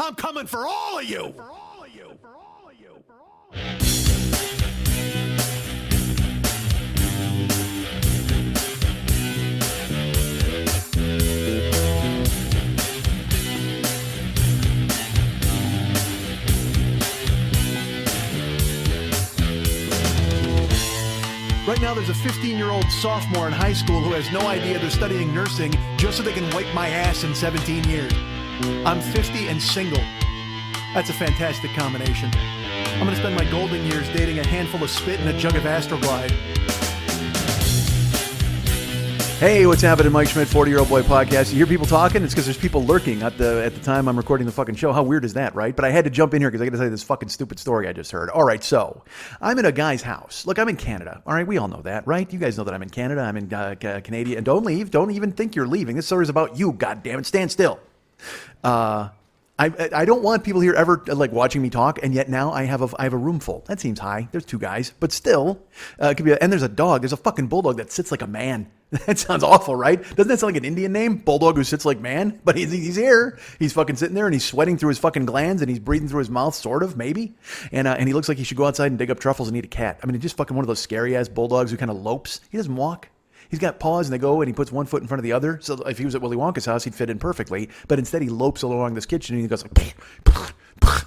I'm coming for all of you. Right now, there's a 15-year-old sophomore in high school who has no idea they're studying nursing just so they can wipe my ass in 17 years. I'm 50 and single. That's a fantastic combination. I'm going to spend my golden years dating a handful of spit and a jug of Astroglide. Hey, what's happening? Mike Schmidt, 40-Year-Old Boy Podcast. You hear people talking? It's because there's people lurking at the time I'm recording the fucking show. How weird is that, right? But I had to jump in here because I got to tell you this fucking stupid story I just heard. All right, so I'm in a guy's house. Look, I'm in Canada. All right, we all know that, right? You guys know that I'm in Canada. I'm in Canada. And don't leave. Don't even think you're leaving. This story is about you, goddammit. Stand still. I don't want people here ever like watching me talk, and yet now I have a room full. That seems high. There's two guys, but still, it could be. And there's a dog. There's a fucking bulldog that sits like a man. That sounds awful, right? Doesn't that sound like an Indian name? Bulldog who sits like man? But he's here. He's fucking sitting there, and he's sweating through his fucking glands, and he's breathing through his mouth, sort of, maybe. And he looks like he should go outside and dig up truffles and eat a cat. I mean, he's just fucking one of those scary ass bulldogs who kind of lopes. He doesn't walk. He's got paws and they go and he puts one foot in front of the other. So if he was at Willy Wonka's house, he'd fit in perfectly. But instead he lopes along this kitchen and he goes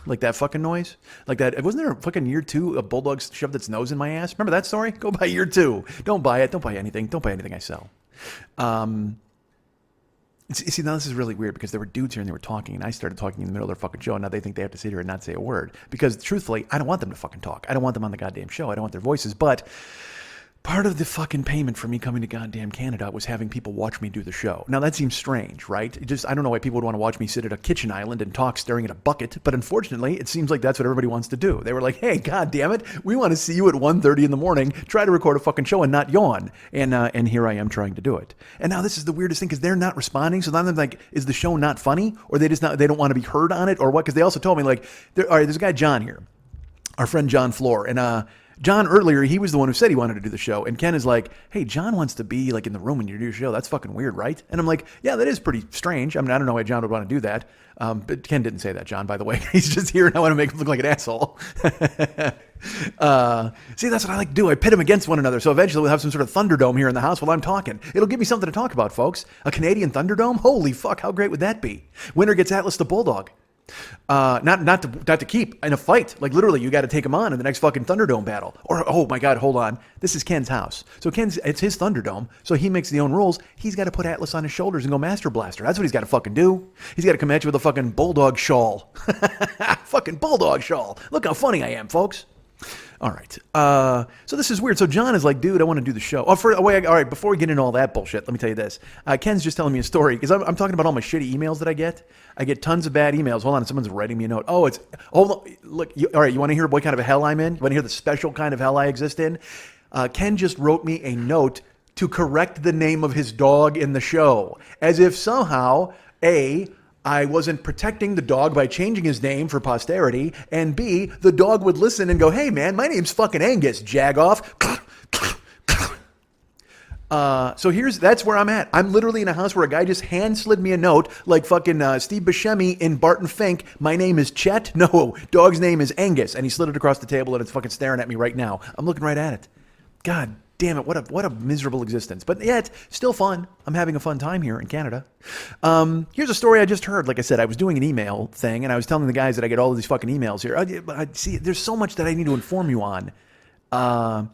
like that fucking noise. Like that. Wasn't there a fucking year 2 a bulldog shoved its nose in my ass? Remember that story? Go buy year 2. Don't buy it. Don't buy anything. Don't buy anything I sell. See, now this is really weird because there were dudes here and they were talking and I started talking in the middle of their fucking show and now they think they have to sit here and not say a word. Because truthfully, I don't want them to fucking talk. I don't want them on the goddamn show. I don't want their voices. But part of the fucking payment for me coming to goddamn Canada was having people watch me do the show. Now that seems strange, right? I don't know why people would want to watch me sit at a kitchen island and talk staring at a bucket, but unfortunately, it seems like that's what everybody wants to do. They were like, hey, goddamn it, we want to see you at 1:30 in the morning, try to record a fucking show and not yawn. And here I am trying to do it. And now this is the weirdest thing because they're not responding. So now I'm like, is the show not funny? Or they don't want to be heard on it or what? Because they also told me like, all right, there's a guy, John here, our friend John Floor, and John earlier, he was the one who said he wanted to do the show. And Ken is like, hey, John wants to be like in the room when you do your show. That's fucking weird, right? And I'm like, yeah, that is pretty strange. I mean, I don't know why John would want to do that. But Ken didn't say that, John, by the way. He's just here and I want to make him look like an asshole. See, that's what I like to do. I pit them against one another. So eventually we'll have some sort of Thunderdome here in the house while I'm talking. It'll give me something to talk about, folks. A Canadian Thunderdome? Holy fuck, how great would that be? Winner gets Atlas the Bulldog. Not to keep in a fight. Like literally, you got to take him on in the next fucking Thunderdome battle. Or oh my God, hold on. This is Ken's house. So it's his Thunderdome. So he makes the own rules. He's got to put Atlas on his shoulders and go Master Blaster. That's what he's got to fucking do. He's got to come at you with a fucking bulldog shawl. Fucking bulldog shawl. Look how funny I am, folks. All right. So this is weird. So John is like, dude, I want to do the show. All right. Before we get into all that bullshit, let me tell you this. Ken's just telling me a story because I'm talking about all my shitty emails that I get. I get tons of bad emails. Hold on. Someone's writing me a note. Hold on. Look. All right. You want to hear what kind of a hell I'm in? You want to hear the special kind of hell I exist in? Ken just wrote me a note to correct the name of his dog in the show as if somehow, I wasn't protecting the dog by changing his name for posterity, and B, the dog would listen and go, hey man, my name's fucking Angus, Jagoff. So that's where I'm at. I'm literally in a house where a guy just hand slid me a note like fucking Steve Buscemi in Barton Fink. My name is Chet. No, dog's name is Angus. And he slid it across the table and it's fucking staring at me right now. I'm looking right at it. God damn it, what a miserable existence. But yet, still fun. I'm having a fun time here in Canada. Here's a story I just heard. Like I said, I was doing an email thing, and I was telling the guys that I get all of these fucking emails here. I see, there's so much that I need to inform you on. I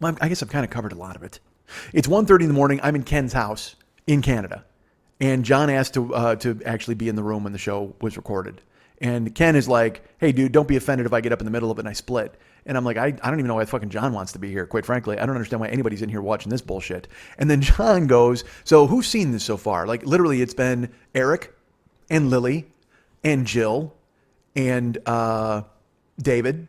guess I've kind of covered a lot of it. It's 1:30 in the morning. I'm in Ken's house in Canada. And John asked to actually be in the room when the show was recorded. And Ken is like, hey, dude, don't be offended if I get up in the middle of it and I split. And I'm like, I don't even know why fucking John wants to be here, quite frankly. I don't understand why anybody's in here watching this bullshit. And then John goes, so who's seen this so far? Like, literally, it's been Eric and Lily and Jill and David.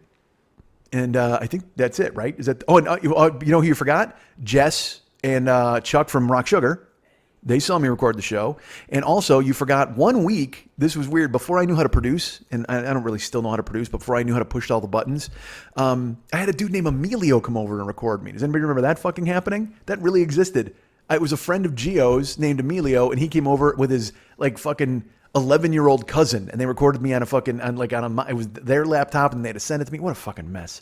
And I think that's it, right? Is that? Oh, and you know who you forgot? Jess and Chuck from Rock Sugar. They saw me record the show. And also, you forgot 1 week. This was weird. Before I knew how to produce, and I don't really still know how to produce, but before I knew how to push all the buttons, I had a dude named Emilio come over and record me. Does anybody remember that fucking happening? That really existed. It was a friend of Gio's named Emilio, and he came over with his like fucking 11-year-old cousin, and they recorded me on a fucking it was their laptop, and they had to send it to me. What a fucking mess.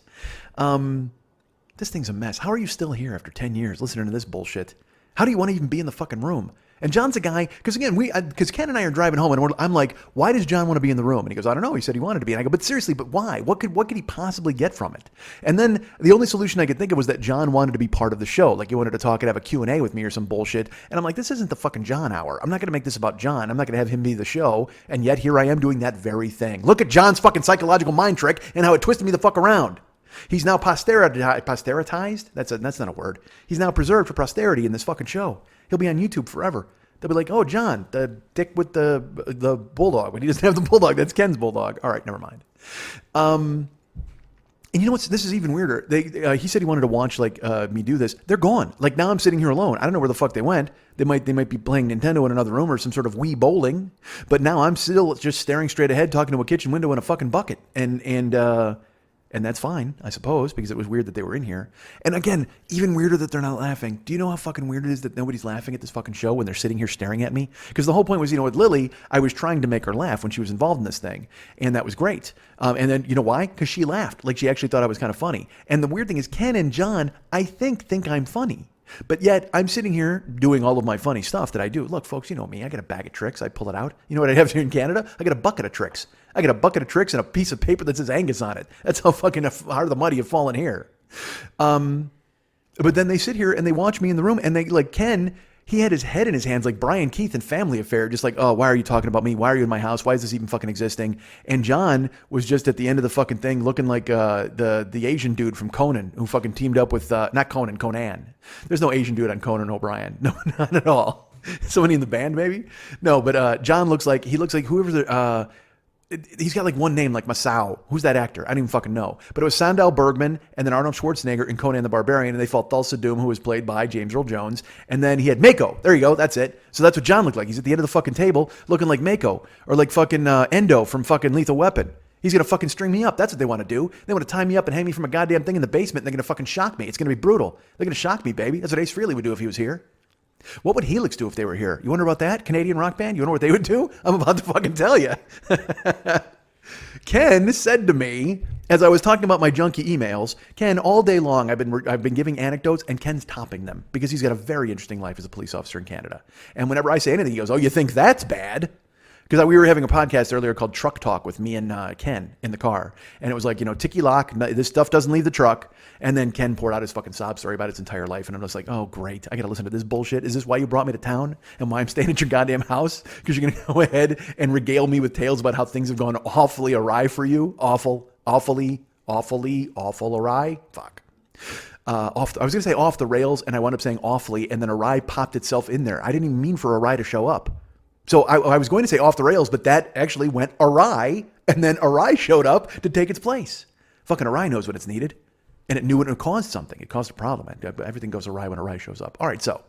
This thing's a mess. How are you still here after 10 years listening to this bullshit? How do you want to even be in the fucking room? And John's a guy, because again, because Ken and I are driving home, and I'm like, why does John want to be in the room? And he goes, I don't know. He said he wanted to be. And I go, but seriously, but why? What could he possibly get from it? And then the only solution I could think of was that John wanted to be part of the show. Like he wanted to talk and have a Q&A with me or some bullshit. And I'm like, this isn't the fucking John hour. I'm not going to make this about John. I'm not going to have him be the show. And yet here I am doing that very thing. Look at John's fucking psychological mind trick and how it twisted me the fuck around. He's now posteritized. That's not a word. He's now preserved for posterity in this fucking show. He'll be on YouTube forever. They'll be like, oh, John, the dick with the bulldog. But he doesn't have the bulldog. That's Ken's bulldog. All right, never mind. And you know what's? This is even weirder. He said he wanted to watch me do this. They're gone. Like now I'm sitting here alone. I don't know where the fuck they went. They might be playing Nintendo in another room or some sort of Wii bowling. But now I'm still just staring straight ahead, talking to a kitchen window and a fucking bucket. And that's fine, I suppose, because it was weird that they were in here. And again, even weirder that they're not laughing. Do you know how fucking weird it is that nobody's laughing at this fucking show when they're sitting here staring at me? Because the whole point was, with Lily, I was trying to make her laugh when she was involved in this thing. And that was great. And then, you know why? Because she laughed. Like she actually thought I was kind of funny. And the weird thing is Ken and John, I think I'm funny. But yet I'm sitting here doing all of my funny stuff that I do. Look, folks, you know me. I got a bag of tricks. I pull it out. You know what I have here in Canada? I got a bucket of tricks. I got a bucket of tricks and a piece of paper that says Angus on it. That's how fucking hard of the mud you've fallen here. But then they sit here and they watch me in the room and they like Ken, he had his head in his hands like Brian Keith in Family Affair, just like, oh, why are you talking about me? Why are you in my house? Why is this even fucking existing? And John was just at the end of the fucking thing looking like the Asian dude from Conan who fucking teamed up with, not Conan, Conan. There's no Asian dude on Conan O'Brien. No, not at all. Somebody in the band maybe? No, but John looks like whoever he's got like one name, like Masao. Who's that actor? I don't even fucking know. But it was Sandahl Bergman and then Arnold Schwarzenegger in Conan the Barbarian, and they fought Thulsa Doom, who was played by James Earl Jones. And then he had Mako. There you go. That's it. So that's what John looked like. He's at the end of the fucking table looking like Mako. Or like fucking Endo from fucking Lethal Weapon. He's going to fucking string me up. That's what they want to do. They want to tie me up and hang me from a goddamn thing in the basement, and they're going to fucking shock me. It's going to be brutal. They're going to shock me, baby. That's what Ace Frehley would do if he was here. What would Helix do if they were here? You wonder about that? Canadian rock band? You wonder what they would do? I'm about to fucking tell you. Ken said to me, as I was talking about my junky emails, Ken, all day long I've been giving anecdotes, and Ken's topping them because he's got a very interesting life as a police officer in Canada. And whenever I say anything, he goes, oh, you think that's bad? Because we were having a podcast earlier called Truck Talk with me and Ken in the car. And it was like, ticky lock, this stuff doesn't leave the truck. And then Ken poured out his fucking sob story about his entire life. And I'm just like, oh, great. I got to listen to this bullshit. Is this why you brought me to town and why I'm staying at your goddamn house? Because you're going to go ahead and regale me with tales about how things have gone awfully awry for you. Awfully awry. Fuck. I was going to say off the rails, and I wound up saying awfully, and then awry popped itself in there. I didn't even mean for awry to show up. So I was going to say off the rails, but that actually went awry, and then awry showed up to take its place. Fucking awry knows when it's needed, and it knew it caused something. It caused a problem. Everything goes awry when awry shows up. All right, so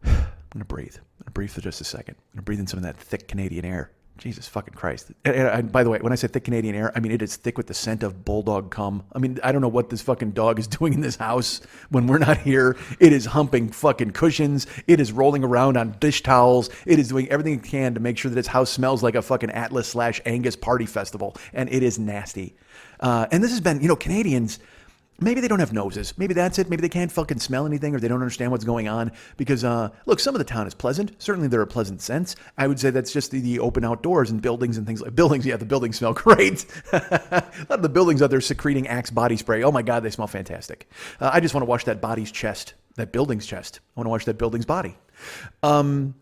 I'm going to breathe. I'm going to breathe for just a second. I'm going to breathe in some of that thick Canadian air. Jesus fucking Christ. And by the way, when I say thick Canadian air, I mean it is thick with the scent of bulldog cum. I mean, I don't know what this fucking dog is doing in this house when we're not here. It is humping fucking cushions. It is rolling around on dish towels. It is doing everything it can to make sure that its house smells like a fucking Atlas/Angus party festival. And it is nasty. And this has been, Canadians, maybe they don't have noses. Maybe that's it. Maybe they can't fucking smell anything, or they don't understand what's going on. Because, look, some of the town is pleasant. Certainly there are pleasant scents. I would say that's just the open outdoors and buildings and things like buildings. Yeah, the buildings smell great. A lot of the buildings out there secreting Axe body spray. Oh my God, they smell fantastic. I just want to wash that body's chest, that building's chest. I want to wash that building's body. So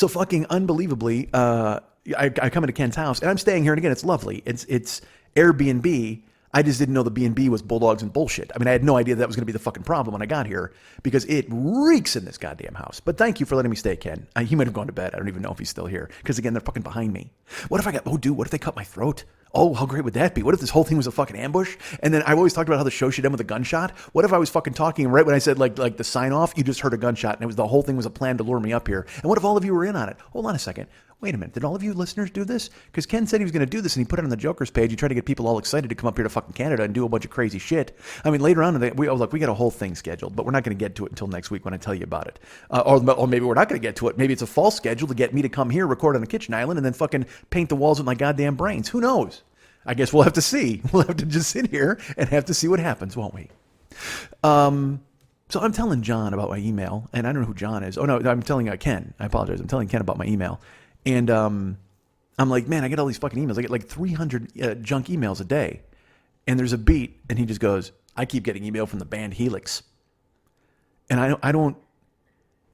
fucking unbelievably, I come into Ken's house and I'm staying here, and again, it's lovely. It's Airbnb. I just didn't know the B&B was bulldogs and bullshit. I mean, I had no idea that was going to be the fucking problem when I got here, because it reeks in this goddamn house. But thank you for letting me stay, Ken. He might have gone to bed. I don't even know if he's still here, because again, they're fucking behind me. What if they cut my throat? Oh, how great would that be? What if this whole thing was a fucking ambush? And then I've always talked about how the show should end with a gunshot. What if I was fucking talking, and right when I said like the sign off, you just heard a gunshot, and the whole thing was a plan to lure me up here? And what if all of you were in on it? Hold on a second. wait a minute, did all of you listeners do this? Because Kenn said he was going to do this, and he put it on the Joker's page. He tried to get people all excited to come up here to fucking Canada and do a bunch of crazy shit. I mean, later on, we got a whole thing scheduled, but we're not going to get to it until next week when I tell you about it. Or maybe we're not going to get to it. Maybe it's a false schedule to get me to come here, record on a kitchen island, and then fucking paint the walls with my goddamn brains. Who knows? I guess we'll have to see. We'll have to just sit here and have to see what happens, won't we? So I'm telling John about my email, and I don't know who John is. Oh, no, I'm telling Kenn. I apologize. I'm telling Kenn about my email. And I'm like, man, I get all these fucking emails. I get like 300 junk emails a day. And there's a beat, and he just goes, I keep getting email from the band Helix. And I don't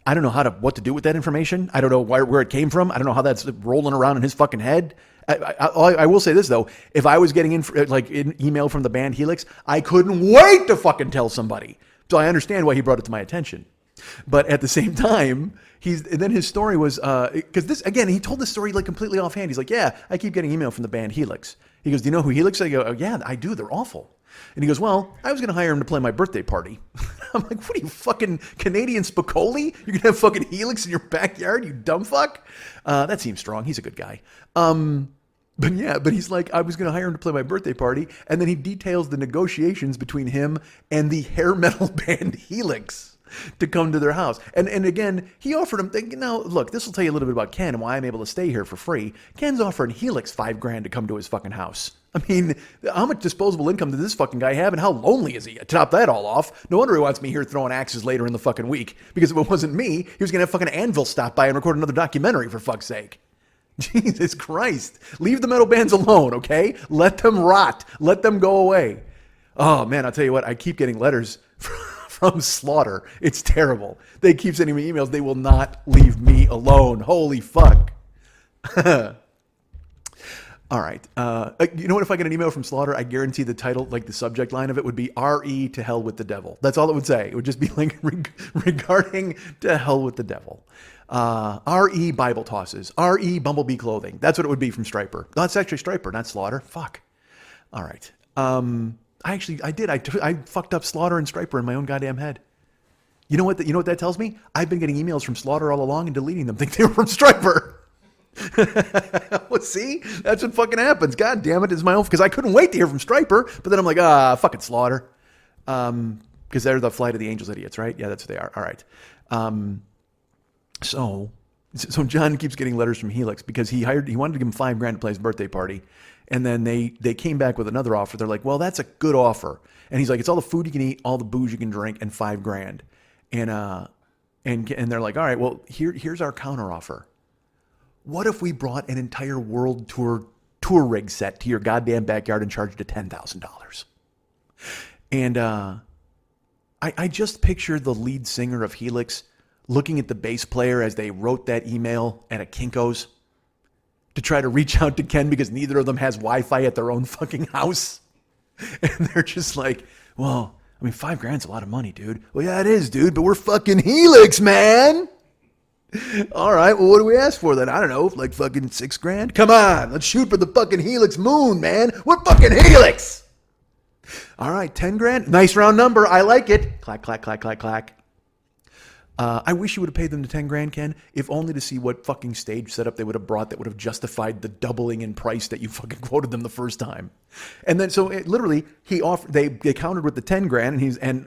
know what to do with that information. I don't know where it came from. I don't know how that's rolling around in his fucking head. I will say this, though. If I was getting an email from the band Helix, I couldn't wait to fucking tell somebody. So I understand why he brought it to my attention. But at the same time, then his story was, because this, again, he told this story like completely offhand. He's like, yeah, I keep getting email from the band Helix. He goes, do you know who Helix is? I go, oh, yeah, I do. They're awful. And he goes, well, I was going to hire him to play my birthday party. I'm like, what are you, fucking Canadian Spicoli? You're going to have fucking Helix in your backyard, you dumb fuck? That seems strong. He's a good guy. But he's like, I was going to hire him to play my birthday party. And then he details the negotiations between him and the hair metal band Helix to come to their house. And again, he offered him, now look, this will tell you a little bit about Kenn and why I'm able to stay here for free. Kenn's offering Helix $5,000 to come to his fucking house. I mean, how much disposable income did this fucking guy have, and how lonely is he? To top that all off, no wonder he wants me here throwing axes later in the fucking week. Because if it wasn't me, he was going to have fucking Anvil stop by and record another documentary, for fuck's sake. Jesus Christ. Leave the metal bands alone, okay? Let them rot. Let them go away. Oh, man, I'll tell you what. I keep getting letters from Slaughter. It's terrible. They keep sending me emails. They will not leave me alone. Holy fuck. All right. You know what? If I get an email from Slaughter, I guarantee the title, like the subject line of it, would be R.E. to hell with the devil. That's all it would say. It would just be like regarding to hell with the devil. R.E. Bible tosses. R.E. Bumblebee clothing. That's what it would be from Striper. No, it's actually Striper, not Slaughter. Fuck. All right. I fucked up Slaughter and Striper in my own goddamn head. You know what that tells me? I've been getting emails from Slaughter all along and deleting them. Think they were from Striper. Well, see, that's what fucking happens. God damn it, it's my own, because I couldn't wait to hear from Striper, but then I'm like, fucking Slaughter, because they're the Flight of the Angels idiots, right? Yeah, that's what they are. All right. So John keeps getting letters from Helix because he wanted to give him $5,000 to play his birthday party, and then they came back with another offer. They're like, well, that's a good offer, and he's like, it's all the food you can eat, all the booze you can drink, and $5,000, and they're like, all right, well, here's our counter offer. What if we brought an entire world tour rig set to your goddamn backyard and charged you $10,000? And I just picture the lead singer of Helix looking at the bass player as they wrote that email at a Kinko's to try to reach out to Kenn because neither of them has Wi-Fi at their own fucking house. And they're just like, well, I mean, $5,000's a lot of money, dude. Well, yeah, it is, dude, but we're fucking Helix, man. All right, well, what do we ask for then? I don't know, like fucking $6,000? Come on, let's shoot for the fucking Helix moon, man. We're fucking Helix. All right, $10,000. Nice round number. I like it. Clack, clack, clack, clack, clack. I wish you would have paid them the $10,000, Kenn, if only to see what fucking stage setup they would have brought that would have justified the doubling in price that you fucking quoted them the first time. And then, so literally, they countered with the $10,000, and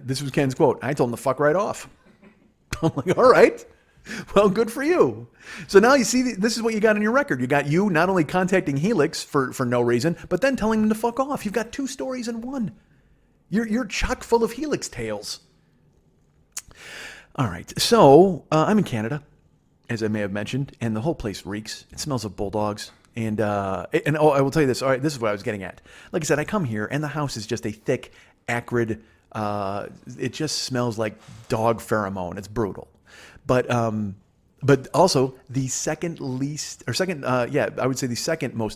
this was Kenn's quote. I told him to fuck right off. I'm like, all right. Well, good for you. So now you see, this is what you got on your record. You got you not only contacting Helix for no reason, but then telling them to fuck off. You've got two stories in one. You're chock full of Helix tales. All right. So I'm in Canada, as I may have mentioned, and the whole place reeks. It smells of bulldogs. And I will tell you this. All right, this is what I was getting at. Like I said, I come here, and the house is just a thick, acrid. It just smells like dog pheromone. It's brutal. But also the second most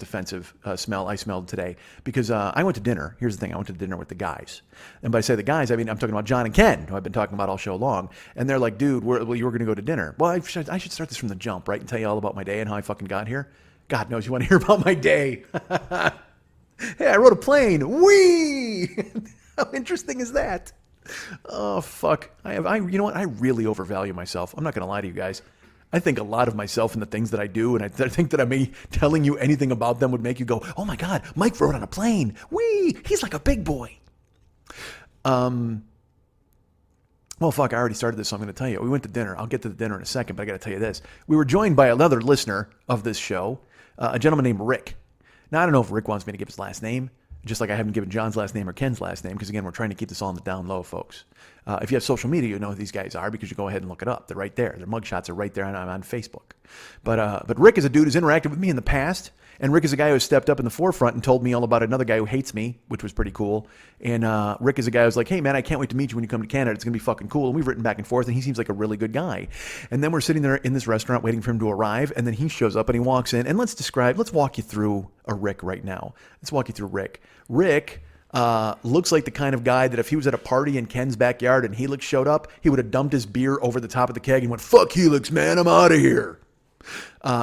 offensive smell I smelled today, because I went to dinner. Here's the thing. I went to dinner with the guys. And by say the guys, I mean, I'm talking about John and Kenn, who I've been talking about all show long. And they're like, dude, you were going to go to dinner. Well, I should start this from the jump, right? And tell you all about my day and how I fucking got here. God knows you want to hear about my day. Hey, I rode a plane. Whee! How interesting is that? Oh, fuck. You know what? I really overvalue myself. I'm not going to lie to you guys. I think a lot of myself and the things that I do, and I think that me telling you anything about them would make you go, oh my God, Mike rode on a plane. Whee! He's like a big boy. Well, fuck, I already started this, so I'm going to tell you. We went to dinner. I'll get to the dinner in a second, but I got to tell you this. We were joined by another listener of this show, a gentleman named Rick. Now, I don't know if Rick wants me to give his last name, just like I haven't given John's last name or Ken's last name, because again, we're trying to keep this all on the down low, folks. If you have social media, you know who these guys are because you go ahead and look it up. They're right there. Their mugshots are right there on Facebook. But Rick is a dude who's interacted with me in the past, and Rick is a guy who stepped up in the forefront and told me all about another guy who hates me, which was pretty cool. And Rick is a guy who's like, hey, man, I can't wait to meet you when you come to Canada. It's going to be fucking cool. And we've written back and forth, and he seems like a really good guy. And then we're sitting there in this restaurant waiting for him to arrive, and then he shows up and he walks in. And let's walk you through a Rick right now. Let's walk you through Rick. Rick looks like the kind of guy that if he was at a party in Ken's backyard and Helix showed up, he would have dumped his beer over the top of the keg and went, fuck Helix, man, I'm out of here.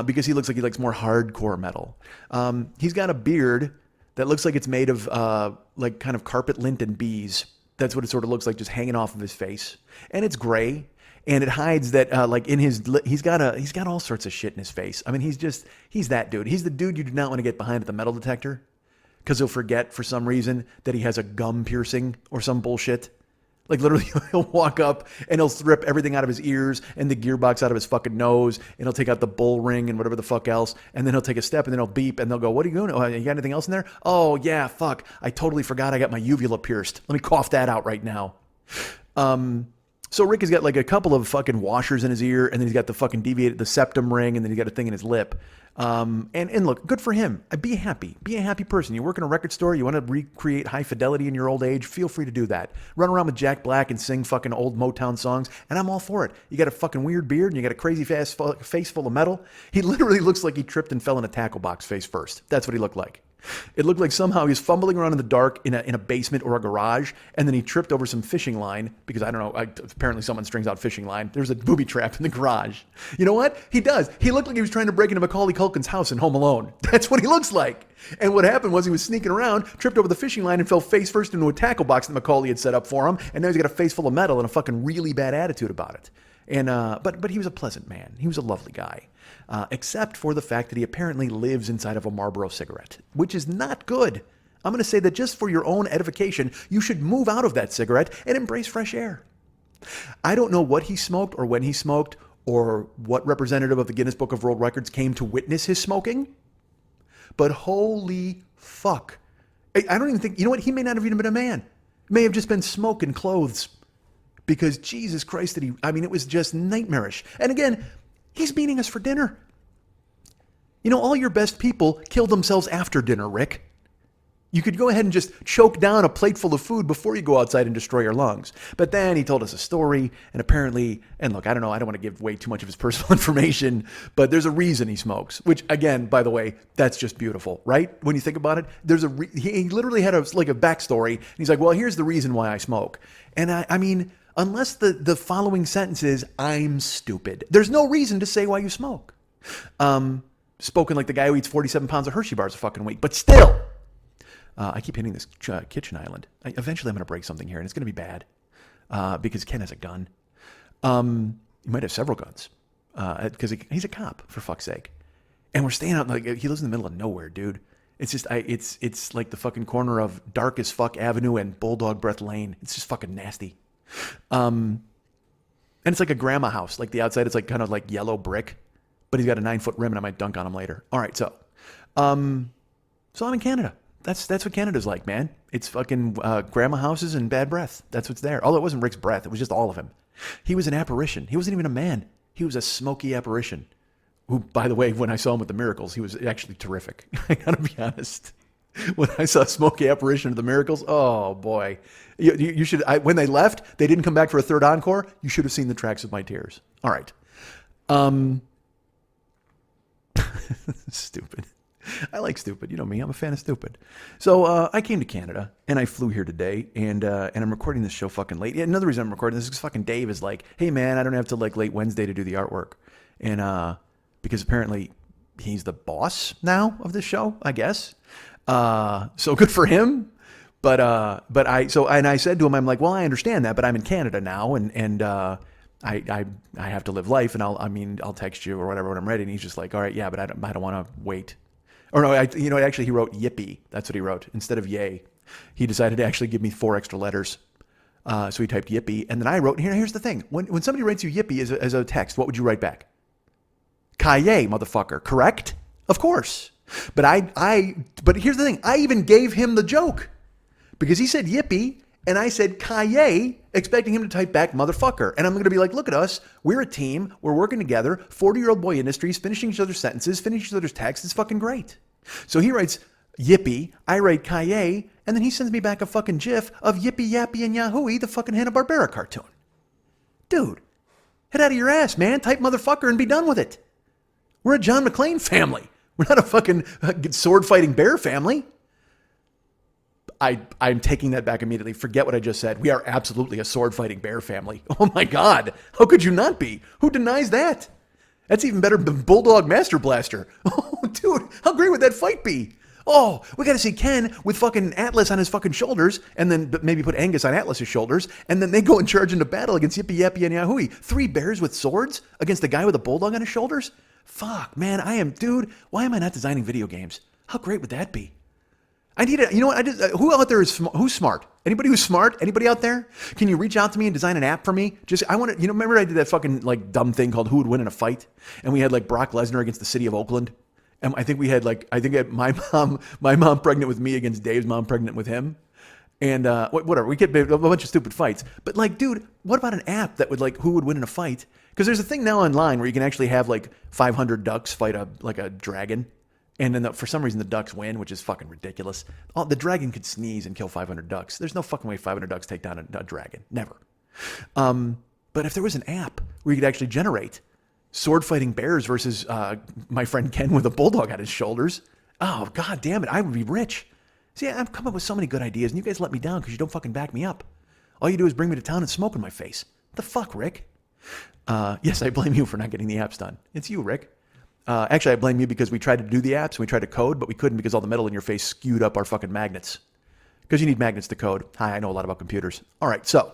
Because he looks like he likes more hardcore metal. He's got a beard that looks like it's made of like kind of carpet lint and bees. That's what it sort of looks like, just hanging off of his face. And it's gray. And it hides that, like in his, he's got all sorts of shit in his face. I mean, he's that dude. He's the dude you do not want to get behind at the metal detector. Because he'll forget for some reason that he has a gum piercing or some bullshit. Like literally he'll walk up and he'll rip everything out of his ears and the gearbox out of his fucking nose. And he'll take out the bull ring and whatever the fuck else. And then he'll take a step and then he'll beep and they'll go, what are you doing? Oh, you got anything else in there? Oh yeah, fuck. I totally forgot I got my uvula pierced. Let me cough that out right now. So Rick has got like a couple of fucking washers in his ear, and then he's got the fucking the septum ring, and then he's got a thing in his lip. And look, good for him. Be happy. Be a happy person. You work in a record store, you want to recreate high fidelity in your old age, feel free to do that. Run around with Jack Black and sing fucking old Motown songs, and I'm all for it. You got a fucking weird beard, and you got a crazy fast face full of metal. He literally looks like he tripped and fell in a tackle box face first. That's what he looked like. It looked like somehow he was fumbling around in the dark in a basement or a garage, and then he tripped over some fishing line because I don't know. Apparently, someone strings out fishing line. There's a booby trap in the garage. You know what? He does. He looked like he was trying to break into Macaulay Culkin's house in Home Alone. That's what he looks like. And what happened was he was sneaking around, tripped over the fishing line, and fell face first into a tackle box that Macaulay had set up for him. And now he's got a face full of metal and a fucking really bad attitude about it. And but he was a pleasant man. He was a lovely guy. Except for the fact that he apparently lives inside of a Marlboro cigarette, which is not good. I'm going to say that just for your own edification, you should move out of that cigarette and embrace fresh air. I don't know what he smoked or when he smoked or what representative of the Guinness Book of World Records came to witness his smoking, but holy fuck. I don't even think, you know what? He may not have even been a man. May have just been smoke and clothes. Because Jesus Christ, it was just nightmarish. And again, he's meeting us for dinner. You know, all your best people kill themselves after dinner, Rick. You could go ahead and just choke down a plate full of food before you go outside and destroy your lungs. But then he told us a story, and apparently, and look, I don't know, I don't want to give away too much of his personal information, but there's a reason he smokes, which again, by the way, that's just beautiful, right? When you think about it, he literally had a backstory, and he's like, well, here's the reason why I smoke. And I mean, unless the following sentence is, I'm stupid, there's no reason to say why you smoke. Spoken like the guy who eats 47 pounds of Hershey bars a fucking week, but still. I keep hitting this kitchen island. Eventually I'm going to break something here, and it's going to be bad because Kenn has a gun. He might have several guns because he's a cop, for fuck's sake. And we're staying out, like, he lives in the middle of nowhere, dude. It's just, it's like the fucking corner of Dark as Fuck Avenue and Bulldog Breath Lane. It's just fucking nasty. And it's like a grandma house. Like the outside, it's like kind of like yellow brick, but he's got a 9-foot rim, and I might dunk on him later. All right, so I'm in Canada. That's what Canada's like, man. It's fucking grandma houses and bad breath. That's what's there. Although it wasn't Rick's breath. It was just all of him. He was an apparition. He wasn't even a man. He was a smoky apparition. Who, by the way, when I saw him with the Miracles, he was actually terrific. I gotta be honest. When I saw Smoky Apparition of the Miracles, oh boy. You should, when they left, they didn't come back for a third encore. You should have seen the tracks of my tears. All right. Stupid. I like stupid. You know me. I'm a fan of stupid. So I came to Canada, and I flew here today, and I'm recording this show fucking late. Yeah, another reason I'm recording this is because fucking Dave is like, hey, man, I don't have to like late Wednesday to do the artwork. And because apparently he's the boss now of this show, I guess. So good for him. But I said to him, I'm like, well, I understand that, but I'm in Canada now, and I have to live life, and I'll text you or whatever when I'm ready. And he's just like, all right, yeah, but I don't want to wait. Or no, actually he wrote yippee. That's what he wrote instead of yay. He decided to actually give me 4 extra letters. So he typed yippee, and then I wrote, here's the thing. When somebody writes you yippee as a text, what would you write back? Kaye, motherfucker, correct? Of course. But but here's the thing. I even gave him the joke because he said yippee, and I said kaye, expecting him to type back motherfucker. And I'm going to be like, look at us. We're a team. We're working together. 40-year-old boy industries, finishing each other's sentences, finishing each other's texts. It's fucking great. So he writes yippee, I write kaye, and then he sends me back a fucking gif of Yippee Yappy and Yahooey, the fucking Hanna-Barbera cartoon. Dude, head out of your ass, man. Type motherfucker and be done with it. We're a John McClane family. We're not a fucking sword-fighting bear family. I'm taking that back immediately. Forget what I just said. We are absolutely a sword-fighting bear family. Oh my God. How could you not be? Who denies that? That's even better than Bulldog Master Blaster. Oh, dude, how great would that fight be? Oh, we got to see Kenn with fucking Atlas on his fucking shoulders, and then maybe put Angus on Atlas's shoulders, and then they go and charge into battle against Yippee Yappy and Yahooey. 3 bears with swords against a guy with a bulldog on his shoulders? Fuck, man, dude, why am I not designing video games? How great would that be? I need you know what, who out there who's smart? Anybody who's smart? Anybody out there? Can you reach out to me and design an app for me? I want to, remember I did that fucking like dumb thing called Who Would Win in a Fight? And we had like Brock Lesnar against the city of Oakland. And I think we had my mom pregnant with me against Dave's mom pregnant with him. And whatever, we get a bunch of stupid fights. But like, dude, what about an app that would like, who would win in a fight? Because there's a thing now online where you can actually have like 500 ducks fight a dragon. And then for some reason the ducks win, which is fucking ridiculous. The dragon could sneeze and kill 500 ducks. There's no fucking way 500 ducks take down a dragon. Never. But if there was an app where you could actually generate sword fighting bears versus my friend Kenn with a bulldog on his shoulders. Oh, God damn it. I would be rich. See, I've come up with so many good ideas, and you guys let me down because you don't fucking back me up. All you do is bring me to town and smoke in my face. What the fuck, Rick? Yes, I blame you for not getting the apps done. It's you, Rick. Actually, I blame you because we tried to do the apps and we tried to code, but we couldn't because all the metal in your face skewed up our fucking magnets. Because you need magnets to code. Hi, I know a lot about computers. All right, so...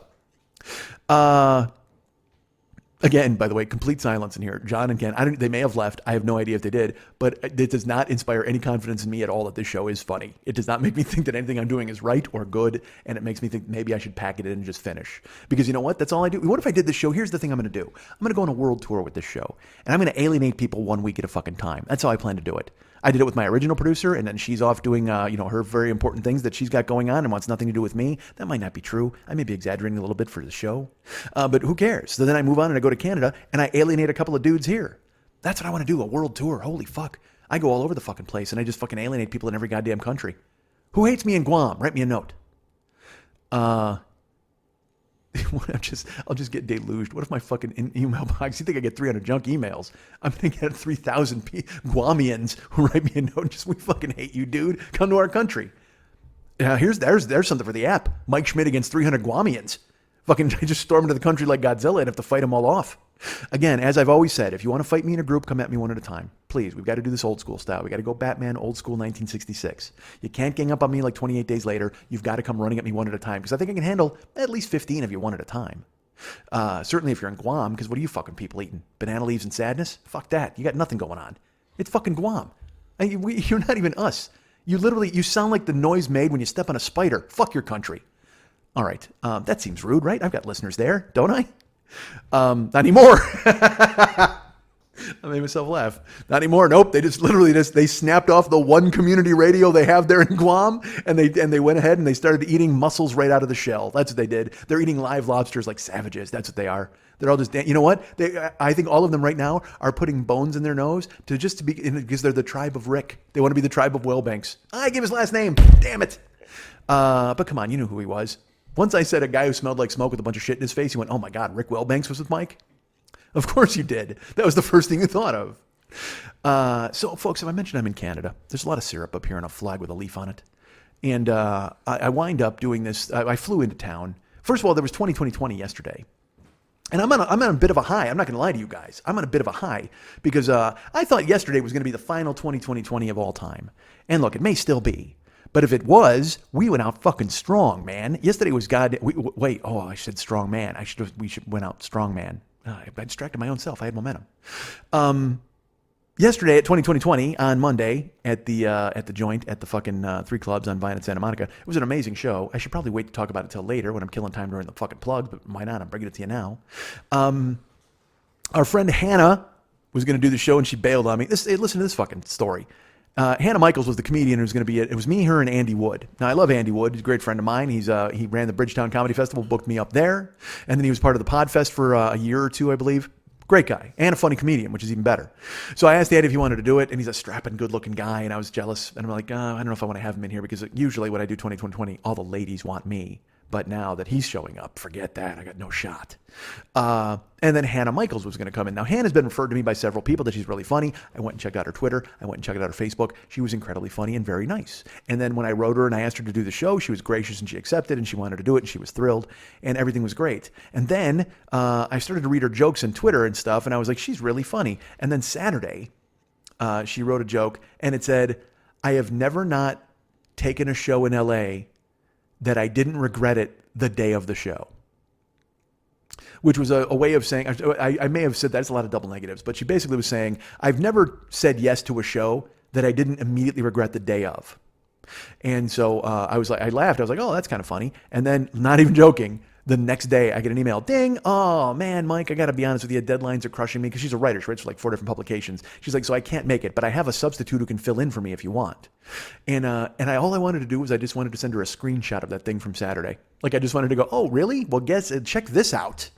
Again, by the way, complete silence in here. John and Kenn, they may have left. I have no idea if they did, but it does not inspire any confidence in me at all that this show is funny. It does not make me think that anything I'm doing is right or good, and it makes me think maybe I should pack it in and just finish. Because you know what? That's all I do. What if I did this show? Here's the thing I'm going to do. I'm going to go on a world tour with this show, and I'm going to alienate people 1 week at a fucking time. That's how I plan to do it. I did it with my original producer, and then she's off doing, her very important things that she's got going on and wants nothing to do with me. That might not be true. I may be exaggerating a little bit for the show, but who cares? So then I move on and I go to Canada, and I alienate a couple of dudes here. That's what I want to do, a world tour. Holy fuck. I go all over the fucking place, and I just fucking alienate people in every goddamn country. Who hates me in Guam? Write me a note. I'll just get deluged. What if my fucking email box? You think I get 300 junk emails? I'm gonna get 3,000 Guamians who write me a note. Just, we fucking hate you, dude. Come to our country. There's something for the app. Mike Schmidt against 300 Guamians. Fucking, I just storm into the country like Godzilla and have to fight them all off. Again, as I've always said, if you want to fight me in a group, come at me one at a time. Please, we've got to do this old school style. We got to go Batman, old school 1966. You can't gang up on me like 28 days later. You've got to come running at me one at a time because I think I can handle at least 15 of you one at a time. Certainly if you're in Guam, because what are you fucking people eating? Banana leaves and sadness? Fuck that. You got nothing going on. It's fucking Guam. You're not even us. You sound like the noise made when you step on a spider. Fuck your country. All right. That seems rude, right? I've got listeners there, don't I? Not anymore. I made myself laugh. Not anymore. Nope. They just they snapped off the one community radio they have there in Guam, and they went ahead and they started eating mussels right out of the shell. That's what they did. They're eating live lobsters like savages. That's what they are. They're all just, you know what? I think all of them right now are putting bones in their nose because they're the tribe of Rick. They want to be the tribe of Wellbanks. I gave his last name. Damn it. But come on, you knew who he was. Once I said a guy who smelled like smoke with a bunch of shit in his face, he went, oh my God, Rick Wellbanks was with Mike? Of course you did. That was the first thing you thought of. So, folks, if I mentioned I'm in Canada, there's a lot of syrup up here on a flag with a leaf on it. And I wind up doing this. I flew into town. First of all, there was 2020 yesterday. And I'm on a bit of a high. I'm not going to lie to you guys. I'm on a bit of a high because I thought yesterday was going to be the final 2020 of all time. And look, it may still be. But if it was, we went out fucking strong, man. Yesterday was I said strong man. We went out strong, man. I distracted my own self. I had momentum. Yesterday at 2020 on Monday at the joint at the fucking 3 Clubs on Vine and Santa Monica, it was an amazing show. I should probably wait to talk about it till later when I'm killing time during the fucking plug, but why not? I'm bringing it to you now. Our friend Hannah was going to do the show and she bailed on me. Listen to this fucking story. Hannah Michaels was the comedian who was going to be it. It was me, her, and Andy Wood. Now, I love Andy Wood. He's a great friend of mine. He ran the Bridgetown Comedy Festival, booked me up there. And then he was part of the Podfest for a year or two, I believe. Great guy. And a funny comedian, which is even better. So I asked Andy if he wanted to do it, and he's a strapping, good-looking guy, and I was jealous. And I'm like, I don't know if I want to have him in here, because usually when I do 2020, all the ladies want me. But now that he's showing up, forget that. I got no shot. And then Hannah Michaels was going to come in. Now, Hannah's been referred to me by several people that she's really funny. I went and checked out her Twitter. I went and checked out her Facebook. She was incredibly funny and very nice. And then when I wrote her and I asked her to do the show, she was gracious and she accepted and she wanted to do it and she was thrilled and everything was great. And then I started to read her jokes on Twitter and stuff, and I was like, she's really funny. And then Saturday, she wrote a joke and it said, I have never not taken a show in LA that I didn't regret it the day of the show. Which was a way of saying, I may have said that's a lot of double negatives, but she basically was saying, I've never said yes to a show that I didn't immediately regret the day of. And so I laughed. I was like, oh, that's kind of funny. And then, not even joking, the next day I get an email, ding, oh man, Mike, I got to be honest with you, deadlines are crushing me, because she's a writer. She writes for like 4 different publications. She's like, so I can't make it, but I have a substitute who can fill in for me if you want. And all I wanted to do was I just wanted to send her a screenshot of that thing from Saturday. Like I just wanted to go, oh really? Well, check this out.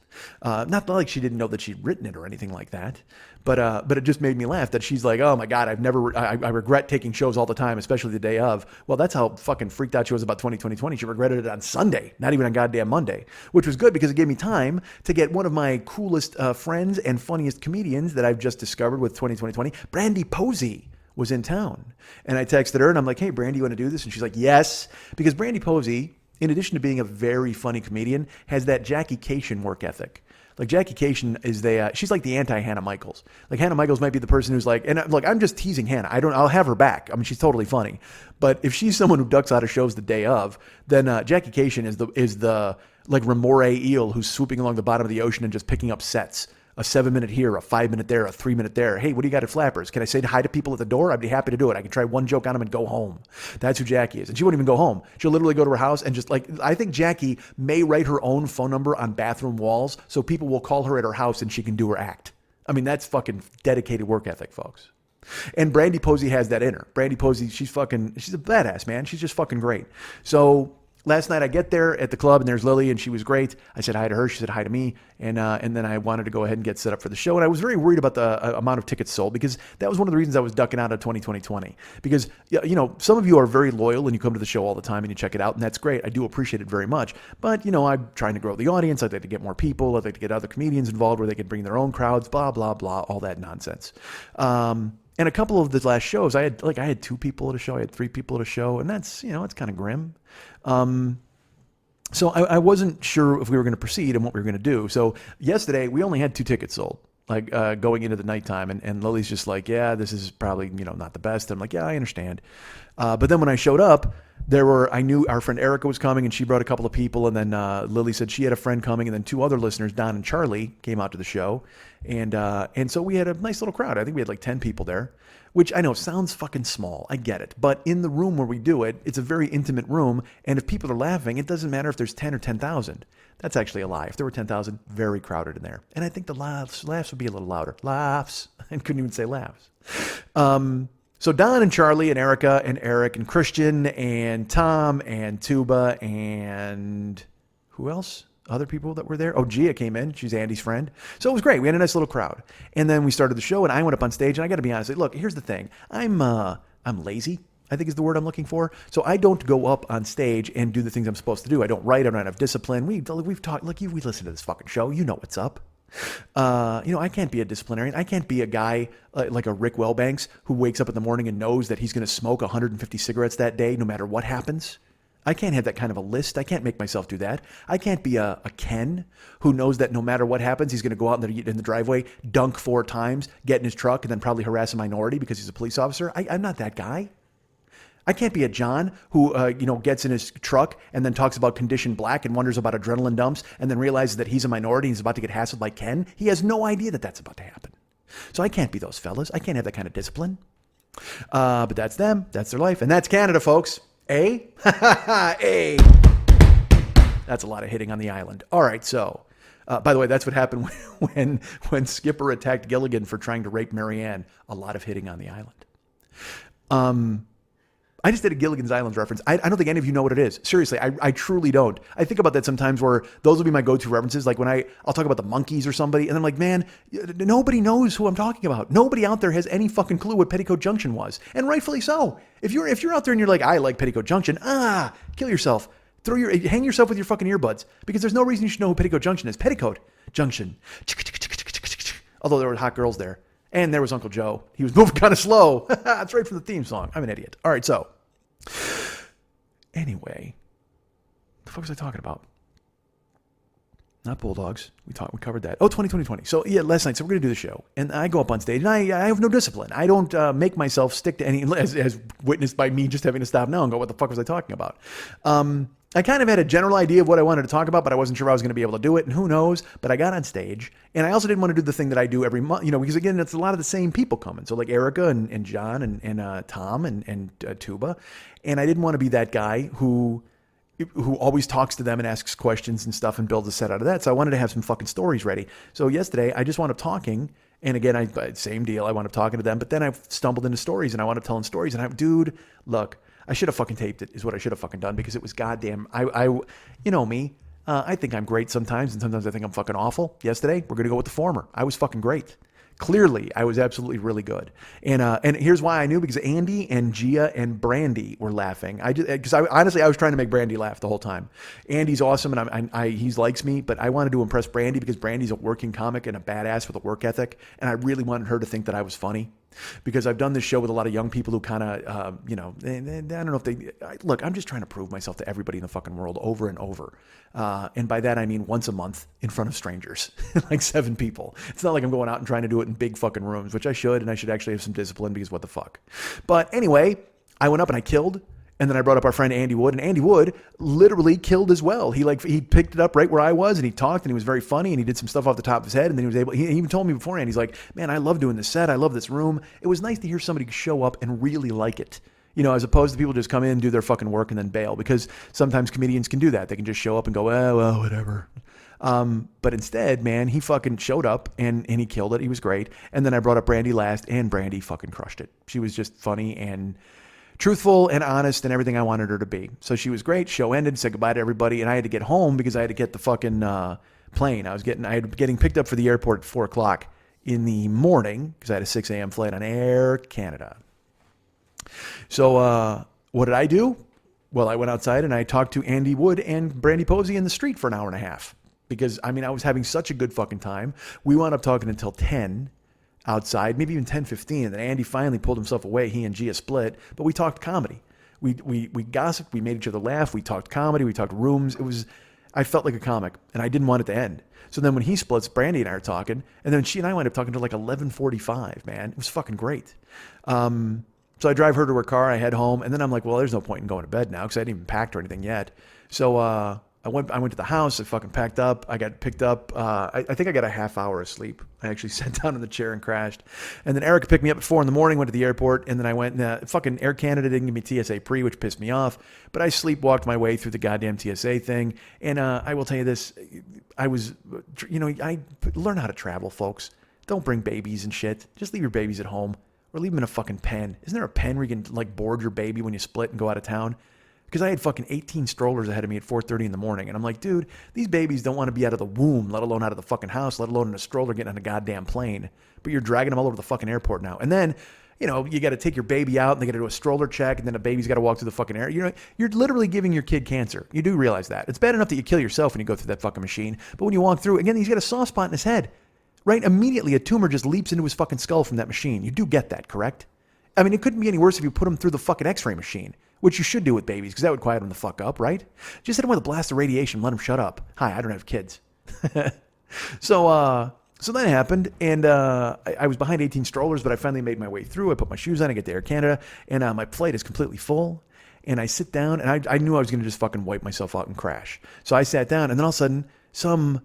Not like she didn't know that she'd written it or anything like that, but it just made me laugh that she's like, oh my God, I regret taking shows all the time, especially the day of. Well, that's how fucking freaked out she was about 2020. She regretted it on Sunday, not even on goddamn Monday, which was good because it gave me time to get one of my coolest friends and funniest comedians that I've just discovered with 2020, Brandy Posey, was in town. And I texted her and I'm like, hey, Brandy, you want to do this? And she's like, yes, because Brandy Posey, in addition to being a very funny comedian, has that Jackie Cation work ethic. Like Jackie Cation is she's like the anti-Hannah Michaels. Like Hannah Michaels might be the person who's like, and look, I'm just teasing Hannah. I'll have her back. I mean, she's totally funny. But if she's someone who ducks out of shows the day of, then Jackie Cation is the like remore eel who's swooping along the bottom of the ocean and just picking up sets. A 7-minute here, a 5-minute there, a 3-minute there. Hey, what do you got at Flappers? Can I say hi to people at the door? I'd be happy to do it. I can try one joke on them and go home. That's who Jackie is. And she won't even go home. She'll literally go to her house and just like, I think Jackie may write her own phone number on bathroom walls so people will call her at her house and she can do her act. I mean, that's fucking dedicated work ethic, folks. And Brandy Posey has that in her. Brandy Posey, she's a badass, man. She's just fucking great. So last night I get there at the club and there's Lily and she was great. I said hi to her. She said hi to me. And then I wanted to go ahead and get set up for the show. And I was very worried about the amount of tickets sold because that was one of the reasons I was ducking out of 2020. Because, you know, some of you are very loyal and you come to the show all the time and you check it out. And that's great. I do appreciate it very much. But, you know, I'm trying to grow the audience. I'd like to get more people. I'd like to get other comedians involved where they could bring their own crowds, blah, blah, blah, all that nonsense. And a couple of the last shows, I had 2 people at a show. I had 3 people at a show. And that's, you know, it's kind of grim. So I wasn't sure if we were going to proceed and what we were going to do. So yesterday we only had 2 tickets sold, like going into the nighttime. And Lily's just like, yeah, this is probably, you know, not the best. I'm like, yeah, I understand. But then when I showed up, I knew our friend Erica was coming and she brought a couple of people. And then Lily said she had a friend coming. And then 2 other listeners, Don and Charlie, came out to the show. And so we had a nice little crowd. I think we had like 10 people there, which I know sounds fucking small. I get it. But in the room where we do it, it's a very intimate room. And if people are laughing, it doesn't matter if there's 10 or 10,000. That's actually a lie. If there were 10,000, very crowded in there. And I think the laughs would be a little louder. Laughs. I couldn't even say laughs. So Don and Charlie and Erica and Eric and Christian and Tom and Tuba and who else? Other people that were there. Oh, Gia came in. She's Andy's friend. So it was great. We had a nice little crowd. And then we started the show and I went up on stage and I got to be honest. Look, here's the thing. I'm lazy, I think is the word I'm looking for. So I don't go up on stage and do the things I'm supposed to do. I don't write. I don't have discipline. We've talked, look, we listen to this fucking show. You know what's up. You know, I can't be a disciplinarian. I can't be a guy like a Rick Wellbanks who wakes up in the morning and knows that he's going to smoke 150 cigarettes that day, no matter what happens. I can't have that kind of a list. I can't make myself do that. I can't be a Kenn who knows that no matter what happens, he's going to go out in the driveway, dunk 4 times, get in his truck, and then probably harass a minority because he's a police officer. I'm not that guy. I can't be a John who, gets in his truck and then talks about condition black and wonders about adrenaline dumps and then realizes that he's a minority and he's about to get hassled like Kenn. He has no idea that that's about to happen. So I can't be those fellas. I can't have that kind of discipline. But that's them. That's their life. And that's Canada, folks. Eh? Eh. That's a lot of hitting on the island. All right, so... by the way, that's what happened when Skipper attacked Gilligan for trying to rape Marianne. A lot of hitting on the island. I just did a Gilligan's Island reference. I don't think any of you know what it is. Seriously, I truly don't. I think about that sometimes where those will be my go-to references. Like when I'll talk about the Monkees or somebody, and I'm like, man, nobody knows who I'm talking about. Nobody out there has any fucking clue what Petticoat Junction was. And rightfully so. If you're out there and you're like, I like Petticoat Junction, kill yourself. Hang yourself with your fucking earbuds, because there's no reason you should know who Petticoat Junction is. Petticoat Junction. Although there were hot girls there. And there was Uncle Joe. He was moving kind of slow. That's right from the theme song. I'm an idiot. All right, so. Anyway. What the fuck was I talking about? Not Bulldogs. We covered that. Oh, 2020. So, yeah, last night. So we're going to do the show. And I go up on stage, and I have no discipline. I don't make myself stick to any, as witnessed by me just having to stop now and go, what the fuck was I talking about? I kind of had a general idea of what I wanted to talk about, but I wasn't sure I was going to be able to do it, and who knows. But I got on stage, and I also didn't want to do the thing that I do every month, because again, it's a lot of the same people coming. So like Erica and John and Tom and Tuba. And I didn't want to be that guy who always talks to them and asks questions and stuff and builds a set out of that. So I wanted to have some fucking stories ready. So yesterday, I just wound up talking. And again, same deal. I wound up talking to them, but then I stumbled into stories, and I wound up telling stories. And dude, look, I should have fucking taped it, is what I should have fucking done, because it was goddamn, you know me, I think I'm great sometimes, and sometimes I think I'm fucking awful. Yesterday, we're going to go with the former. I was fucking great. Clearly, I was absolutely really good. And here's why I knew, because Andy and Gia and Brandy were laughing. Honestly, I was trying to make Brandy laugh the whole time. Andy's awesome, and he likes me, but I wanted to impress Brandy because Brandy's a working comic and a badass with a work ethic, and I really wanted her to think that I was funny. Because I've done this show with a lot of young people who kind of, I don't know if look, I'm just trying to prove myself to everybody in the fucking world over and over. And by that, I mean once a month in front of strangers, like 7 people. It's not like I'm going out and trying to do it in big fucking rooms, which I should, and I should actually have some discipline, because what the fuck. But anyway, I went up and I killed. And then I brought up our friend Andy Wood, and Andy Wood literally killed as well. He picked it up right where I was, and he talked, and he was very funny, and he did some stuff off the top of his head, and then he even told me beforehand, he's like, man, I love doing this set. I love this room. It was nice to hear somebody show up and really like it. As opposed to people just come in, do their fucking work, and then bail, because sometimes comedians can do that. They can just show up and go, well, whatever. But instead, man, he fucking showed up and he killed it. He was great. And then I brought up Brandy last, and Brandy fucking crushed it. She was just funny and truthful and honest and everything I wanted her to be. So she was great. Show ended, said goodbye to everybody, and I had to get home because I had to get the fucking plane. I was getting picked up for the airport at 4 o'clock in the morning because I had a 6 a.m. flight on Air Canada. So what did I do? Well, I went outside and I talked to Andy Wood and Brandy Posey in the street for an hour and a half because, I was having such a good fucking time. We wound up talking until 10 outside, maybe even 10:15, and then Andy finally pulled himself away. He and Gia split, but we talked comedy. We gossiped, we made each other laugh, we talked comedy, we talked rooms. I felt like a comic, and I didn't want it to end. So then when he splits, Brandy and I are talking, and then she and I wind up talking till like 11:45, man. It was fucking great. So I drive her to her car, I head home, and then I'm like, well, there's no point in going to bed now because I hadn't even packed or anything yet. So I went to the house, I fucking packed up, I got picked up, I think I got a half hour of sleep. I actually sat down in the chair and crashed. And then Erica picked me up at 4 a.m, went to the airport, and then I went, fucking Air Canada didn't give me TSA pre, which pissed me off, but I sleepwalked my way through the goddamn TSA thing. And I will tell you this, I learn how to travel, folks. Don't bring babies and shit. Just leave your babies at home, or leave them in a fucking pen. Isn't there a pen where you can like board your baby when you split and go out of town? Because I had fucking 18 strollers ahead of me at 4:30 in the morning. And I'm like, dude, these babies don't want to be out of the womb, let alone out of the fucking house, let alone in a stroller getting on a goddamn plane. But you're dragging them all over the fucking airport now. And then, you got to take your baby out and they got to do a stroller check. And then a baby's got to walk through the fucking air. You're literally giving your kid cancer. You do realize that. It's bad enough that you kill yourself when you go through that fucking machine. But when you walk through, again, he's got a soft spot in his head. Right? Immediately a tumor just leaps into his fucking skull from that machine. You do get that, correct? It couldn't be any worse if you put him through the fucking x-ray machine. Which you should do with babies, because that would quiet them the fuck up, right? Just hit them with a blast of radiation, let them shut up. Hi, I don't have kids. So So that happened, and I was behind 18 strollers, but I finally made my way through. I put my shoes on, I get to Air Canada, and my flight is completely full. And I sit down, and I knew I was going to just fucking wipe myself out and crash. So I sat down, and then all of a sudden, some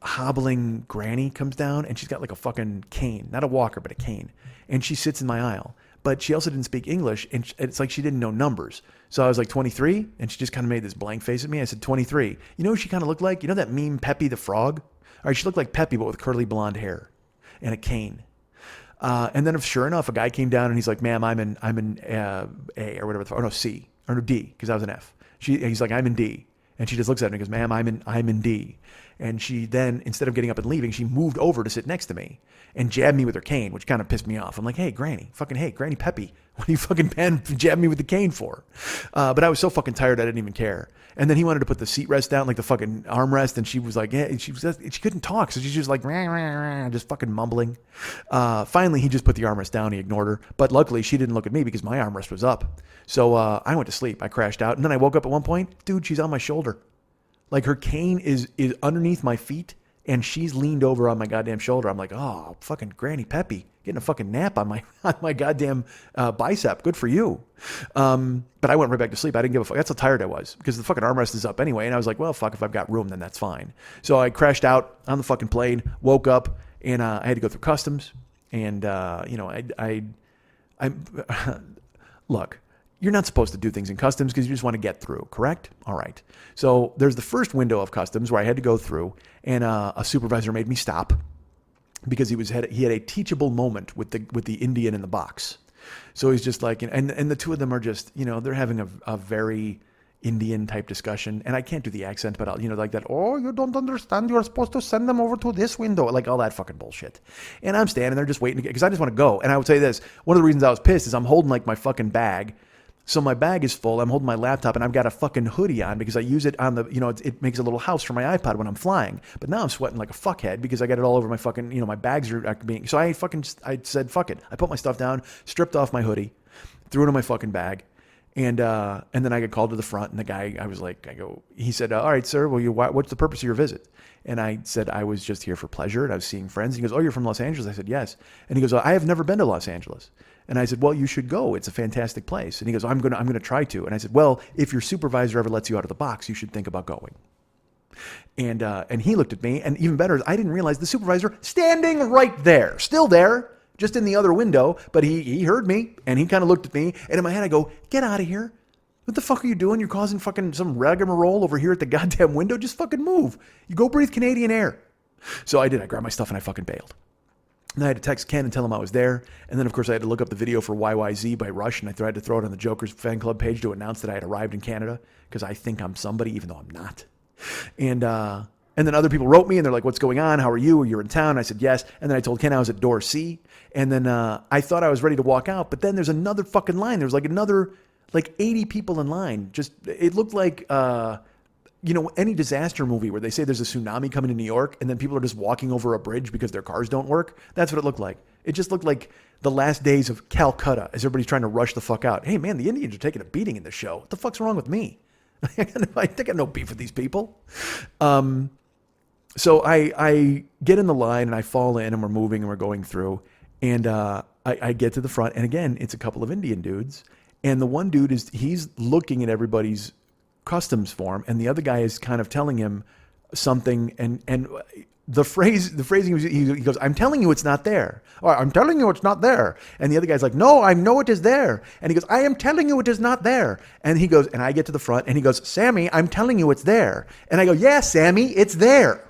hobbling granny comes down, and she's got like a fucking cane. Not a walker, but a cane. And she sits in my aisle. But she also didn't speak English, and it's like she didn't know numbers. So I was like, 23? And she just kind of made this blank face at me. I said, 23. You know who she kind of looked like? You know that meme Peppy the Frog? All right, she looked like Peppy, but with curly blonde hair and a cane. And then, sure enough, a guy came down and he's like, "Ma'am, I'm in A or whatever. Or no, C or no D, because I was an F." He's like, "I'm in D," and she just looks at me and goes, "Ma'am, I'm in D." And she then, instead of getting up and leaving, she moved over to sit next to me and jabbed me with her cane, which kind of pissed me off. I'm like, "Hey, Granny, Granny Peppy, what are you fucking jabbing me with the cane for?" But I was so fucking tired, I didn't even care. And then he wanted to put the seat rest down, like the fucking armrest, and she was like, yeah, she couldn't talk, so she's just like, rah, rah, rah, just fucking mumbling. Finally, he just put the armrest down. He ignored her, but luckily she didn't look at me because my armrest was up. So I went to sleep. I crashed out, and then I woke up at one point. Dude, she's on my shoulder, like her cane is underneath my feet, and she's leaned over on my goddamn shoulder. I'm like, oh, fucking Granny Peppy, getting a fucking nap on my goddamn bicep. Good for you. But I went right back to sleep. I didn't give a fuck. That's how tired I was because the fucking armrest is up anyway. And I was like, well, fuck, if I've got room, then that's fine. So I crashed out on the fucking plane, woke up, and I had to go through customs. And, look, you're not supposed to do things in customs because you just want to get through, correct? All right. So there's the first window of customs where I had to go through, and a supervisor made me stop because he had a teachable moment with the Indian in the box. So he's just like, and the two of them are just, they're having a very Indian type discussion, and I can't do the accent, but I'll, like that. Oh, you don't understand. You're supposed to send them over to this window, like all that fucking bullshit. And I'm standing there just waiting because I just want to go. And I would say this: one of the reasons I was pissed is I'm holding like my fucking bag. So my bag is full. I'm holding my laptop, and I've got a fucking hoodie on because I use it on the, it makes a little house for my iPod when I'm flying. But now I'm sweating like a fuckhead because I got it all over my fucking, my bags are being. So I said fuck it. I put my stuff down, stripped off my hoodie, threw it in my fucking bag, and then I got called to the front. And the guy, he said, all right, sir. Well, what's the purpose of your visit? And I said I was just here for pleasure, and I was seeing friends. And he goes, oh, you're from Los Angeles? I said yes. And he goes, I have never been to Los Angeles. And I said, well, you should go. It's a fantastic place. And he goes, I'm gonna try to. And I said, well, if your supervisor ever lets you out of the box, you should think about going. And he looked at me, and even better, I didn't realize the supervisor standing right there, still there, just in the other window. But he heard me, and he kind of looked at me. And in my head, I go, get out of here. What the fuck are you doing? You're causing fucking some rigmarole over here at the goddamn window. Just fucking move. You go breathe Canadian air. So I did. I grabbed my stuff and I fucking bailed. And I had to text Ken and tell him I was there. And then, of course, I had to look up the video for YYZ by Rush, and I tried to throw it on the Joker's fan club page to announce that I had arrived in Canada because I think I'm somebody, even though I'm not. And then other people wrote me, and they're like, what's going on? How are you? You're in town? I said, yes. And then I told Ken I was at door C. And then I thought I was ready to walk out, but then there's another fucking line. There was like another 80 people in line. Just, it looked like... any disaster movie where they say there's a tsunami coming to New York and then people are just walking over a bridge because their cars don't work. That's what it looked like. It just looked like the last days of Calcutta as everybody's trying to rush the fuck out. Hey man, the Indians are taking a beating in this show. What the fuck's wrong with me? I think I have no beef with these people. So I get in the line and I fall in and we're moving and we're going through and I get to the front and again, it's a couple of Indian dudes and the one dude he's looking at everybody's customs form, and the other guy is kind of telling him something, and the phrasing he goes, I'm telling you it's not there, or I'm telling you it's not there, and the other guy's like, no, I know it is there, and he goes, I am telling you it is not there, and he goes, and I get to the front, and he goes, Sammy, I'm telling you it's there, and I go, yeah, Sammy, it's there.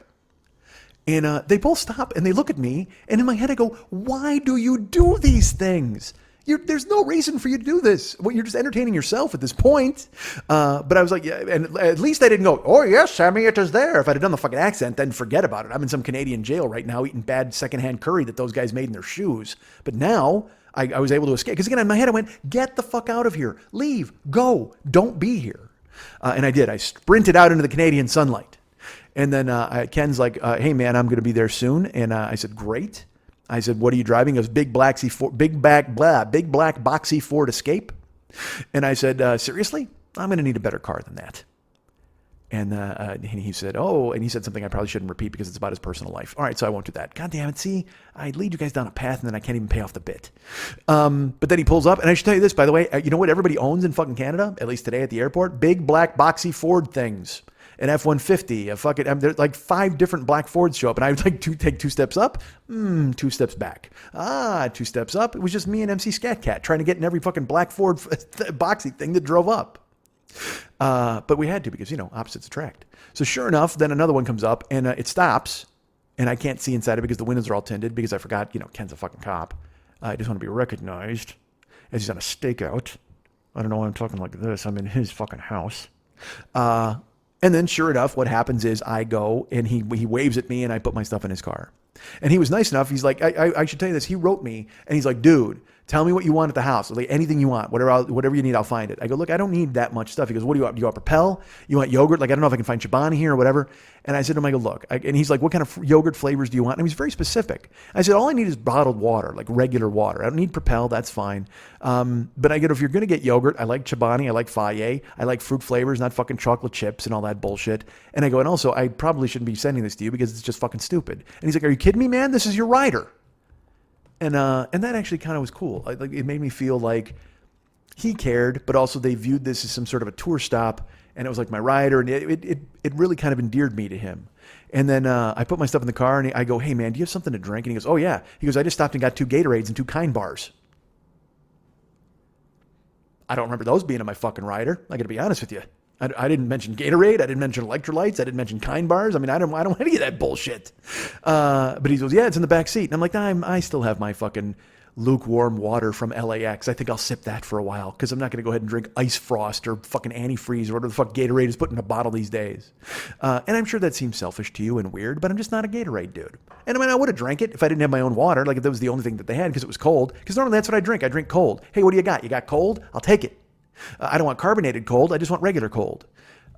And they both stop and they look at me, and in my head I go, why do you do these things? There's no reason for you to do this. Well, you're just entertaining yourself at this point. But I was like, yeah, and at least I didn't go, oh, yes, Sammy, it is there. If I'd have done the fucking accent, then forget about it. I'm in some Canadian jail right now eating bad secondhand curry that those guys made in their shoes. But now I was able to escape. Because again, in my head, I went, get the fuck out of here. Leave. Go. Don't be here. And I did. I sprinted out into the Canadian sunlight. And then Ken's like, hey, man, I'm going to be there soon. And I said, great. I said, what are you driving? He goes, big black boxy Ford Escape. And I said, seriously? I'm going to need a better car than that. And he said, oh, and he said something I probably shouldn't repeat because it's about his personal life. All right, so I won't do that. God damn it. See, I lead you guys down a path and then I can't even pay off the bit. But then he pulls up, and I should tell you this, by the way, you know what everybody owns in fucking Canada, at least today at the airport? Big black boxy Ford things. An F-150, a fucking, there's like 5 different black Fords show up, and I would like to take 2 steps up, 2 steps back. 2 steps up. It was just me and MC Scat Cat trying to get in every fucking black Ford boxy thing that drove up. But we had to because, opposites attract. So sure enough, then another one comes up and it stops and I can't see inside it because the windows are all tinted because I forgot, Kenn's a fucking cop. I just want to be recognized as he's on a stakeout. I don't know why I'm talking like this. I'm in his fucking house. And then sure enough, what happens is I go and he waves at me and I put my stuff in his car. And he was nice enough. He's like, I should tell you this. He wrote me and he's like, dude, tell me what you want at the house. Like anything you want, whatever you need, I'll find it. I go, look, I don't need that much stuff. He goes, what do you want? Do you want Propel? You want yogurt? Like, I don't know if I can find Chobani here or whatever. And I said to him, I go, look, and he's like, what kind of yogurt flavors do you want? And he was very specific. I said, all I need is bottled water, like regular water. I don't need Propel. That's fine. But I get, if you're going to get yogurt, I like Chobani. I like Faye. I like fruit flavors, not fucking chocolate chips and all that bullshit. And I go, and also, I probably shouldn't be sending this to you because it's just fucking stupid. And he's like, are you kidding me, man? This is your rider. And that actually kind of was cool. Like it made me feel like he cared, but also they viewed this as some sort of a tour stop, and it was like my rider, and it really kind of endeared me to him. And then I put my stuff in the car, and I go, hey man, do you have something to drink? And he goes, oh yeah. He goes, I just stopped and got 2 Gatorades and 2 Kind bars. I don't remember those being in my fucking rider. I got to be honest with you. I didn't mention Gatorade. I didn't mention electrolytes. I didn't mention Kind bars. I mean, I don't want any of that bullshit. But he goes, yeah, it's in the back seat. And I'm like, nah, I still have my fucking lukewarm water from LAX. I think I'll sip that for a while because I'm not going to go ahead and drink Ice Frost or fucking antifreeze or whatever the fuck Gatorade is put in a bottle these days. And I'm sure that seems selfish to you and weird, but I'm just not a Gatorade dude. And I mean, I would have drank it if I didn't have my own water, like if that was the only thing that they had because it was cold. Because normally that's what I drink. I drink cold. Hey, what do you got? You got cold? I'll take it. I don't want carbonated cold. I just want regular cold.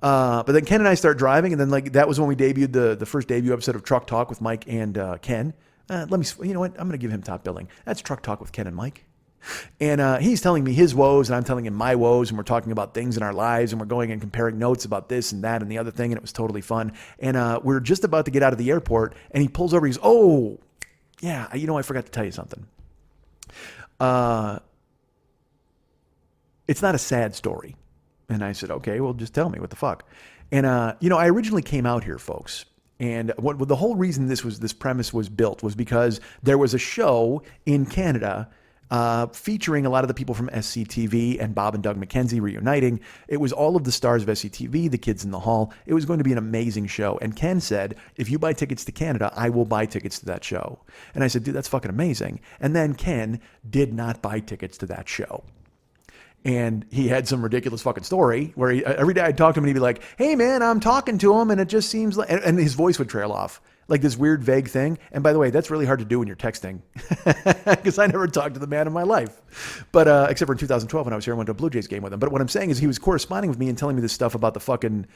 But then Ken and I start driving, and then like that was when we debuted the first debut episode of Truck Talk with Mike and Ken. You know what? I'm going to give him top billing. That's Truck Talk with Ken and Mike. And he's telling me his woes, and I'm telling him my woes, and we're talking about things in our lives, and we're going and comparing notes about this and that and the other thing, and it was totally fun. And we're just about to get out of the airport, and he pulls over. He goes, oh, yeah, I forgot to tell you something. It's not a sad story. And I said, okay, well, just tell me what the fuck. And, I originally came out here, folks. And the whole reason this premise was built was because there was a show in Canada featuring a lot of the people from SCTV and Bob and Doug McKenzie reuniting. It was all of the stars of SCTV, the kids in the hall. It was going to be an amazing show. And Ken said, if you buy tickets to Canada, I will buy tickets to that show. And I said, dude, that's fucking amazing. And then Ken did not buy tickets to that show. And he had some ridiculous fucking story where every day I'd talk to him and he'd be like, hey man, I'm talking to him and it just seems like, and his voice would trail off like this weird vague thing. And by the way, that's really hard to do when you're texting because I never talked to the man in my life. But except for in 2012 when I was here, I went to a Blue Jays game with him. But what I'm saying is he was corresponding with me and telling me this stuff about the fucking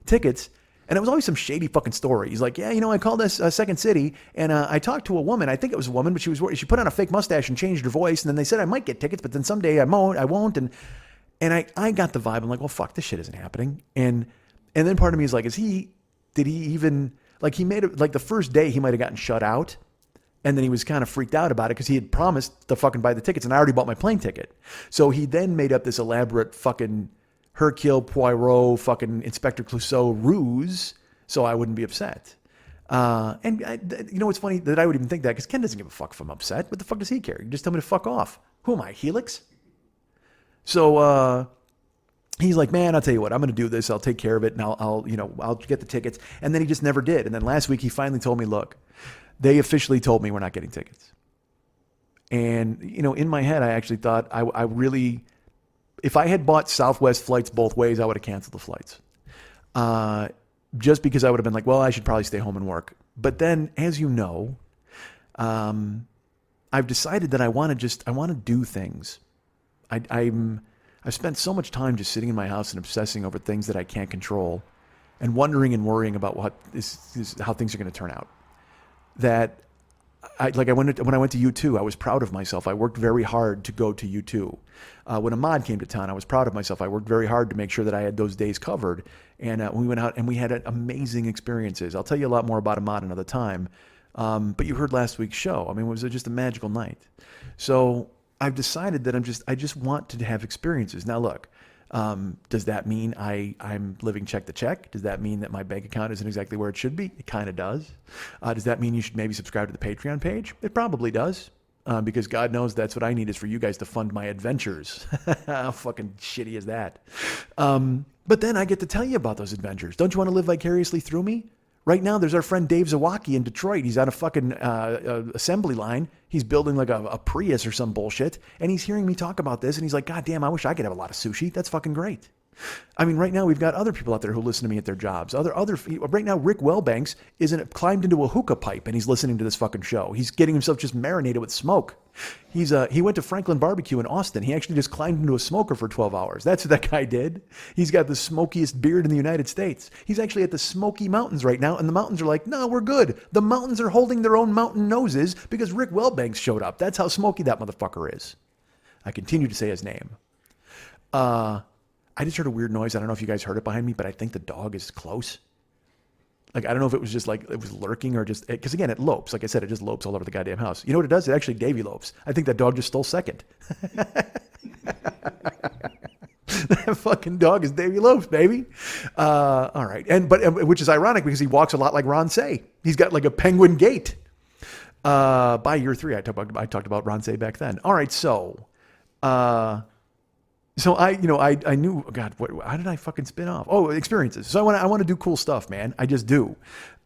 tickets. And it was always some shady fucking story. He's like, yeah, I called this Second City, and I talked to a woman. I think it was a woman, but she put on a fake mustache and changed her voice. And then they said I might get tickets, but then someday I won't. And I got the vibe. I'm like, well, fuck, this shit isn't happening. And then part of me is like, did he even, like he made it, like the first day he might have gotten shut out. And then he was kind of freaked out about it because he had promised to fucking buy the tickets, and I already bought my plane ticket. So he then made up this elaborate fucking Hercule Poirot, fucking Inspector Clouseau ruse, so I wouldn't be upset. It's funny that I would even think that because Ken doesn't give a fuck if I'm upset. What the fuck does he care? You just tell me to fuck off. Who am I, Helix? So he's like, man, I'll tell you what, I'm going to do this. I'll take care of it, and I'll get the tickets. And then he just never did. And then last week he finally told me, look, they officially told me we're not getting tickets. And in my head, I actually thought I really. If I had bought Southwest flights both ways, I would have canceled the flights. Just because I would have been like, well, I should probably stay home and work. But then, as you know, I've decided that I want to do things. I've spent so much time just sitting in my house and obsessing over things that I can't control and wondering and worrying about how things are going to turn out. That when I went to U2, I was proud of myself. I worked very hard to go to U2. When Ahmad came to town, I was proud of myself. I worked very hard to make sure that I had those days covered. And we went out and we had amazing experiences. I'll tell you a lot more about Ahmad another time. But you heard last week's show. I mean, it was just a magical night. So I've decided that I just want to have experiences. Now, look, does that mean I'm living check to check? Does that mean that my bank account isn't exactly where it should be? It kind of does. Does that mean you should maybe subscribe to the Patreon page? It probably does. Because God knows that's what I need is for you guys to fund my adventures. How fucking shitty is that? But then I get to tell you about those adventures. Don't you want to live vicariously through me? Right now, there's our friend Dave Zawacki in Detroit. He's on a fucking assembly line. He's building like a Prius or some bullshit. And he's hearing me talk about this. And he's like, God damn, I wish I could have a lot of sushi. That's fucking great. I mean, right now we've got other people out there who listen to me at their jobs. Right now, Rick Wellbanks climbed into a hookah pipe and he's listening to this fucking show. He's getting himself just marinated with smoke. He went to Franklin Barbecue in Austin. He actually just climbed into a smoker for 12 hours. That's what that guy did. He's got the smokiest beard in the United States. He's actually at the Smoky Mountains right now, and the mountains are like, no, we're good. The mountains are holding their own mountain noses because Rick Wellbanks showed up. That's how smoky that motherfucker is. I continue to say his name. I just heard a weird noise. I don't know if you guys heard it behind me, but I think the dog is close. Like, I don't know if it was just like, it was lurking or just, because again, it lopes. Like I said, it just lopes all over the goddamn house. You know what it does? It actually Davy lopes. I think that dog just stole second. That fucking dog is Davy Lopes, baby. All right. Which is ironic because he walks a lot like Ron Say. He's got like a penguin gait. By year 3, I talked about Ron Say back then. All right. So I knew, God, how did I fucking spin off? Oh, experiences. So I want to do cool stuff, man. I just do.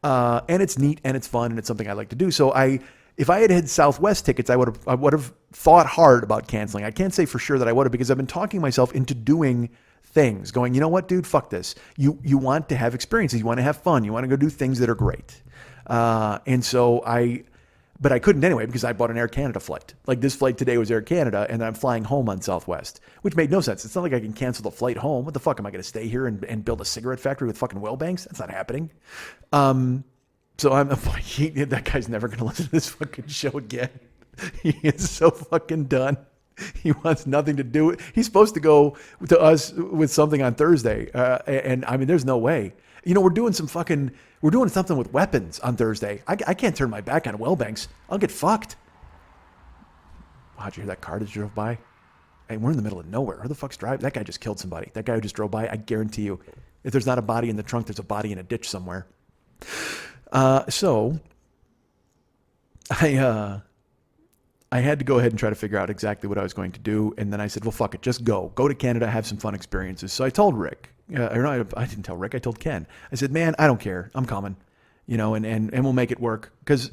And it's neat and it's fun and it's something I like to do. So if I had Southwest tickets, I would have thought hard about canceling. I can't say for sure that I would have because I've been talking myself into doing things, going, you know what, dude, fuck this. You want to have experiences. You want to have fun. You want to go do things that are great. But I couldn't anyway because I bought an Air Canada flight. Like this flight today was Air Canada and I'm flying home on Southwest, which made no sense. It's not like I can cancel the flight home. What the fuck? Am I going to stay here and build a cigarette factory with fucking Wellbanks? That's not happening. So that guy's never going to listen to this fucking show again. He is so fucking done. He wants nothing to do with it. He's supposed to go to us with something on Thursday. And I mean, there's no way. You know, we're doing something with weapons on Thursday. I can't turn my back on Wellbanks. I'll get fucked. Wow, did you hear that car that drove by? Hey, we're in the middle of nowhere. Who the fuck's driving? That guy just killed somebody. That guy who just drove by, I guarantee you, if there's not a body in the trunk, there's a body in a ditch somewhere. So I had to go ahead and try to figure out exactly what I was going to do. And then I said, well, fuck it. Just go to Canada, have some fun experiences. So I told Rick, I didn't tell Rick. I told Ken. I said, man, I don't care. I'm coming, and we'll make it work. Because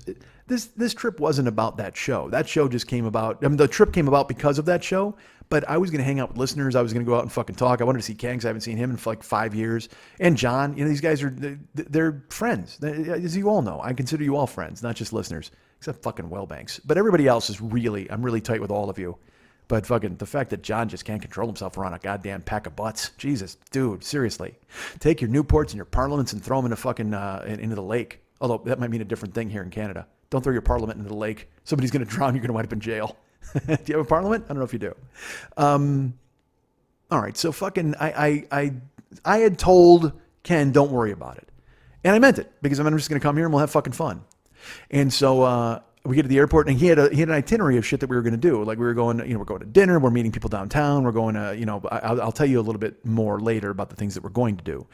this trip wasn't about that show. That show just came about. I mean, the trip came about because of that show. But I was going to hang out with listeners. I was going to go out and fucking talk. I wanted to see Kenn because I haven't seen him in like 5 years. And John, these guys they're friends. As you all know, I consider you all friends, not just listeners, except fucking Wellbanks. But everybody else I'm really tight with all of you. But fucking the fact that John just can't control himself around a goddamn pack of butts. Jesus, dude, seriously. Take your Newports and your Parliaments and throw them into fucking into the lake. Although that might mean a different thing here in Canada. Don't throw your Parliament into the lake. Somebody's going to drown. You're going to wind up in jail. Do you have a Parliament? I don't know if you do. All right. So fucking I had told Ken, don't worry about it. And I meant it because I'm just going to come here and we'll have fucking fun. And so we get to the airport and he had an itinerary of shit that we were going to do. Like we were going, we're going to dinner. We're meeting people downtown. We're going to, I'll tell you a little bit more later about the things that we're going to do.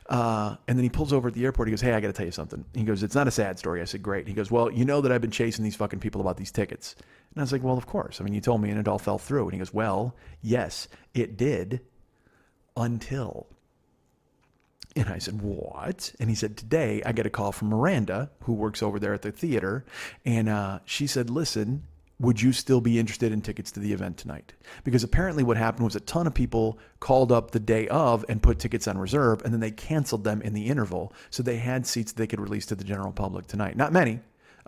And then he pulls over at the airport. He goes, hey, I got to tell you something. He goes, it's not a sad story. I said, great. He goes, well, you know that I've been chasing these fucking people about these tickets. And I was like, well, of course. I mean, you told me and it all fell through. And he goes, well, yes, it did until. And I said, what? And he said, today I get a call from Miranda, who works over there at the theater. And she said, listen, would you still be interested in tickets to the event tonight? Because apparently what happened was a ton of people called up the day of and put tickets on reserve, and then they canceled them in the interval. So they had seats they could release to the general public tonight. Not many.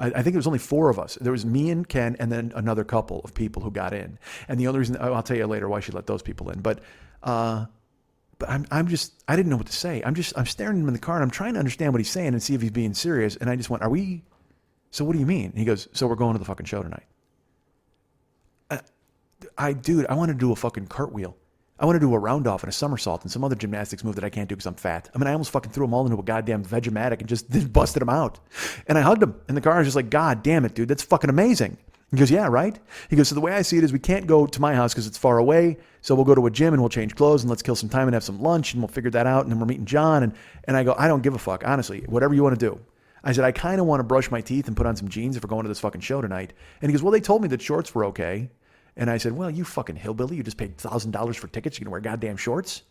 I think there was only 4 of us. There was me and Ken and then another couple of people who got in. And the only reason, I'll tell you later why she let those people in. But I didn't know what to say. I'm staring at him in the car and I'm trying to understand what he's saying and see if he's being serious. And I just went, are we So what do you mean? He goes, so we're going to the fucking show tonight. Dude, I want to do a fucking cartwheel. I want to do a round off and a somersault and some other gymnastics move that I can't do because I'm fat. I mean, I almost fucking threw them all into a goddamn Vegematic and just busted them out. And I hugged him in the car. I was just like, God damn it, dude, that's fucking amazing. He goes, yeah, right? He goes, so the way I see it is we can't go to my house because it's far away. So we'll go to a gym and we'll change clothes and let's kill some time and have some lunch and we'll figure that out. And then we're meeting John. And I go, I don't give a fuck, honestly, whatever you want to do. I said, I kind of want to brush my teeth and put on some jeans if we're going to this fucking show tonight. And he goes, well, they told me that shorts were okay. And I said, well, you fucking hillbilly. You just paid $1,000 for tickets. You're going to wear goddamn shorts?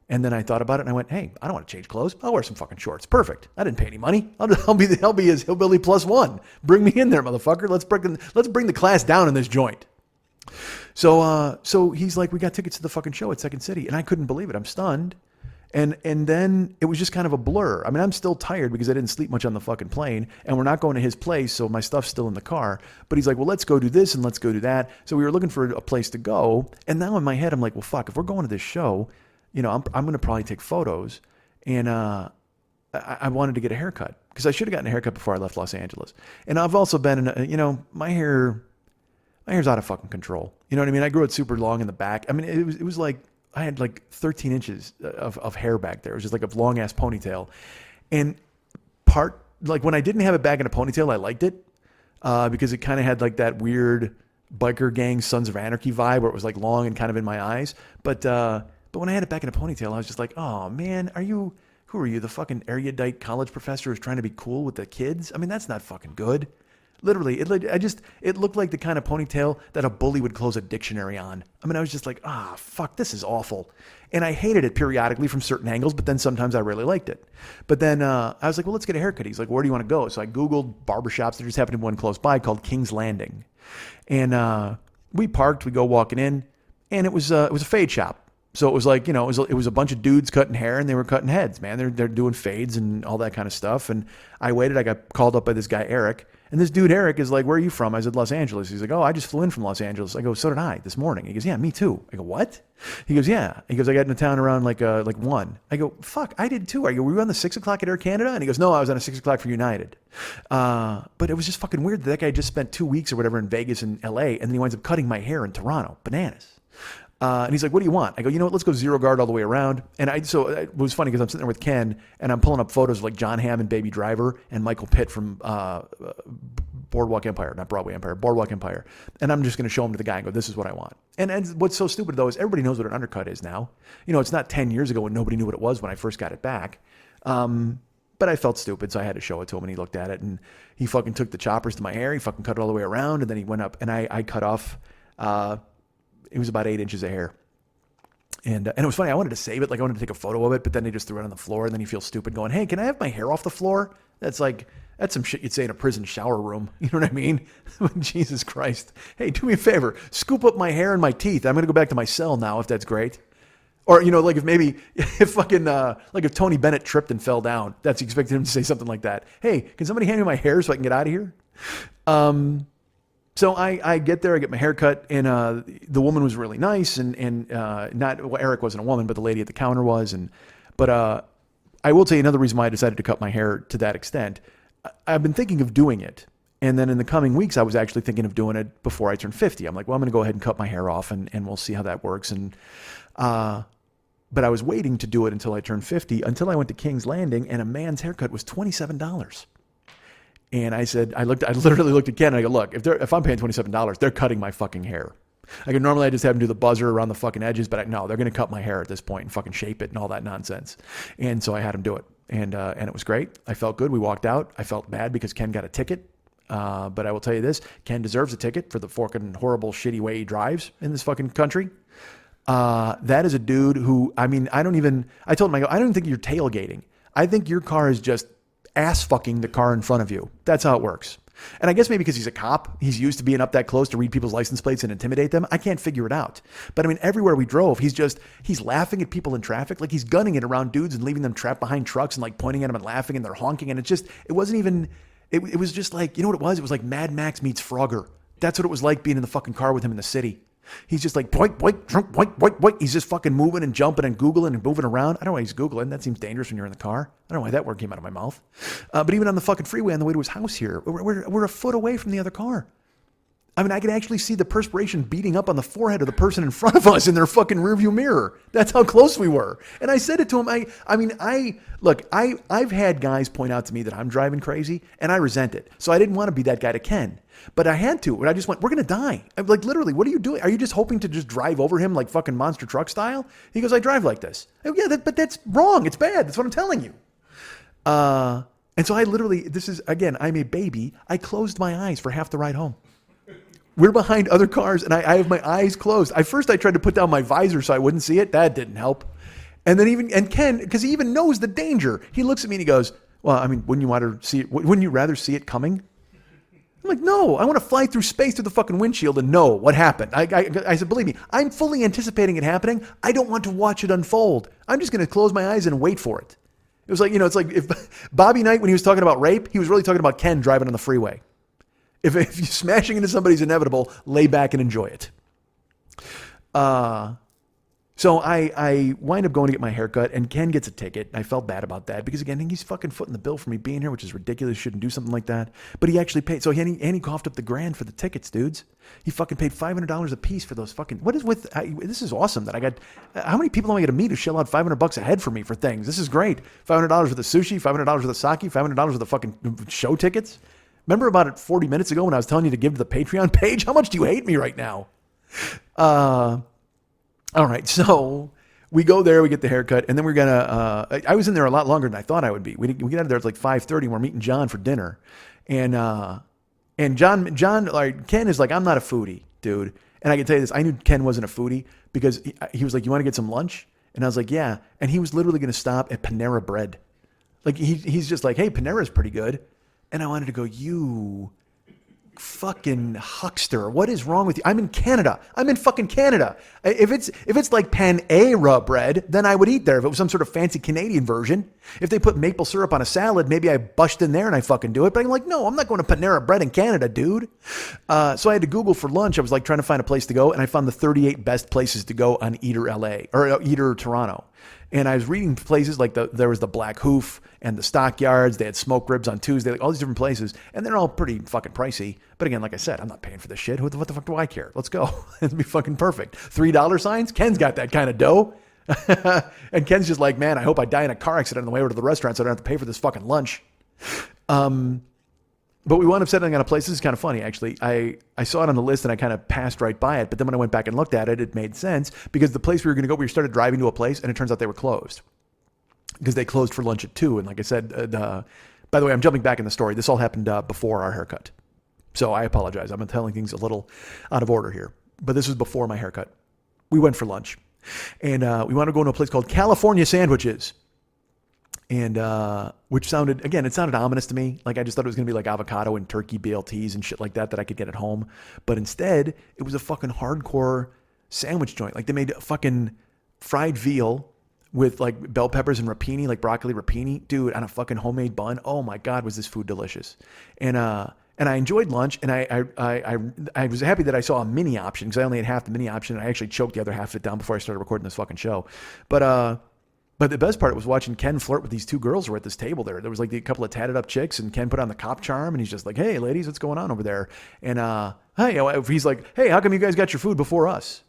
And then I thought about it and I went, hey, I don't want to change clothes. I'll wear some fucking shorts. Perfect. I didn't pay any money. I'll be his hillbilly plus one. Bring me in there, motherfucker. Let's bring the class down in this joint. So he's like, we got tickets to the fucking show at Second City. And I couldn't believe it. I'm stunned. And then it was just kind of a blur. I mean, I'm still tired because I didn't sleep much on the fucking plane and we're not going to his place. So my stuff's still in the car, but he's like, well, let's go do this and let's go do that. So we were looking for a place to go. And now in my head, I'm like, well, fuck, if we're going to this show, you know, I'm going to probably take photos. And, I wanted to get a haircut because I should have gotten a haircut before I left Los Angeles. And I've also been in my hair's out of fucking control. You know what I mean? I grew it super long in the back. I mean, it was like, I had like 13 inches of hair back there. It was just like a long ass ponytail. And like when I didn't have it back in a ponytail, I liked it because it kind of had like that weird biker gang Sons of Anarchy vibe where it was like long and kind of in my eyes. But when I had it back in a ponytail, I was just like, oh man, who are you? The fucking erudite college professor who's trying to be cool with the kids? I mean, that's not fucking good. Literally, it looked like the kind of ponytail that a bully would close a dictionary on. I mean, I was just like, fuck, this is awful. And I hated it periodically from certain angles, but then sometimes I really liked it. But then I was like, well, let's get a haircut. He's like, where do you want to go? So I Googled barbershops. There just happened to be one close by called King's Landing. And we parked, we go walking in, and it was a fade shop. So it was like, you know, it was a bunch of dudes cutting hair and they were cutting heads, man. They're doing fades and all that kind of stuff. And I waited. I got called up by this guy, Eric. And this dude, Eric, is like, where are you from? I said, Los Angeles. He's like, oh, I just flew in from Los Angeles. I go, so did I this morning. He goes, yeah, me too. I go, what? He goes, yeah. He goes, I got into town around like 1. I go, fuck, I did too. I go, were you on the 6 o'clock at Air Canada? And he goes, no, I was on a 6 o'clock for United. But it was just fucking weird that guy just spent 2 weeks or whatever in Vegas and LA. And then he winds up cutting my hair in Toronto. Bananas. And he's like, what do you want? I go, you know what, let's go zero guard all the way around. And so it was funny because I'm sitting there with Ken and I'm pulling up photos of like John Hamm and Baby Driver and Michael Pitt from Boardwalk Empire, not Broadway Empire, Boardwalk Empire. And I'm just going to show him to the guy and go, this is what I want. And what's so stupid though is everybody knows what an undercut is now. You know, it's not 10 years ago when nobody knew what it was when I first got it back. But I felt stupid, so I had to show it to him, and he looked at it, and he fucking took the choppers to my hair. He fucking cut it all the way around, and then he went up, and I cut off, it was about 8 inches of hair. And it was funny. I wanted to save it. Like I wanted to take a photo of it, but then they just threw it on the floor. And then you feel stupid going, hey, can I have my hair off the floor? That's some shit you'd say in a prison shower room. You know what I mean? Jesus Christ. Hey, do me a favor. Scoop up my hair and my teeth. I'm going to go back to my cell now if that's great. Or, you know, like if Tony Bennett tripped and fell down, that's expected him to say something like that. Hey, can somebody hand me my hair so I can get out of here? So I get there, I get my hair cut, and the woman was really nice, and Eric wasn't a woman, but the lady at the counter was. But I will tell you another reason why I decided to cut my hair to that extent. I've been thinking of doing it, and then in the coming weeks, I was actually thinking of doing it before I turn 50. I'm like, well, I'm going to go ahead and cut my hair off, and we'll see how that works. But I was waiting to do it until I turned 50, until I went to King's Landing, and a man's haircut was $27. And I said, I literally looked at Ken and I go, look, if I'm paying $27, they're cutting my fucking hair. I go, normally I just have them do the buzzer around the fucking edges, but no, they're going to cut my hair at this point and fucking shape it and all that nonsense. And so I had him do it. And it was great. I felt good. We walked out. I felt bad because Ken got a ticket. But I will tell you this, Ken deserves a ticket for the fucking horrible, shitty way he drives in this fucking country. That is a dude who, I told him, I don't even think you're tailgating. I think your car is just ass fucking the car in front of you. That's how it works. And I guess maybe because he's a cop, he's used to being up that close to read people's license plates and intimidate them. I can't figure it out. But everywhere we drove, he's laughing at people in traffic. Like he's gunning it around dudes and leaving them trapped behind trucks and like pointing at them and laughing and they're honking. And it was just like, you know what it was? It was like Mad Max meets Frogger. That's what it was like being in the fucking car with him in the city. He's just like, boink, boink, drunk, boink, boink, boink. He's just fucking moving and jumping and Googling and moving around. I don't know why he's Googling. That seems dangerous when you're in the car. I don't know why that word came out of my mouth. But even on the fucking freeway on the way to his house here, we're a foot away from the other car. I mean, I can actually see the perspiration beating up on the forehead of the person in front of us in their fucking rearview mirror. That's how close we were. And I said it to him. I've had guys point out to me that I'm driving crazy, and I resent it. So I didn't want to be that guy to Ken. But I had to. And I just went, we're going to die. I'm like, literally, what are you doing? Are you just hoping to just drive over him like fucking monster truck style? He goes, I drive like this. I go, yeah, but that's wrong. It's bad. That's what I'm telling you. And so I literally, I'm a baby. I closed my eyes for half the ride home. We're behind other cars, and I have my eyes closed. First I tried to put down my visor so I wouldn't see it. That didn't help. And then Ken, because he even knows the danger, he looks at me and he goes, well, I mean, wouldn't you rather see it coming? I'm like, no, I want to fly through space through the fucking windshield and know what happened. I said, believe me, I'm fully anticipating it happening. I don't want to watch it unfold. I'm just going to close my eyes and wait for it. It was like, it's like if Bobby Knight, when he was talking about rape, he was really talking about Ken driving on the freeway. If you smashing into somebody's inevitable, lay back and enjoy it. So I wind up going to get my haircut, and Ken gets a ticket. I felt bad about that because, again, he's fucking footing the bill for me being here, which is ridiculous. Shouldn't do something like that. But he actually paid. So he coughed up the grand for the tickets, dudes. He fucking paid $500 a piece for those fucking. What is with? This is awesome that I got. How many people am I going to meet who shell out $500 a head for me for things? This is great. $500 for the sushi, $500 for the sake, $500 for the fucking show tickets. Remember about 40 minutes ago when I was telling you to give to the Patreon page? How much do you hate me right now? All right, so we go there, we get the haircut, and then we're going to, I was in there a lot longer than I thought I would be. We get out of there, it's like 5:30, and we're meeting John for dinner. And John, like, Ken is like, I'm not a foodie, dude. And I can tell you this, I knew Ken wasn't a foodie because he was like, you want to get some lunch? And I was like, yeah. And he was literally going to stop at Panera Bread. Like, he's just like, hey, Panera's pretty good. And I wanted to go, you fucking huckster. What is wrong with you? I'm in Canada. I'm in fucking Canada. If it's like Panera bread, then I would eat there. If it was some sort of fancy Canadian version. If they put maple syrup on a salad, maybe I bust in there and I fucking do it. But I'm like, no, I'm not going to Panera bread in Canada, dude. So I had to Google for lunch. I was like trying to find a place to go, and I found the 38 best places to go on Eater LA or Eater Toronto. And I was reading places like there was the Black Hoof and the Stockyards. They had smoke ribs on Tuesday, like all these different places. And they're all pretty fucking pricey. But again, like I said, I'm not paying for this shit. What the fuck do I care? Let's go. It'd be fucking perfect. $3 signs? Ken's got that kind of dough. And Ken's just like, man, I hope I die in a car accident on the way over to the restaurant so I don't have to pay for this fucking lunch. But we wound up settling on a place. This is kind of funny, actually. I saw it on the list and I kind of passed right by it. But then when I went back and looked at it, it made sense because the place we were going to go, we started driving to a place and it turns out they were closed because they closed for lunch at 2. And like I said, by the way, I'm jumping back in the story. This all happened before our haircut. So I apologize. I'm telling things a little out of order here. But this was before my haircut. We went for lunch. And we wanted to go to a place called California Sandwiches. And which sounded, again, it sounded ominous to me. Like I just thought it was going to be like avocado and turkey BLTs and shit like that I could get at home. But instead, it was a fucking hardcore sandwich joint. Like they made fucking fried veal with like bell peppers and rapini, like broccoli rapini, dude, on a fucking homemade bun. Oh my God, was this food delicious. And I enjoyed lunch, and I was happy that I saw a mini option because I only had half the mini option, and I actually choked the other half of it down before I started recording this fucking show. But the best part was watching Ken flirt with these two girls who were at this table there. There was like a couple of tatted up chicks, and Ken put on the cop charm, and he's just like, hey, ladies, what's going on over there? And he's like, hey, how come you guys got your food before us?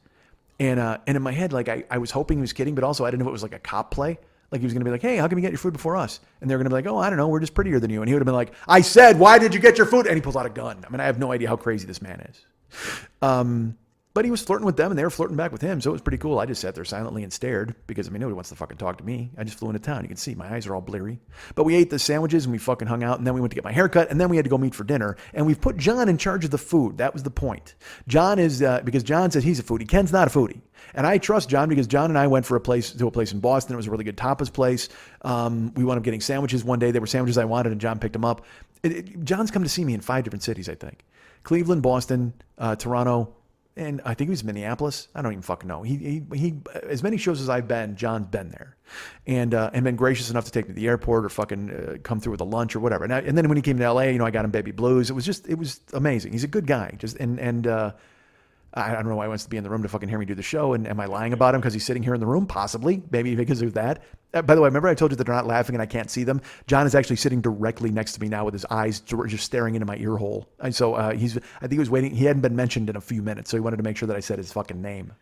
And in my head, like I was hoping he was kidding, but also I didn't know if it was like a cop play. Like he was going to be like, hey, how come you get your food before us? And they're going to be like, oh, I don't know, we're just prettier than you. And he would have been like, I said, why did you get your food? And he pulls out a gun. I mean, I have no idea how crazy this man is. But he was flirting with them and they were flirting back with him. So it was pretty cool. I just sat there silently and stared because, I mean, nobody wants to fucking talk to me. I just flew into town. You can see my eyes are all bleary. But we ate the sandwiches and we fucking hung out. And then we went to get my haircut. And then we had to go meet for dinner. And we've put John in charge of the food. That was the point. John is, because John says he's a foodie. Ken's not a foodie. And I trust John because John and I went to a place in Boston. It was a really good tapas place. We wound up getting sandwiches one day. They were sandwiches I wanted and John picked them up. John's come to see me in 5 different cities, I think. Cleveland, Boston, Toronto, and I think he was Minneapolis. I don't even fucking know. He as many shows as I've been, John's been there, and been gracious enough to take me to the airport or fucking come through with a lunch or whatever. And then when he came to LA, I got him Baby Blues. It was amazing. He's a good guy. I don't know why he wants to be in the room to fucking hear me do the show. And am I lying about him because he's sitting here in the room? Possibly. Maybe because of that. By the way, remember I told you that they're not laughing and I can't see them? John is actually sitting directly next to me now with his eyes just staring into my ear hole. And so I think he was waiting. He hadn't been mentioned in a few minutes, so he wanted to make sure that I said his fucking name.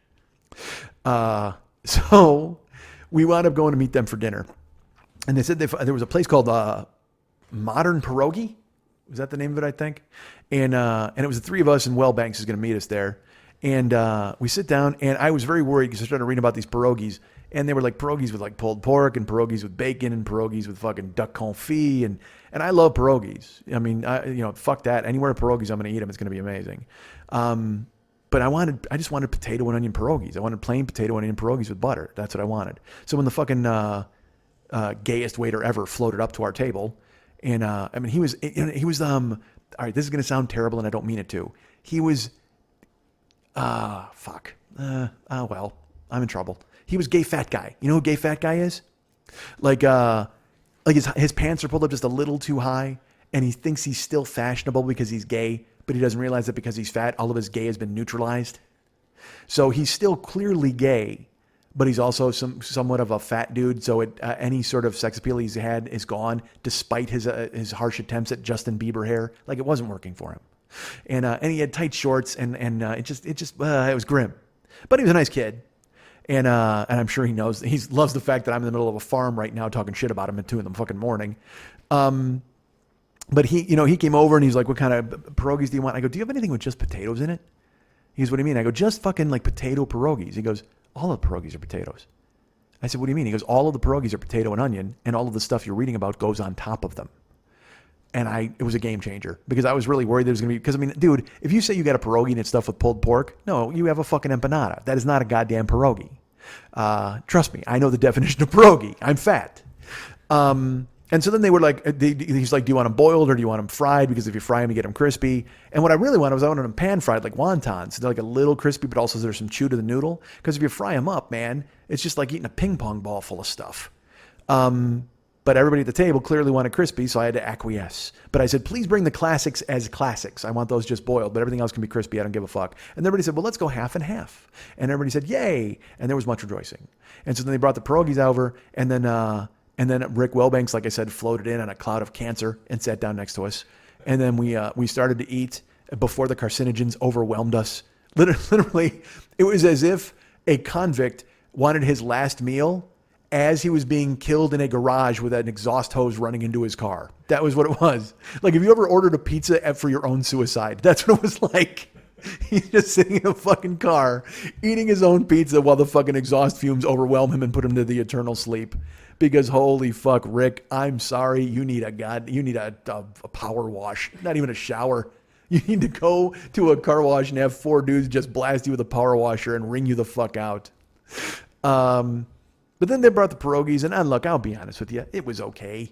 So we wound up going to meet them for dinner. And they said there was a place called Modern Pierogi. Was that the name of it, I think? And it was the three of us, and Wellbanks is going to meet us there. And we sit down, and I was very worried because I started reading about these pierogies, and they were like pierogies with like pulled pork, and pierogies with bacon, and pierogies with fucking duck confit, and I love pierogies. I mean, fuck that. Anywhere pierogies, I'm going to eat them. It's going to be amazing. But I just wanted potato and onion pierogies. I wanted plain potato and onion pierogies with butter. That's what I wanted. So when the fucking gayest waiter ever floated up to our table, and I mean, he was all right, this is going to sound terrible, and I don't mean it to. He was. Fuck. Well, I'm in trouble. He was gay fat guy. You know who gay fat guy is? Like his pants are pulled up just a little too high, and he thinks he's still fashionable because he's gay, but he doesn't realize that because he's fat, all of his gay has been neutralized. So he's still clearly gay, but he's also somewhat of a fat dude. So any sort of sex appeal he's had is gone, despite his harsh attempts at Justin Bieber hair. Like, it wasn't working for him. And he had tight shorts, and it was grim, but he was a nice kid, and I'm sure he loves the fact that I'm in the middle of a farm right now talking shit about him at 2 a.m. morning. But he came over and he's like, "What kind of pierogies do you want?" I go, "Do you have anything with just potatoes in it?" He goes, "What do you mean?" I go, "Just fucking like potato pierogies." He goes, "All of the pierogies are potatoes." I said, "What do you mean?" He goes, "All of the pierogies are potato and onion, and all of the stuff you're reading about goes on top of them." And it was a game changer because I was really worried there was going to be, because I mean, dude, if you say you got a pierogi and it's stuffed with pulled pork, no, you have a fucking empanada. That is not a goddamn pierogi. Trust me, I know the definition of pierogi. I'm fat. And so then they were like, he's like, "Do you want them boiled or do you want them fried? Because if you fry them, you get them crispy." And what I really wanted was I wanted them pan fried like wontons. So they're like a little crispy, but also there's some chew to the noodle. Because if you fry them up, man, it's just like eating a ping pong ball full of stuff. But everybody at the table clearly wanted crispy, so I had to acquiesce. But I said, "Please bring the classics as classics. I want those just boiled, but everything else can be crispy. I don't give a fuck." And everybody said, "Well, let's go half and half." And everybody said, "Yay!" And there was much rejoicing. And so then they brought the pierogies over, and then Rick Wellbanks, like I said, floated in on a cloud of cancer and sat down next to us. And then we started to eat before the carcinogens overwhelmed us. Literally, it was as if a convict wanted his last meal as he was being killed in a garage with an exhaust hose running into his car. That was what it was. Like, if you ever ordered a pizza for your own suicide, that's what it was like. He's just sitting in a fucking car, eating his own pizza while the fucking exhaust fumes overwhelm him and put him to the eternal sleep. Because holy fuck, Rick, I'm sorry. You need a power wash, not even a shower. You need to go to a car wash and have 4 dudes just blast you with a power washer and wring you the fuck out. But then they brought the pierogies, and look, I'll be honest with you, it was okay.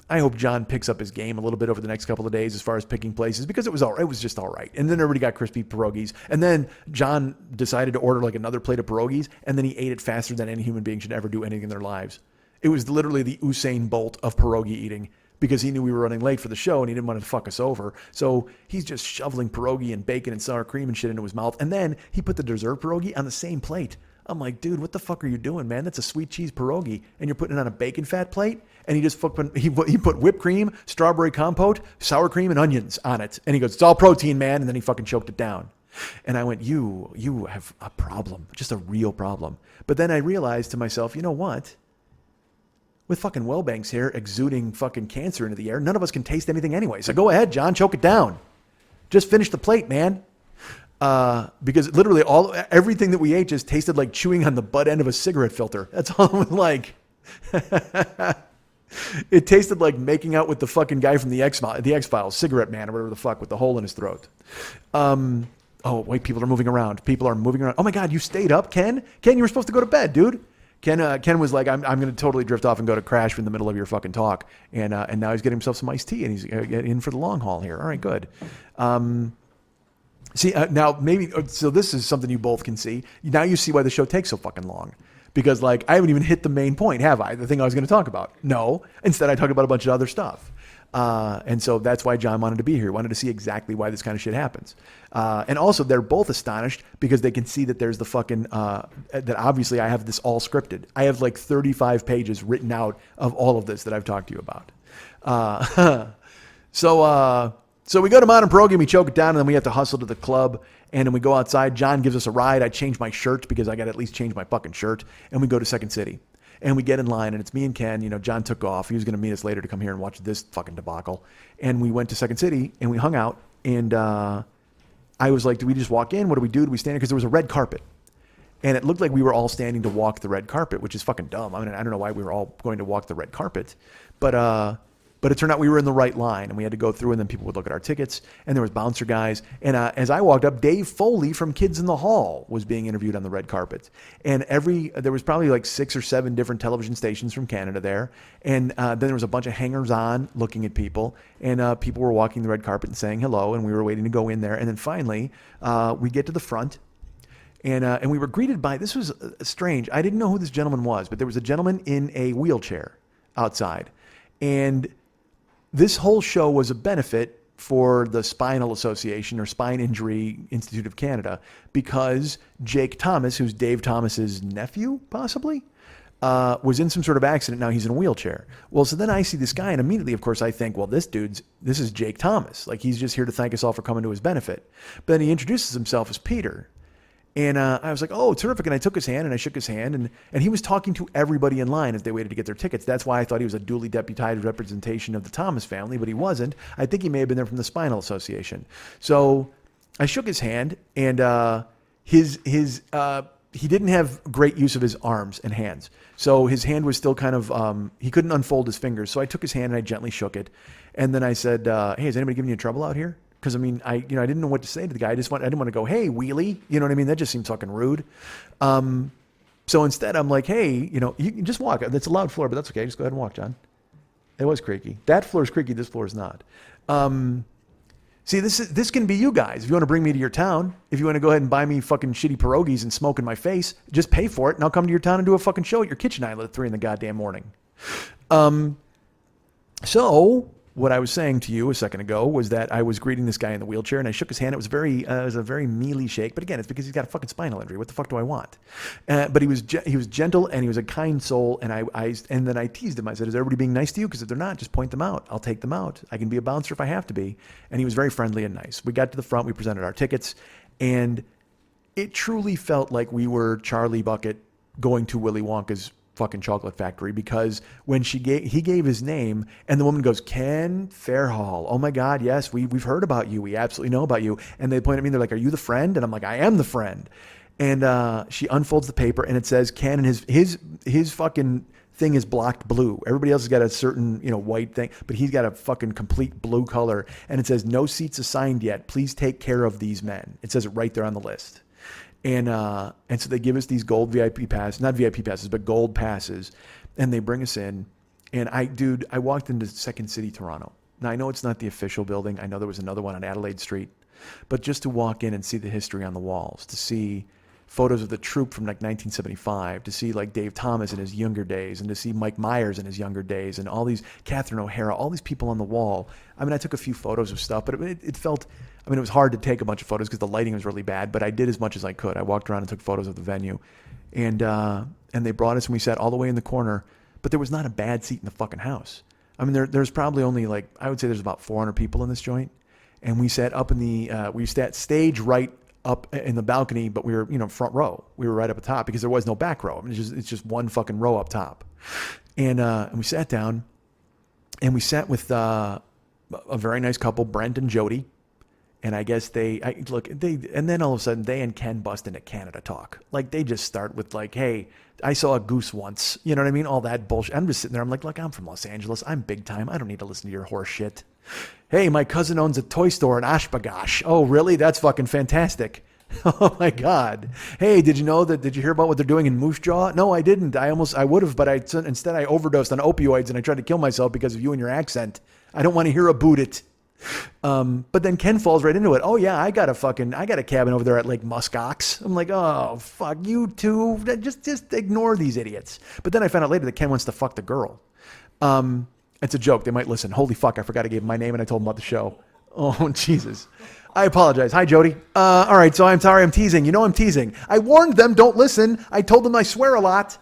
I hope John picks up his game a little bit over the next couple of days as far as picking places, because it was just all right. And then everybody got crispy pierogies. And then John decided to order like another plate of pierogies, and then he ate it faster than any human being should ever do anything in their lives. It was literally the Usain Bolt of pierogi eating, because he knew we were running late for the show and he didn't want to fuck us over. So he's just shoveling pierogi and bacon and sour cream and shit into his mouth. And then he put the dessert pierogi on the same plate. I'm like, dude, what the fuck are you doing, man? That's a sweet cheese pierogi, and you're putting it on a bacon fat plate. And he just he put whipped cream, strawberry compote, sour cream, and onions on it. And he goes, "It's all protein, man." And then he fucking choked it down. And I went, you have a problem, just a real problem. But then I realized to myself, you know what? With fucking Wellbanks here exuding fucking cancer into the air, none of us can taste anything anyway. So go ahead, John, choke it down. Just finish the plate, man. Because literally everything that we ate just tasted like chewing on the butt end of a cigarette filter. That's all it was like. It tasted like making out with the fucking guy from the X-Files, Cigarette Man, or whatever the fuck, with the hole in his throat. Oh, wait, people are moving around. Oh my God, you stayed up, Ken? Ken, you were supposed to go to bed, dude. Ken was like, I'm going to totally drift off and go to crash in the middle of your fucking talk. And now he's getting himself some iced tea, and he's in for the long haul here. All right, good. Now maybe, so this is something you both can see. Now you see why the show takes so fucking long. Because like, I haven't even hit the main point, have I? The thing I was going to talk about. No. Instead, I talked about a bunch of other stuff. And so that's why John wanted to be here. He wanted to see exactly why this kind of shit happens. And also, they're both astonished because they can see that there's the fucking, that obviously I have this all scripted. I have like 35 pages written out of all of this that I've talked to you about. So we go to Modern Program, we choke it down, and then we have to hustle to the club. And then we go outside. John gives us a ride. I change my shirt because I got to at least change my fucking shirt. And we go to Second City. And we get in line, and it's me and Ken. You know, John took off. He was going to meet us later to come here and watch this fucking debacle. And we went to Second City, and we hung out. And I was like, do we just walk in? What do we do? Do we stand here? Because there was a red carpet. And it looked like we were all standing to walk the red carpet, which is fucking dumb. I mean, I don't know why we were all going to walk the red carpet. But it turned out we were in the right line, and we had to go through, and then people would look at our tickets, and there was bouncer guys. And as I walked up, Dave Foley from Kids in the Hall was being interviewed on the red carpet. And there was probably like 6 or 7 different television stations from Canada there. And then there was a bunch of hangers-on looking at people, and people were walking the red carpet and saying hello, and we were waiting to go in there. And then finally, we get to the front, and we were greeted by, this was strange. I didn't know who this gentleman was, but there was a gentleman in a wheelchair outside. And this whole show was a benefit for the Spinal Association or Spine Injury Institute of Canada because Jake Thomas, who's Dave Thomas's nephew, possibly, was in some sort of accident. Now he's in a wheelchair. Well, so then I see this guy, and immediately, of course, I think, well, this is Jake Thomas. Like, he's just here to thank us all for coming to his benefit. But then he introduces himself as Peter. And I was like, oh, terrific. And I took his hand and I shook his hand. And he was talking to everybody in line as they waited to get their tickets. That's why I thought he was a duly deputized representation of the Thomas family, but he wasn't. I think he may have been there from the Spinal Association. So I shook his hand, and he didn't have great use of his arms and hands. So his hand was still kind of, he couldn't unfold his fingers. So I took his hand and I gently shook it. And then I said, hey, is anybody giving you trouble out here? Because I mean, I didn't know what to say to the guy. I didn't want to go, hey, wheelie. You know what I mean? That just seems fucking rude. So instead, I'm like, hey, you can just walk. It's a loud floor, but that's okay. Just go ahead and walk, John. It was creaky. That floor is creaky. This floor is not. See, this can be you guys. If you want to bring me to your town, if you want to go ahead and buy me fucking shitty pierogies and smoke in my face, just pay for it, and I'll come to your town and do a fucking show at your kitchen island at 3 in the goddamn morning. So what I was saying to you a second ago was that I was greeting this guy in the wheelchair, and I shook his hand. It was a very mealy shake, but again, it's because he's got a fucking spinal injury. What the fuck do I want? But he was gentle, and he was a kind soul, and and then I teased him. I said, is everybody being nice to you? Because if they're not, just point them out. I'll take them out. I can be a bouncer if I have to be. And he was very friendly and nice. We got to the front. We presented our tickets, and it truly felt like we were Charlie Bucket going to Willy Wonka's fucking chocolate factory, because when he gave his name, and the woman goes, Ken Fairhall. Oh my God, yes, we've heard about you. We absolutely know about you. And they point at me, they're like, are you the friend? And I'm like, I am the friend. And she unfolds the paper, and it says Ken, and his fucking thing is blocked blue. Everybody else has got a certain, white thing, but he's got a fucking complete blue color. And it says, no seats assigned yet. Please take care of these men. It says it right there on the list. And so they give us these gold VIP passes, not VIP passes, but gold passes, and they bring us in. And I walked into Second City, Toronto. Now, I know it's not the official building. I know there was another one on Adelaide Street. But just to walk in and see the history on the walls, to see photos of the troupe from like 1975, to see like Dave Thomas in his younger days, and to see Mike Myers in his younger days, and all these, Catherine O'Hara, all these people on the wall. I mean, I took a few photos of stuff, but it felt, it was hard to take a bunch of photos because the lighting was really bad, but I did as much as I could. I walked around and took photos of the venue, and they brought us, and we sat all the way in the corner, but there was not a bad seat in the fucking house. I mean, there's probably only I would say there's about 400 people in this joint, and we sat up in we sat stage right up in the balcony, but we were, front row. We were right up at top because there was no back row. I mean, it's just one fucking row up top. And we sat down, and we sat with a very nice couple, Brent and Jody. And I guess and then all of a sudden they and Ken bust into Canada talk. Like, they just start with like, hey, I saw a goose once. You know what I mean? All that bullshit. I'm just sitting there. I'm like, look, I'm from Los Angeles. I'm big time. I don't need to listen to your horse shit. Hey, my cousin owns a toy store in Ashbagash. Oh, really? That's fucking fantastic. Oh my God. Hey, did you hear about what they're doing in Moose Jaw? No, I didn't. I would have, but instead I overdosed on opioids and I tried to kill myself because of you and your accent. I don't want to hear about it. But then Ken falls right into it. Oh yeah, I got a cabin over there at Lake Muskox. I'm like, oh fuck you two. Just ignore these idiots. But then I found out later that Ken wants to fuck the girl. And It's a joke. They might listen. Holy fuck, I forgot I gave them my name and I told them about the show. Oh, Jesus. I apologize. Hi, Jody. All right, so I'm sorry I'm teasing. You know I'm teasing. I warned them, don't listen. I told them I swear a lot.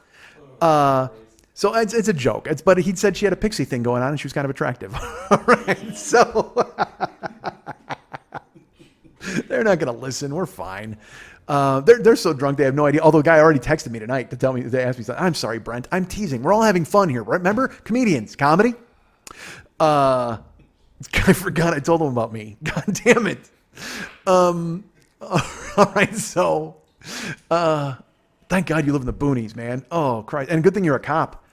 So it's a joke. But he said she had a pixie thing going on and she was kind of attractive. All right, so they're not going to listen. We're fine. They're so drunk they have no idea. Although a guy already texted me tonight to tell me, they asked me something. I'm sorry, Brent. I'm teasing. We're all having fun here. Remember? Comedians. Comedy. I forgot I told him about me. God damn it. All right, so thank God you live in the boonies, man. Oh, Christ. And good thing you're a cop.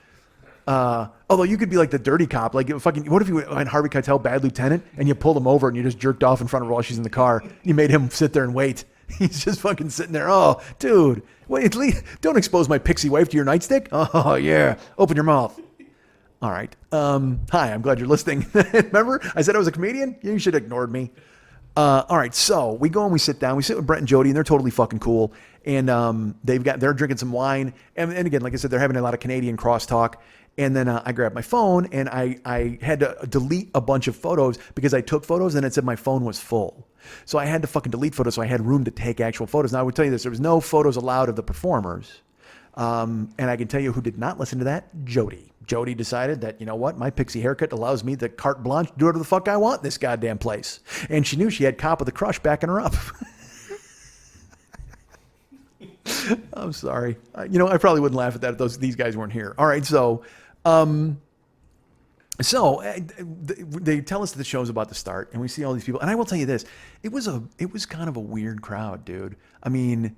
Although you could be like the dirty cop. Like, fucking, what if you went Harvey Keitel, bad lieutenant, and you pulled him over and you just jerked off in front of her while she's in the car. You made him sit there and wait. He's just fucking sitting there. Oh, dude, wait, at least don't expose my pixie wife to your nightstick. Oh, yeah. Open your mouth. All right. Hi, I'm glad you're listening. Remember, I said I was a comedian? You should have ignored me. All right, so we go and we sit down. We sit with Brett and Jody, and they're totally fucking cool. And they're drinking some wine. And again, like I said, they're having a lot of Canadian crosstalk. And then I grabbed my phone, and I had to delete a bunch of photos because I took photos, and it said my phone was full. So I had to fucking delete photos so I had room to take actual photos. Now, I would tell you this. There was no photos allowed of the performers. And I can tell you who did not listen to that, Jody. Jody decided that, you know what, my pixie haircut allows me the carte blanche to do whatever the fuck I want in this goddamn place. And she knew she had Cop with a Crush backing her up. I'm sorry. I probably wouldn't laugh at that if these guys weren't here. All right, so they tell us the show's about to start, and we see all these people. And I will tell you this, it was kind of a weird crowd, dude. I mean,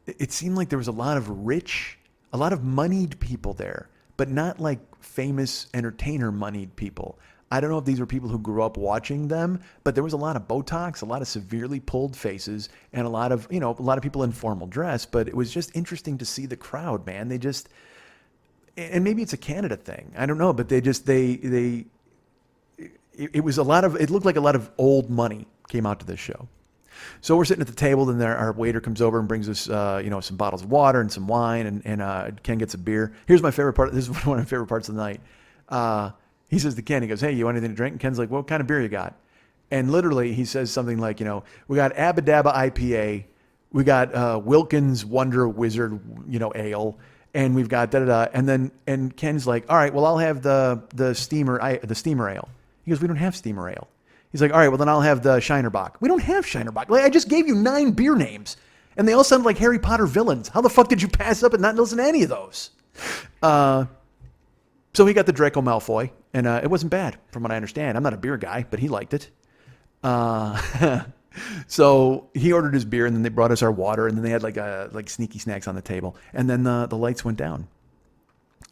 it seemed like there was a lot of moneyed people there, but not like famous entertainer moneyed people. I don't know if these were people who grew up watching them, but there was a lot of Botox, a lot of severely pulled faces, and a lot of people in formal dress. But it was just interesting to see the crowd, man. And maybe it's a Canada thing. I don't know, but it looked like a lot of old money came out to this show. So we're sitting at the table, and our waiter comes over and brings us, some bottles of water and some wine, and Ken gets a beer. Here's my favorite part. This is one of my favorite parts of the night. He says to Ken, he goes, "Hey, you want anything to drink?" And Ken's like, "What kind of beer you got?" And literally, he says something like, "We got Abba Dabba IPA, we got Wilkins Wonder Wizard, ale, and we've got da da da." And Ken's like, "All right, well, I'll have the steamer ale." He goes, "We don't have steamer ale." He's like, "All right, well, then I'll have the Shinerbach." We don't have Shinerbach. Like, I just gave you 9 beer names, and they all sound like Harry Potter villains. How the fuck did you pass up and not listen to any of those? So he got the Draco Malfoy, and it wasn't bad, from what I understand. I'm not a beer guy, but he liked it. So he ordered his beer, and then they brought us our water, and then they had like sneaky snacks on the table, and then the lights went down,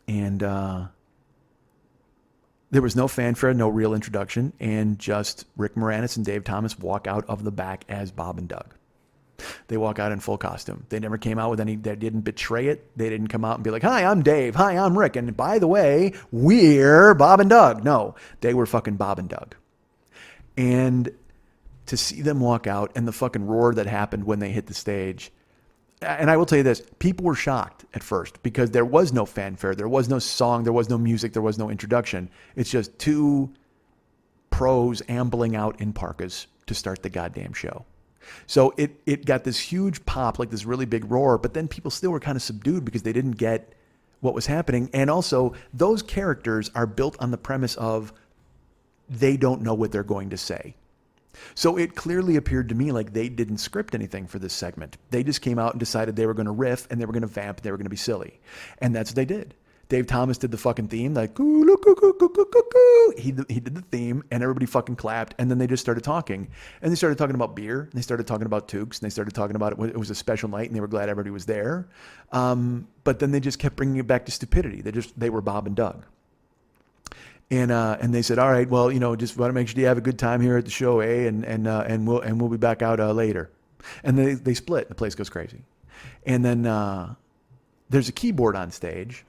and there was no fanfare, no real introduction, and just Rick Moranis and Dave Thomas walk out of the back as Bob and Doug. They walk out in full costume. They never came out with they didn't betray it. They didn't come out and be like, "Hi, I'm Dave. Hi, I'm Rick. And by the way, we're Bob and Doug." No, they were fucking Bob and Doug. And to see them walk out and the fucking roar that happened when they hit the stage. And I will tell you this, people were shocked at first because there was no fanfare. There was no song. There was no music. There was no introduction. It's just 2 pros ambling out in parkas to start the goddamn show. So it got this huge pop, like this really big roar, but then people still were kind of subdued because they didn't get what was happening. And also, those characters are built on the premise of they don't know what they're going to say. So it clearly appeared to me like they didn't script anything for this segment. They just came out and decided they were going to riff, and they were going to vamp, and they were going to be silly. And that's what they did. Dave Thomas did the fucking theme, like, he did the theme, and everybody fucking clapped, and then they just started talking. And they started talking about beer, and they started talking about toques, and they started talking about it was a special night, and they were glad everybody was there. But then they just kept bringing it back to stupidity. They were Bob and Doug. And they said, "All right, well, just want to make sure you have a good time here at the show, eh? And we'll be back out later." And they split. The place goes crazy. And then there's a keyboard on stage.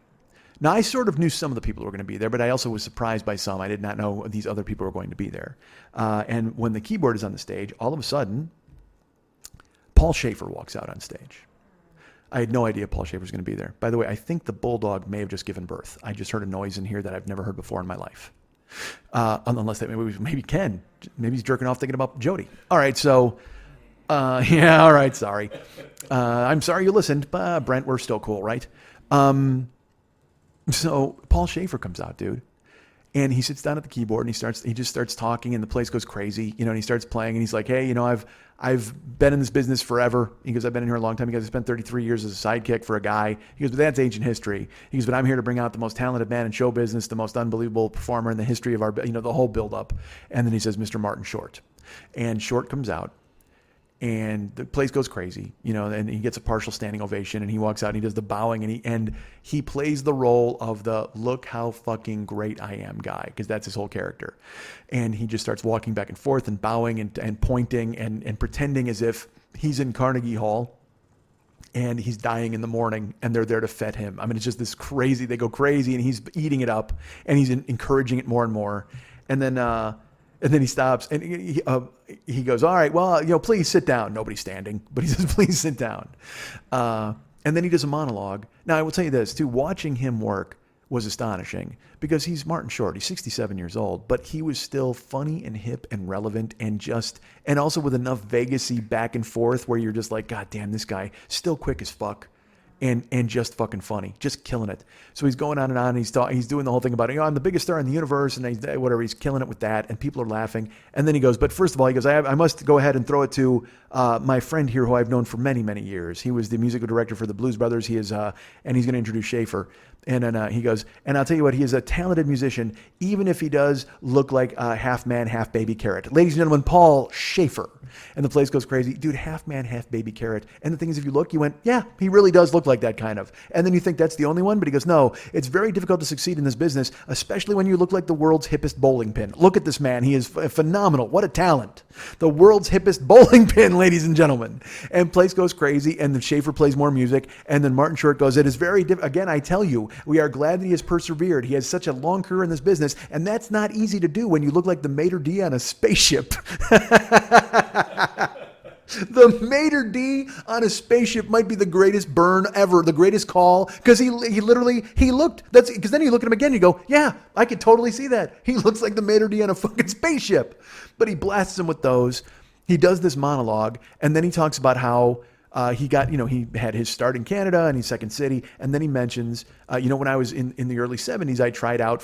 Now, I sort of knew some of the people who were going to be there, but I also was surprised by some. I did not know these other people were going to be there. And when the keyboard is on the stage, all of a sudden, Paul Schaefer walks out on stage. I had no idea Paul Schaefer was going to be there. By the way, I think the bulldog may have just given birth. I just heard a noise in here that I've never heard before in my life. Unless that maybe Ken. Maybe he's jerking off thinking about Jody. All right, so, yeah, all right, sorry. I'm sorry you listened, but Brent, we're still cool, right? So Paul Schaefer comes out, dude. And he sits down at the keyboard and he just starts talking and the place goes crazy, and he starts playing and he's like, hey, I've been in this business forever. He goes, I've been in here a long time. He goes, I spent 33 years as a sidekick for a guy. He goes, but that's ancient history. He goes, but I'm here to bring out the most talented man in show business, the most unbelievable performer in the history of our, the whole build up. And then he says, Mr. Martin Short. And Short comes out. And the place goes crazy, and he gets a partial standing ovation and he walks out and he does the bowing and he plays the role of the look how fucking great I am guy, because that's his whole character. And he just starts walking back and forth and bowing and pointing and pretending as if he's in Carnegie Hall and he's dying in the morning and they're there to fet him. I mean, it's just this crazy, they go crazy and he's eating it up and he's encouraging it more and more. And then he stops and he goes, all right, well, please sit down. Nobody's standing, but he says, please sit down. And then he does a monologue. Now, I will tell you this, too. Watching him work was astonishing because he's Martin Short. He's 67 years old, but he was still funny and hip and relevant and also with enough Vegas-y back and forth where you're just like, God damn, this guy still quick as fuck. And just fucking funny, just killing it. So he's going on and on. And he's doing the whole thing about, I'm the biggest star in the universe, and he's killing it with that, and people are laughing. And then he goes, but first of all, he goes, I must go ahead and throw it to my friend here, who I've known for many, many years. He was the musical director for the Blues Brothers. He is, and he's going to introduce Schaefer. And then he goes, and I'll tell you what, he is a talented musician, even if he does look like a half man, half baby carrot. Ladies and gentlemen, Paul Schaefer. And the place goes crazy. Dude, half man, half baby carrot. And the thing is, if you look, you went, yeah, he really does look like that kind of. And then you think that's the only one, but he goes, no, it's very difficult to succeed in this business, especially when you look like the world's hippest bowling pin. Look at this man. He is phenomenal. What a talent. The world's hippest bowling pin, ladies and gentlemen. And place goes crazy, and then Schaefer plays more music, and then Martin Short goes, it is very again, I tell you, we are glad that he has persevered. He has such a long career in this business, and that's not easy to do when you look like the maitre d' on a spaceship. The maitre d' on a spaceship might be the greatest burn ever, the greatest call, because he looked, because then you look at him again, you go, yeah, I could totally see that. He looks like the maitre d' on a fucking spaceship. But he blasts him with those. He does this monologue, and then he talks about how he got, he had his start in Canada and he's Second City. And then he mentions, when I was in the early 70s, I tried out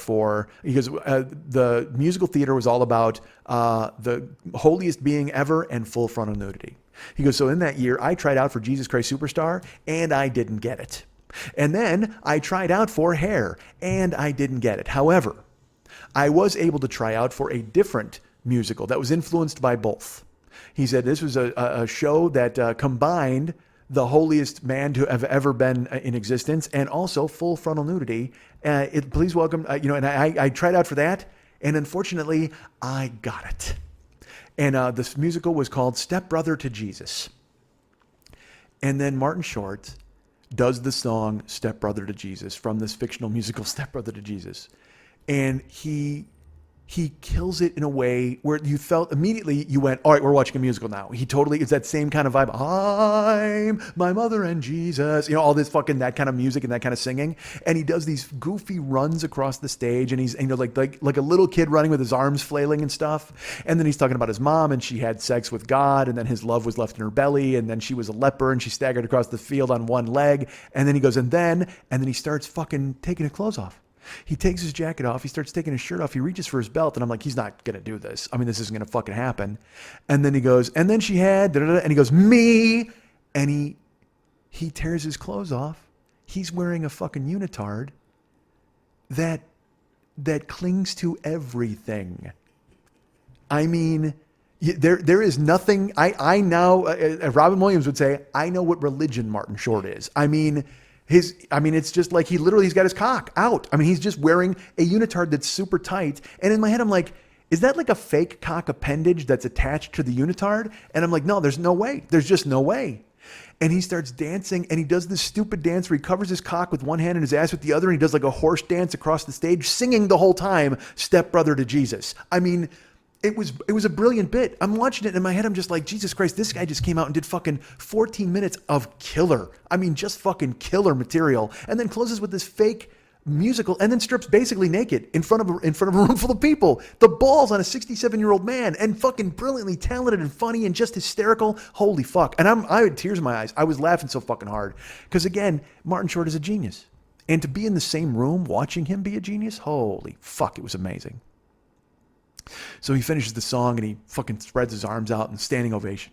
because the musical theater was all about the holiest being ever and full frontal nudity. He goes, so in that year, I tried out for Jesus Christ Superstar and I didn't get it. And then I tried out for Hair and I didn't get it. However, I was able to try out for a different musical that was influenced by both. He said this was a show that combined the holiest man to have ever been in existence and also full frontal nudity. Please welcome, and I tried out for that, and unfortunately, I got it. And this musical was called Step Brother to Jesus. And then Martin Short does the song Step Brother to Jesus from this fictional musical Step Brother to Jesus. And he kills it in a way where you felt immediately, you went, all right, we're watching a musical now. It's that same kind of vibe. I'm my mother and Jesus, all this fucking, that kind of music and that kind of singing. And he does these goofy runs across the stage and he's, like a little kid running with his arms flailing and stuff. And then he's talking about his mom and she had sex with God and then his love was left in her belly. And then she was a leper and she staggered across the field on one leg. And then he goes, and then he starts fucking taking his clothes off. He takes his jacket off. He starts taking his shirt off. He reaches for his belt. And I'm like, he's not going to do this. I mean, this isn't going to fucking happen. And then he goes, and then she had, and he goes, me. And he tears his clothes off. He's wearing a fucking unitard that clings to everything. I mean, there is nothing. I now, Robin Williams would say, I know what religion Martin Short is. I mean, it's just like he's got his cock out. I mean, he's just wearing a unitard that's super tight. And in my head, I'm like, is that like a fake cock appendage that's attached to the unitard? And I'm like, no, there's no way. There's just no way. And he starts dancing and he does this stupid dance where he covers his cock with one hand and his ass with the other. And he does like a horse dance across the stage, singing the whole time, Step Brother to Jesus. I mean, It was a brilliant bit. I'm watching it in my head. I'm just like, Jesus Christ, this guy just came out and did fucking 14 minutes of killer. I mean, just fucking killer material. And then closes with this fake musical and then strips basically naked in front of a room full of people. The balls on a 67-year-old man, and fucking brilliantly talented and funny and just hysterical. Holy fuck. And I had tears in my eyes. I was laughing so fucking hard. Because again, Martin Short is a genius. And to be in the same room watching him be a genius, holy fuck, it was amazing. So he finishes the song and he fucking spreads his arms out in standing ovation.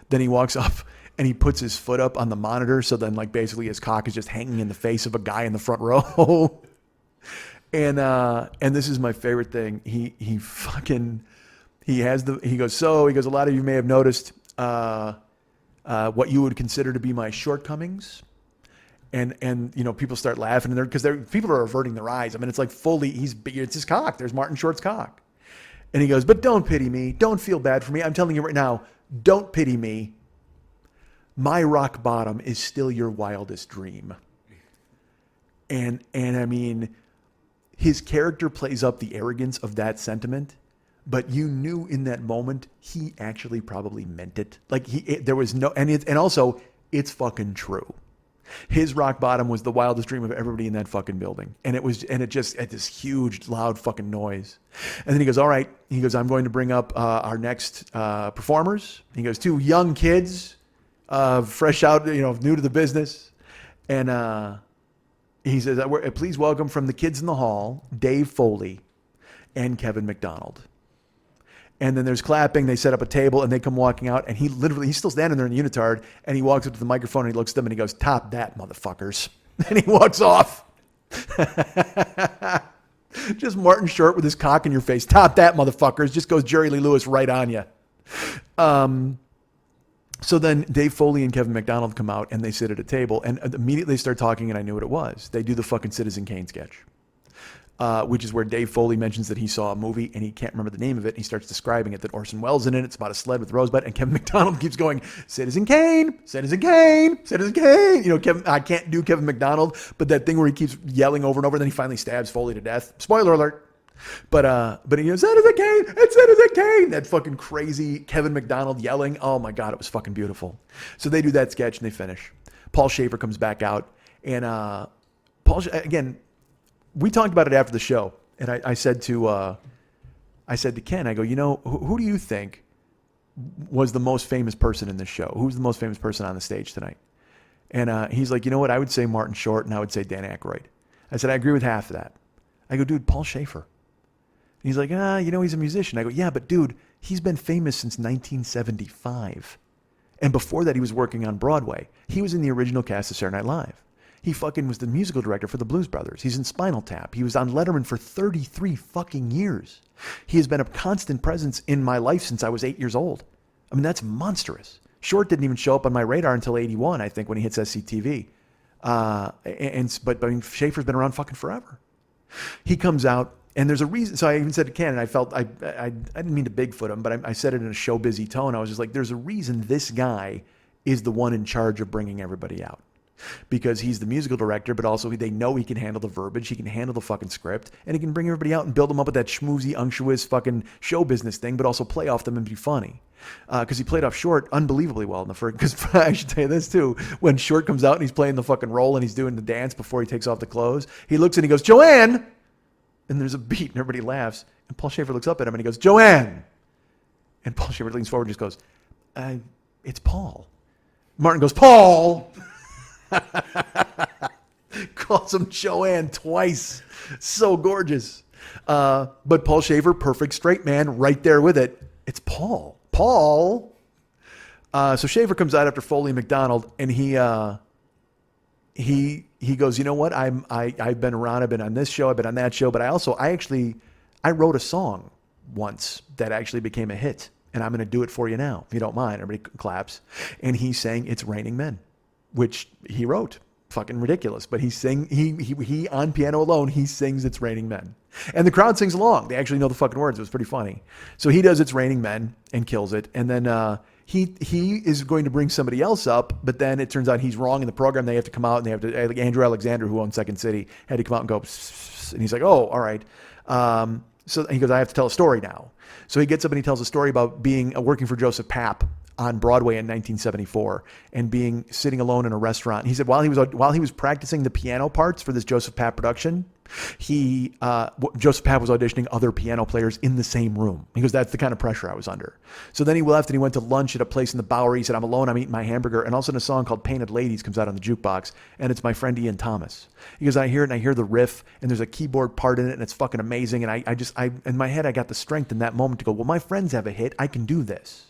Then he walks up and he puts his foot up on the monitor. So then like basically his cock is just hanging in the face of a guy in the front row. And this is my favorite thing. He goes, a lot of you may have noticed what you would consider to be my shortcomings. And you know, people start laughing because people are averting their eyes. I mean, it's like fully, it's his cock. There's Martin Short's cock. And he goes, but don't pity me. Don't feel bad for me. I'm telling you right now, don't pity me. My rock bottom is still your wildest dream. And I mean, his character plays up the arrogance of that sentiment, but you knew in that moment, he actually probably meant it. Like there was no, and also it's fucking true. His rock bottom was the wildest dream of everybody in that fucking building. And it just had this huge, loud fucking noise. And then he goes, all right. He goes, I'm going to bring up our next performers. He goes, 2 young kids, fresh out, new to the business. And he says, please welcome from the kids in the hall, Dave Foley and Kevin McDonald. And then there's clapping. They set up a table and they come walking out. And he's still standing there in the unitard. And he walks up to the microphone and he looks at them and he goes, top that, motherfuckers. And he walks off. Just Martin Short with his cock in your face. Top that, motherfuckers. Just goes Jerry Lee Lewis right on you. So then Dave Foley and Kevin McDonald come out and they sit at a table. And immediately they start talking and I knew what it was. They do the fucking Citizen Kane sketch. Which is where Dave Foley mentions that he saw a movie and he can't remember the name of it. He starts describing it, that Orson Welles in it. It's about a sled with Rosebud. And Kevin McDonald keeps going, Citizen Kane, Citizen Kane, Citizen Kane. I can't do Kevin McDonald, but that thing where he keeps yelling over and over, and then he finally stabs Foley to death. Spoiler alert. But he goes, Citizen Kane, it's Citizen Kane. That fucking crazy Kevin McDonald yelling. Oh my God, it was fucking beautiful. So they do that sketch and they finish. Paul Schaefer comes back out. And again, we talked about it after the show, and I said to Kenn, I go, who do you think was the most famous person in this show? Who's the most famous person on the stage tonight? And he's like, you know what? I would say Martin Short, and I would say Dan Aykroyd. I said, I agree with half of that. I go, dude, Paul Schaefer. And he's like, he's a musician. I go, yeah, but dude, he's been famous since 1975. And before that, he was working on Broadway. He was in the original cast of Saturday Night Live. He fucking was the musical director for the Blues Brothers. He's in Spinal Tap. He was on Letterman for 33 fucking years. He has been a constant presence in my life since I was 8 years old. I mean, that's monstrous. Short didn't even show up on my radar until 81, I think, when he hits SCTV. But I mean, Schaefer's been around fucking forever. He comes out, and there's a reason. So I even said to Ken, and I felt, I didn't mean to Bigfoot him, but I said it in a show busy tone. I was just like, there's a reason this guy is the one in charge of bringing everybody out. Because he's the musical director, but also they know he can handle the verbiage, he can handle the fucking script, and he can bring everybody out and build them up with that schmoozy, unctuous fucking show business thing, but also play off them and be funny. Because he played off Short unbelievably well in the first. Because I should tell you this too: when Short comes out and he's playing the fucking role and he's doing the dance before he takes off the clothes, he looks and he goes, "Joanne," and there's a beat and everybody laughs, and Paul Schaefer looks up at him and he goes, "Joanne," and Paul Schaefer leans forward and just goes, "It's Paul." Martin goes, "Paul." Calls him Joanne twice. So gorgeous. But Paul Schaefer, perfect straight man, right there with it. It's Paul. Paul. So Schaefer comes out after Foley and McDonald, and he goes, you know what? I've been around. I've been on this show. I've been on that show. But I wrote a song once that actually became a hit, and I'm going to do it for you now, if you don't mind. Everybody claps, and he sang "It's Raining Men," which he wrote. Fucking ridiculous. But he on piano alone, he sings "It's Raining Men." And the crowd sings along. They actually know the fucking words. It was pretty funny. So he does "It's Raining Men" and kills it. And then he is going to bring somebody else up, but then it turns out he's wrong in the program. They have to come out and they have to, like Andrew Alexander, who owns Second City, had to come out and go, and he's like, oh, all right. So he goes, I have to tell a story now. So he gets up and he tells a story about being working for Joseph Papp on Broadway in 1974 and being sitting alone in a restaurant. He said while he was practicing the piano parts for this Joseph Papp production, Joseph Papp was auditioning other piano players in the same room. He goes, that's the kind of pressure I was under. So then he left and he went to lunch at a place in the Bowery. He said, I'm alone, I'm eating my hamburger. And all of a sudden a song called Painted Ladies comes out on the jukebox, and it's my friend Ian Thomas. He goes, I hear it and I hear the riff, and there's a keyboard part in it, and it's fucking amazing. And I in my head, I got the strength in that moment to go, well, my friends have a hit, I can do this.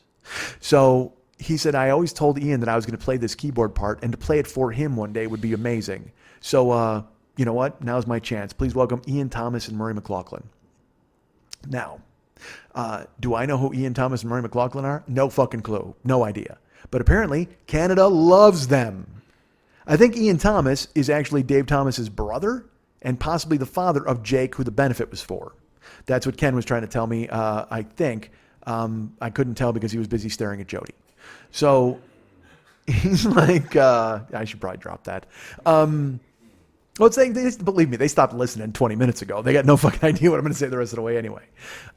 So he said, I always told Ian that I was going to play this keyboard part, and to play it for him one day would be amazing. So, you know what? Now's my chance. Please welcome Ian Thomas and Murray McLaughlin. Now, do I know who Ian Thomas and Murray McLaughlin are? No fucking clue. No idea. But apparently, Canada loves them. I think Ian Thomas is actually Dave Thomas's brother and possibly the father of Jake, who the benefit was for. That's what Kenn was trying to tell me, I think. I couldn't tell because he was busy staring at Jody. So he's like, I should probably drop that. Well, believe me, they stopped listening 20 minutes ago. They got no fucking idea what I'm going to say the rest of the way anyway.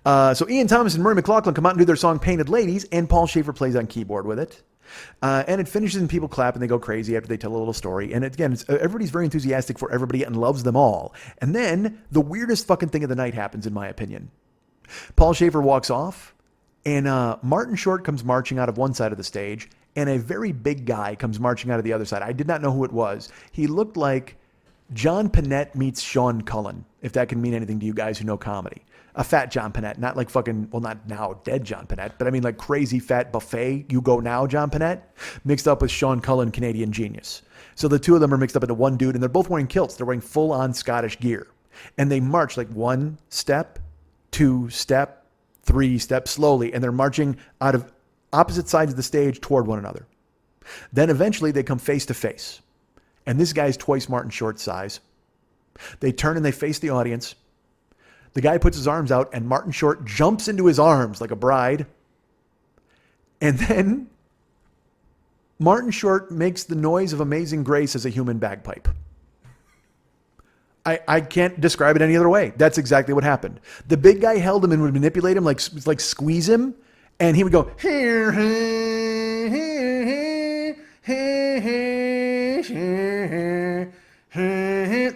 So Ian Thomas and Murray McLaughlin come out and do their song Painted Ladies, and Paul Schaefer plays on keyboard with it. And it finishes and people clap and they go crazy after they tell a little story. And again, everybody's very enthusiastic for everybody and loves them all. And then the weirdest fucking thing of the night happens, in my opinion. Paul Schaefer walks off, and Martin Short comes marching out of one side of the stage, and a very big guy comes marching out of the other side. I did not know who it was. He looked like John Panette meets Sean Cullen, if that can mean anything to you guys who know comedy. A fat John Panette, not like fucking, well, not now dead John Panette, but I mean like crazy fat buffet, you go now John Panette, mixed up with Sean Cullen, Canadian genius. So the two of them are mixed up into one dude, and they're both wearing kilts. They're wearing full-on Scottish gear. And they march like 1 step, 2 step, 3 steps slowly, and they're marching out of opposite sides of the stage toward one another. Then eventually they come face to face. And this guy's twice Martin Short's size. They turn and they face the audience. The guy puts his arms out, and Martin Short jumps into his arms like a bride. And then Martin Short makes the noise of Amazing Grace as a human bagpipe. I can't describe it any other way. That's exactly what happened. The big guy held him and would manipulate him, like squeeze him, and he would go,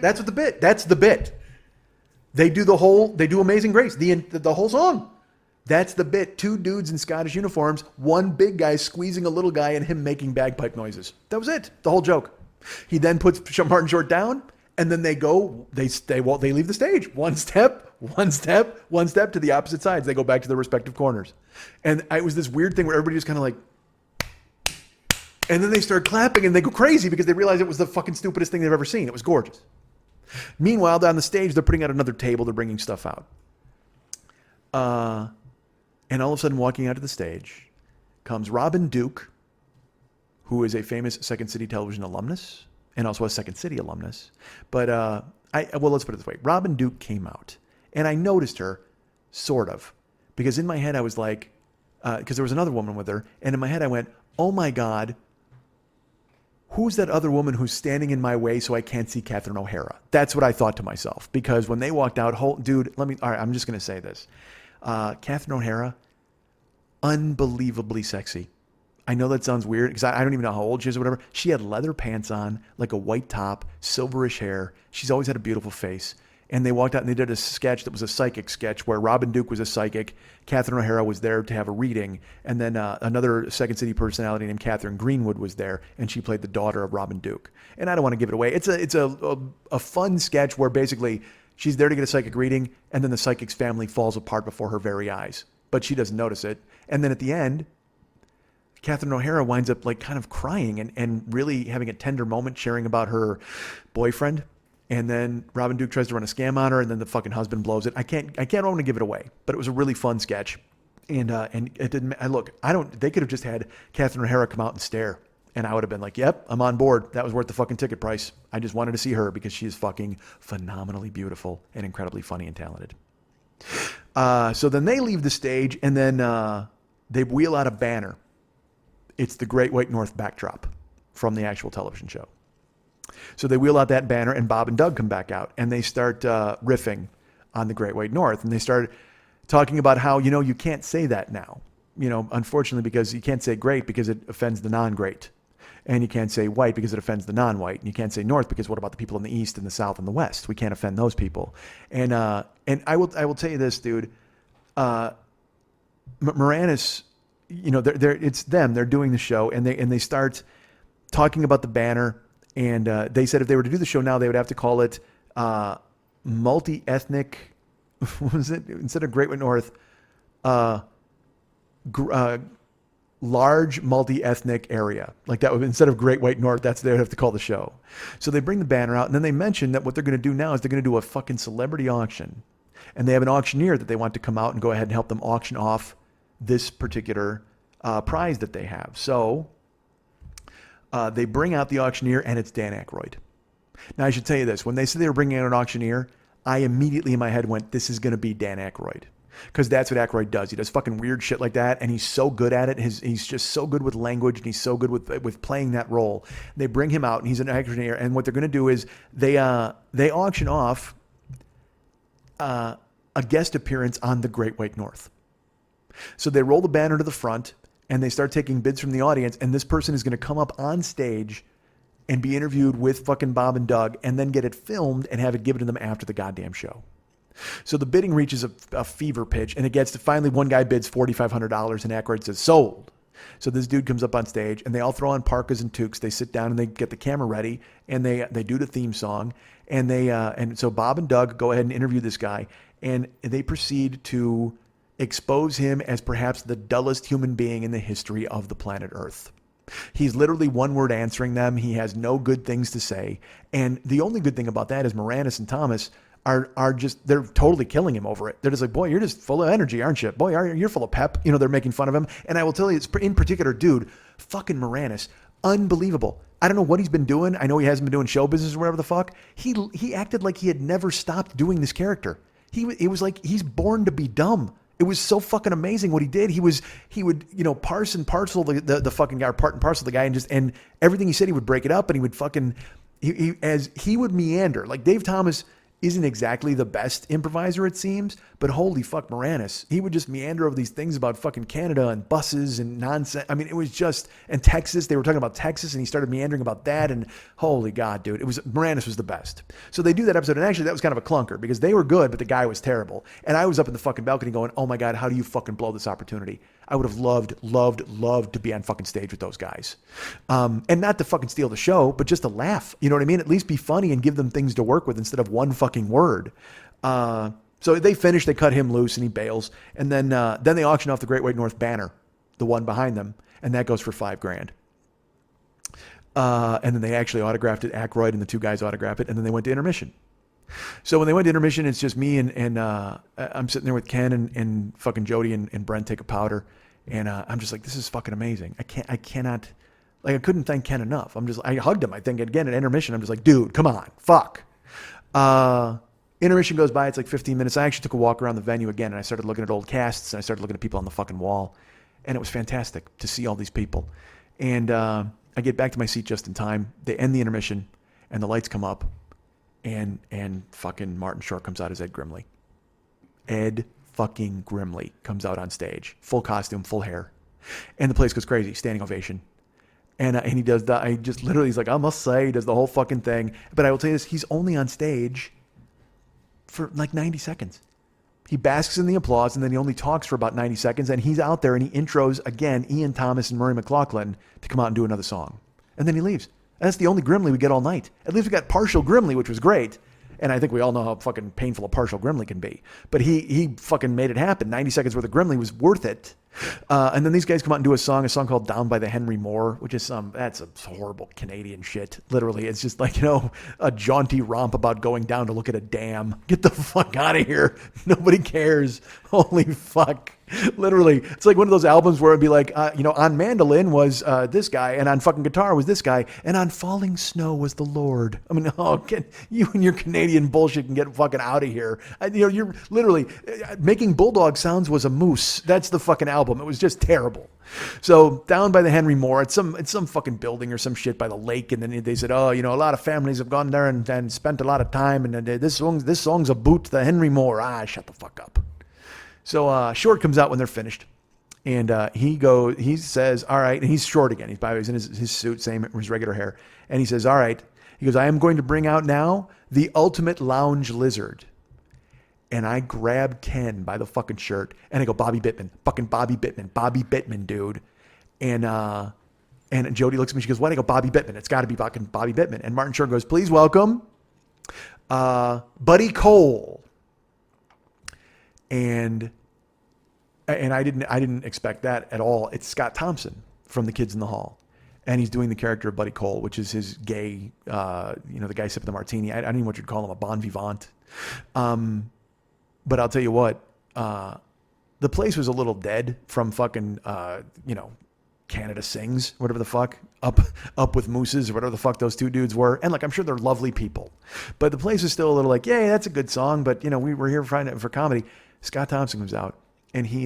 that's what the bit. That's the bit. They do Amazing Grace, the whole song. That's the bit. 2 dudes in Scottish uniforms, one big guy squeezing a little guy and him making bagpipe noises. That was it. The whole joke. He then puts Martin Short down, and then they leave the stage. 1 step, 1 step, 1 step to the opposite sides. They go back to their respective corners. And it was this weird thing where everybody just kind of like, and then they start clapping and they go crazy because they realize it was the fucking stupidest thing they've ever seen. It was gorgeous. Meanwhile, down the stage, they're putting out another table. They're bringing stuff out. And all of a sudden, walking out to the stage comes Robin Duke, who is a famous Second City television alumnus and also a Second City alumnus. But, let's put it this way. Robin Duke came out, and I noticed her, sort of, because in my head I was like, because there was another woman with her, and in my head I went, oh my God, who's that other woman who's standing in my way so I can't see Catherine O'Hara? That's what I thought to myself. Because when they walked out, dude, all right, I'm just going to say this. Catherine O'Hara, unbelievably sexy. I know that sounds weird because I don't even know how old she is or whatever. She had leather pants on, like a white top, silverish hair. She's always had a beautiful face. And they walked out and they did a sketch that was a psychic sketch where Robin Duke was a psychic. Catherine O'Hara was there to have a reading. And then another Second City personality named Catherine Greenwood was there, and she played the daughter of Robin Duke. And I don't want to give it away. It's a fun sketch where basically she's there to get a psychic reading, and then the psychic's family falls apart before her very eyes. But she doesn't notice it. And then at the end, Catherine O'Hara winds up like kind of crying and really having a tender moment sharing about her boyfriend. And then Robin Duke tries to run a scam on her, and then the fucking husband blows it. I can't want to give it away, but it was a really fun sketch. And it didn't. They could have just had Catherine O'Hara come out and stare, and I would have been like, "Yep, I'm on board. That was worth the fucking ticket price." I just wanted to see her because she is fucking phenomenally beautiful and incredibly funny and talented. So then they leave the stage, and then they wheel out a banner. It's the Great White North backdrop from the actual television show. So they wheel out that banner, and Bob and Doug come back out, and they start riffing on the Great White North. And they started talking about how, you can't say that now, unfortunately, because you can't say great because it offends the non-great. And you can't say white because it offends the non-white. And you can't say north because what about the people in the east and the south and the west? We can't offend those people. And I will tell you this, dude. Moranis, it's them. They're doing the show, and they start talking about the banner. And they said if they were to do the show now, they would have to call it multi-ethnic. What was it? Instead of Great White North, large multi-ethnic area. Like that would, instead of Great White North, that's they would have to call the show. So they bring the banner out, and then they mention that what they're going to do now is they're going to do a fucking celebrity auction. And they have an auctioneer that they want to come out and go ahead and help them auction off this particular prize that they have. So they bring out the auctioneer, and it's Dan Aykroyd. Now, I should tell you this. When they said they were bringing out an auctioneer, I immediately in my head went, this is going to be Dan Aykroyd. Because that's what Aykroyd does. He does fucking weird shit like that, and he's so good at it. He's just so good with language, and he's so good with playing that role. They bring him out, and he's an auctioneer, and what they're going to do is they auction off a guest appearance on the Great White North. So they roll the banner to the front, and they start taking bids from the audience, and this person is going to come up on stage and be interviewed with fucking Bob and Doug, and then get it filmed and have it given to them after the goddamn show. So the bidding reaches a fever pitch, and it gets to finally one guy bids $4,500, and Aykroyd says, sold. So this dude comes up on stage, and they all throw on parkas and toques. They sit down, and they get the camera ready, and they do the theme song. And and so Bob and Doug go ahead and interview this guy, and they proceed to expose him as perhaps the dullest human being in the history of the planet Earth. He's literally one word answering them. He has no good things to say. And the only good thing about that is Moranis and Thomas are just, they're totally killing him over it. They're just like, boy, you're just full of energy, aren't you? Boy, you're full of pep. They're making fun of him. And I will tell you, it's in particular, dude, fucking Moranis, unbelievable. I don't know what he's been doing. I know he hasn't been doing show business or whatever the fuck. He acted like he had never stopped doing this character. It was like he's born to be dumb. It was so fucking amazing what he did. He would, parse and parcel the fucking guy, or part and parcel the guy, and everything he said, he would break it up, and he would fucking, he would meander. Like Dave Thomas isn't exactly the best improviser, it seems, but holy fuck, Moranis. He would just meander over these things about fucking Canada and buses and nonsense. I mean, it was just, and Texas, they were talking about Texas, and he started meandering about that, and holy God, dude, Moranis was the best. So they do that episode, and actually that was kind of a clunker, because they were good, but the guy was terrible. And I was up in the fucking balcony going, oh my God, how do you fucking blow this opportunity? I would have loved to be on fucking stage with those guys. And not to fucking steal the show, but just to laugh. You know what I mean? At least be funny and give them things to work with instead of one fucking word. So they finish, they cut him loose, and he bails. And then they auction off the Great White North banner, the one behind them, and that goes for $5,000. And then they actually autographed it. Aykroyd and the two guys autographed it, and then they went to intermission. So when they went to intermission, it's just me and I'm sitting there with Ken and fucking Jody and Brent take a powder, and I'm just like, this is fucking amazing. I cannot, like, I couldn't thank Ken enough. I hugged him. I think again at intermission, I'm just like, dude, come on, fuck. Intermission goes by. It's like 15 minutes. I actually took a walk around the venue again, and I started looking at old casts, and I started looking at people on the fucking wall, and it was fantastic to see all these people. And I get back to my seat just in time. They end the intermission, and the lights come up. And fucking Martin Short comes out as Ed Grimley. Ed fucking Grimley comes out on stage, full costume, full hair, and the place goes crazy, standing ovation. And he does that. I just literally, he's like, I must say, he does the whole fucking thing. But I will tell you this, he's only on stage for like 90 seconds. He basks in the applause, and then he only talks for about 90 seconds, and he's out there and he intros again Ian Thomas and Murray McLaughlin to come out and do another song, and then he leaves. And that's the only Grimley we get all night. At least we got partial Grimley, which was great. And I think we all know how fucking painful a partial Grimley can be. But he fucking made it happen. 90 seconds worth of Grimley was worth it. And then these guys come out and do a song called Down by the Henry Moore, which is that's a horrible Canadian shit. Literally, it's just like, a jaunty romp about going down to look at a dam. Get the fuck out of here. Nobody cares. Holy fuck. Literally, it's like one of those albums where it'd be like, on mandolin was this guy, and on fucking guitar was this guy, and on falling snow was the Lord. I mean, you and your Canadian bullshit can get fucking out of here. You're literally making bulldog sounds was a moose. That's the fucking album. album. It was just terrible. So down by the Henry Moore, it's some fucking building or some shit by the lake, and then they said, oh, you know, a lot of families have gone there and spent a lot of time, and this song's a boot to the Henry Moore. Shut the fuck up. So Short comes out when they're finished, and he says, all right, and he's Short again. He's in his suit, same his regular hair, and he says, all right. He goes, I am going to bring out now the ultimate lounge lizard. And I grab Kenn by the fucking shirt, and I go, Bobby Bittman, fucking Bobby Bittman, dude. And Jody looks at me, she goes, what? I go, Bobby Bittman. It's got to be fucking Bobby Bittman. And Martin Short goes, please welcome Buddy Cole. And I didn't expect that at all. It's Scott Thompson from The Kids in the Hall. And he's doing the character of Buddy Cole, which is his gay, the guy sipping the martini. I don't even know what you'd call him, a bon vivant. But I'll tell you what, the place was a little dead from fucking, Canada Sings, whatever the fuck, up with Mooses or whatever the fuck those two dudes were. And like, I'm sure they're lovely people, but the place is still a little like, yeah, that's a good song. But we were here for comedy. Scott Thompson comes out, and he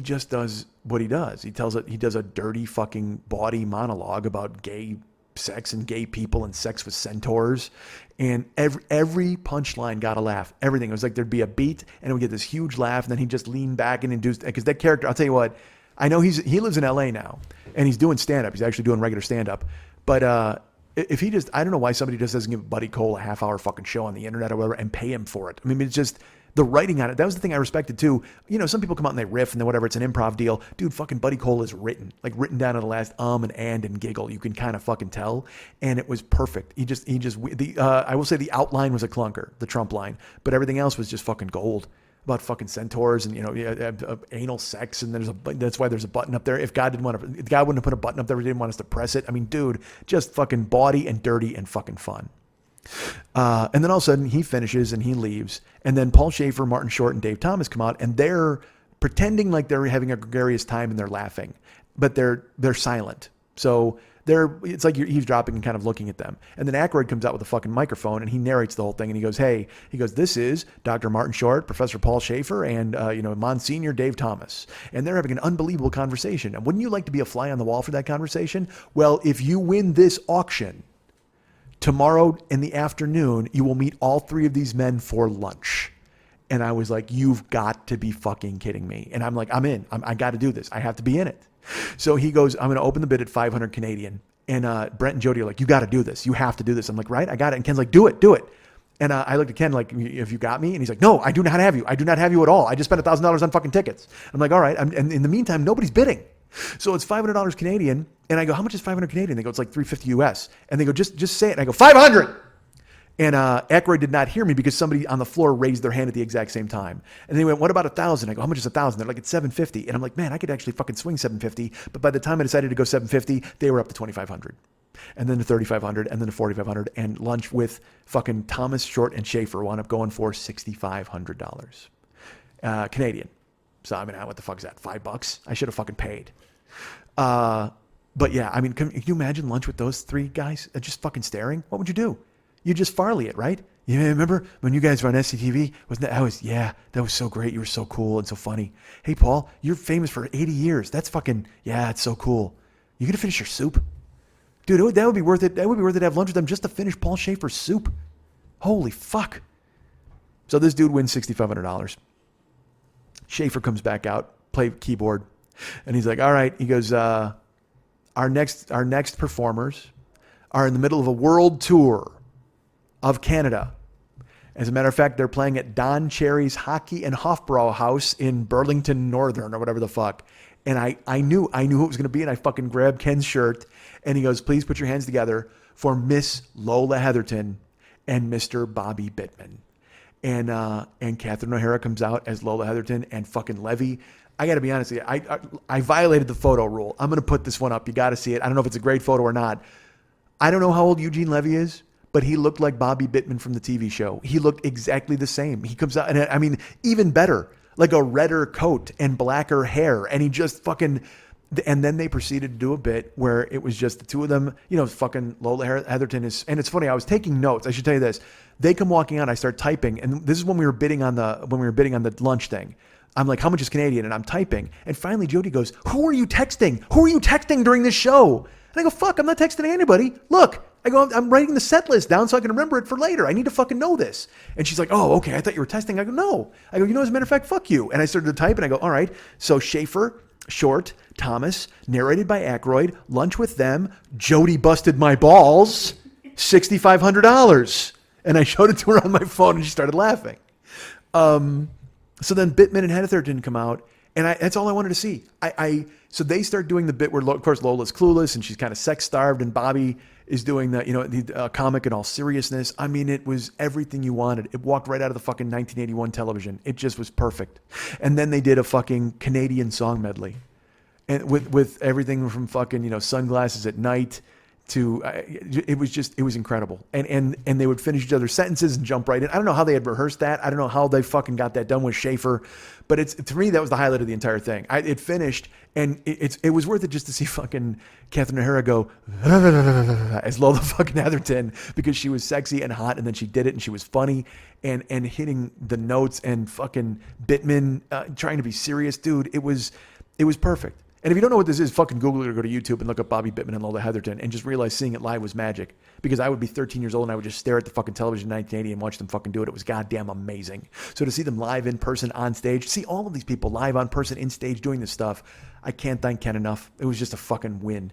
just does what he does. He does a dirty fucking bawdy monologue about gay sex and gay people and sex with centaurs, and every punchline got a laugh. Everything. It was like there'd be a beat and it would get this huge laugh, and then he'd just lean back and induce, because that character, I'll tell you what, I know he lives in LA now and he's doing stand up. He's actually doing regular stand up, but if he just, I don't know why somebody just doesn't give Buddy Cole a half-hour fucking show on the internet or whatever and pay him for it. I mean, it's just the writing on it. That was the thing I respected too. Some people come out and they riff and then whatever, it's an improv deal. Dude, fucking Buddy Cole is written down to the last and giggle. You can kind of fucking tell. And it was perfect. I will say the outline was a clunker, the Trump line, but everything else was just fucking gold about fucking centaurs and, anal sex. And that's why there's a button up there. If God wouldn't have put a button up there, he didn't want us to press it. I mean, dude, just fucking bawdy and dirty and fucking fun. And then all of a sudden he finishes and he leaves. And then Paul Schaefer, Martin Short, and Dave Thomas come out, and they're pretending like they're having a gregarious time and they're laughing, but they're silent. So it's like you're eavesdropping and kind of looking at them. And then Aykroyd comes out with a fucking microphone and he narrates the whole thing. And he goes, this is Dr. Martin Short, Professor Paul Schaefer, and, Monsignor Dave Thomas. And they're having an unbelievable conversation. And wouldn't you like to be a fly on the wall for that conversation? Well, if you win this auction, tomorrow in the afternoon, you will meet all three of these men for lunch. And I was like, you've got to be fucking kidding me. And I'm like, I'm in. I got to do this. I have to be in it. So he goes, I'm going to open the bid at 500 Canadian. And Brent and Jody are like, you got to do this. You have to do this. I'm like, right, I got it. And Ken's like, do it. And I looked at Kenn like, have you got me? And he's like, no, I do not have you. I do not have you at all. I just spent $1,000 on fucking tickets. I'm like, all right. And in the meantime, nobody's bidding. So it's $500 Canadian. And I go, how much is 500 Canadian? They go, it's like $350 US. And they go, just say it. And I go, 500. And Aykroyd did not hear me because somebody on the floor raised their hand at the exact same time. And they went, what about 1,000? I go, how much is 1,000? They're like, it's 750. And I'm like, man, I could actually fucking swing 750. But by the time I decided to go 750, they were up to 2,500. And then to 3,500, and then to 4,500. And lunch with fucking Thomas, Short, and Schaefer wound up going for $6,500 Canadian. So I mean, what the fuck is that? $5? I should have fucking paid. But yeah, I mean, can you imagine lunch with those three guys just fucking staring? What would you do? You just Farley it, right? You remember when you guys were on SCTV? That was so great. You were so cool and so funny. Hey, Paul, you're famous for 80 years. That's fucking, it's so cool. You gonna finish your soup? Dude, that would be worth it. That would be worth it to have lunch with them just to finish Paul Schaefer's soup. Holy fuck. So this dude wins $6,500. Schaefer comes back out, play keyboard, and he's like, all right. He goes, our next performers are in the middle of a world tour of Canada. As a matter of fact, they're playing at Don Cherry's Hockey and Hofbrau House in Burlington Northern or whatever the fuck. And I knew who it was going to be, and I fucking grabbed Ken's shirt, and he goes, please put your hands together for Miss Lola Heatherton and Mr. Bobby Bittman. And Catherine O'Hara comes out as Lola Heatherton, and fucking Levy. I got to be honest with you, I violated the photo rule. I'm going to put this one up. You got to see it. I don't know if it's a great photo or not. I don't know how old Eugene Levy is, but he looked like Bobby Bittman from the TV show. He looked exactly the same. He comes out, and I mean, even better, like a redder coat and blacker hair. And he just fucking, and then they proceeded to do a bit where it was just the two of them, fucking Lola Heatherton is, and it's funny, I was taking notes. I should tell you this. They come walking out, I start typing, and this is when we were bidding on the lunch thing. I'm like, how much is Canadian? And I'm typing. And finally, Jody goes, who are you texting? Who are you texting during this show? And I go, fuck, I'm not texting anybody. Look, I go, I'm writing the set list down so I can remember it for later. I need to fucking know this. And she's like, oh, okay, I thought you were testing. I go, no. I go, you know, as a matter of fact, fuck you. And I started to type and I go, all right. So Schaefer, Short, Thomas, narrated by Aykroyd, lunch with them, Jody busted my balls, $6,500. And I showed it to her on my phone and she started laughing. So then Bittman and Hedither didn't come out, and that's all I wanted to see. So they start doing the bit where, of course, Lola's clueless and she's kind of sex starved, and Bobby is doing the comic in all seriousness. I mean, it was everything you wanted. It walked right out of the fucking 1981 television. It just was perfect. And then they did a fucking Canadian song medley, and with everything from fucking Sunglasses at Night to it was incredible. And they would finish each other's sentences and jump right in. I don't know how they had rehearsed that. I don't know how they fucking got that done with Schaefer, but to me that was the highlight of the entire thing. It finished, and it was worth it just to see fucking Catherine O'Hara go as Lola fucking Heatherton, because she was sexy and hot, and then she did it and she was funny and hitting the notes, and fucking Bittman trying to be serious, dude. It was perfect. And if you don't know what this is, fucking Google it or go to YouTube and look up Bobby Bittman and Lola Heatherton and just realize seeing it live was magic. Because I would be 13 years old and I would just stare at the fucking television in 1980 and watch them fucking do it. It was goddamn amazing. So to see them live in person on stage, see all of these people live on person in stage doing this stuff, I can't thank Kenn enough. It was just a fucking win.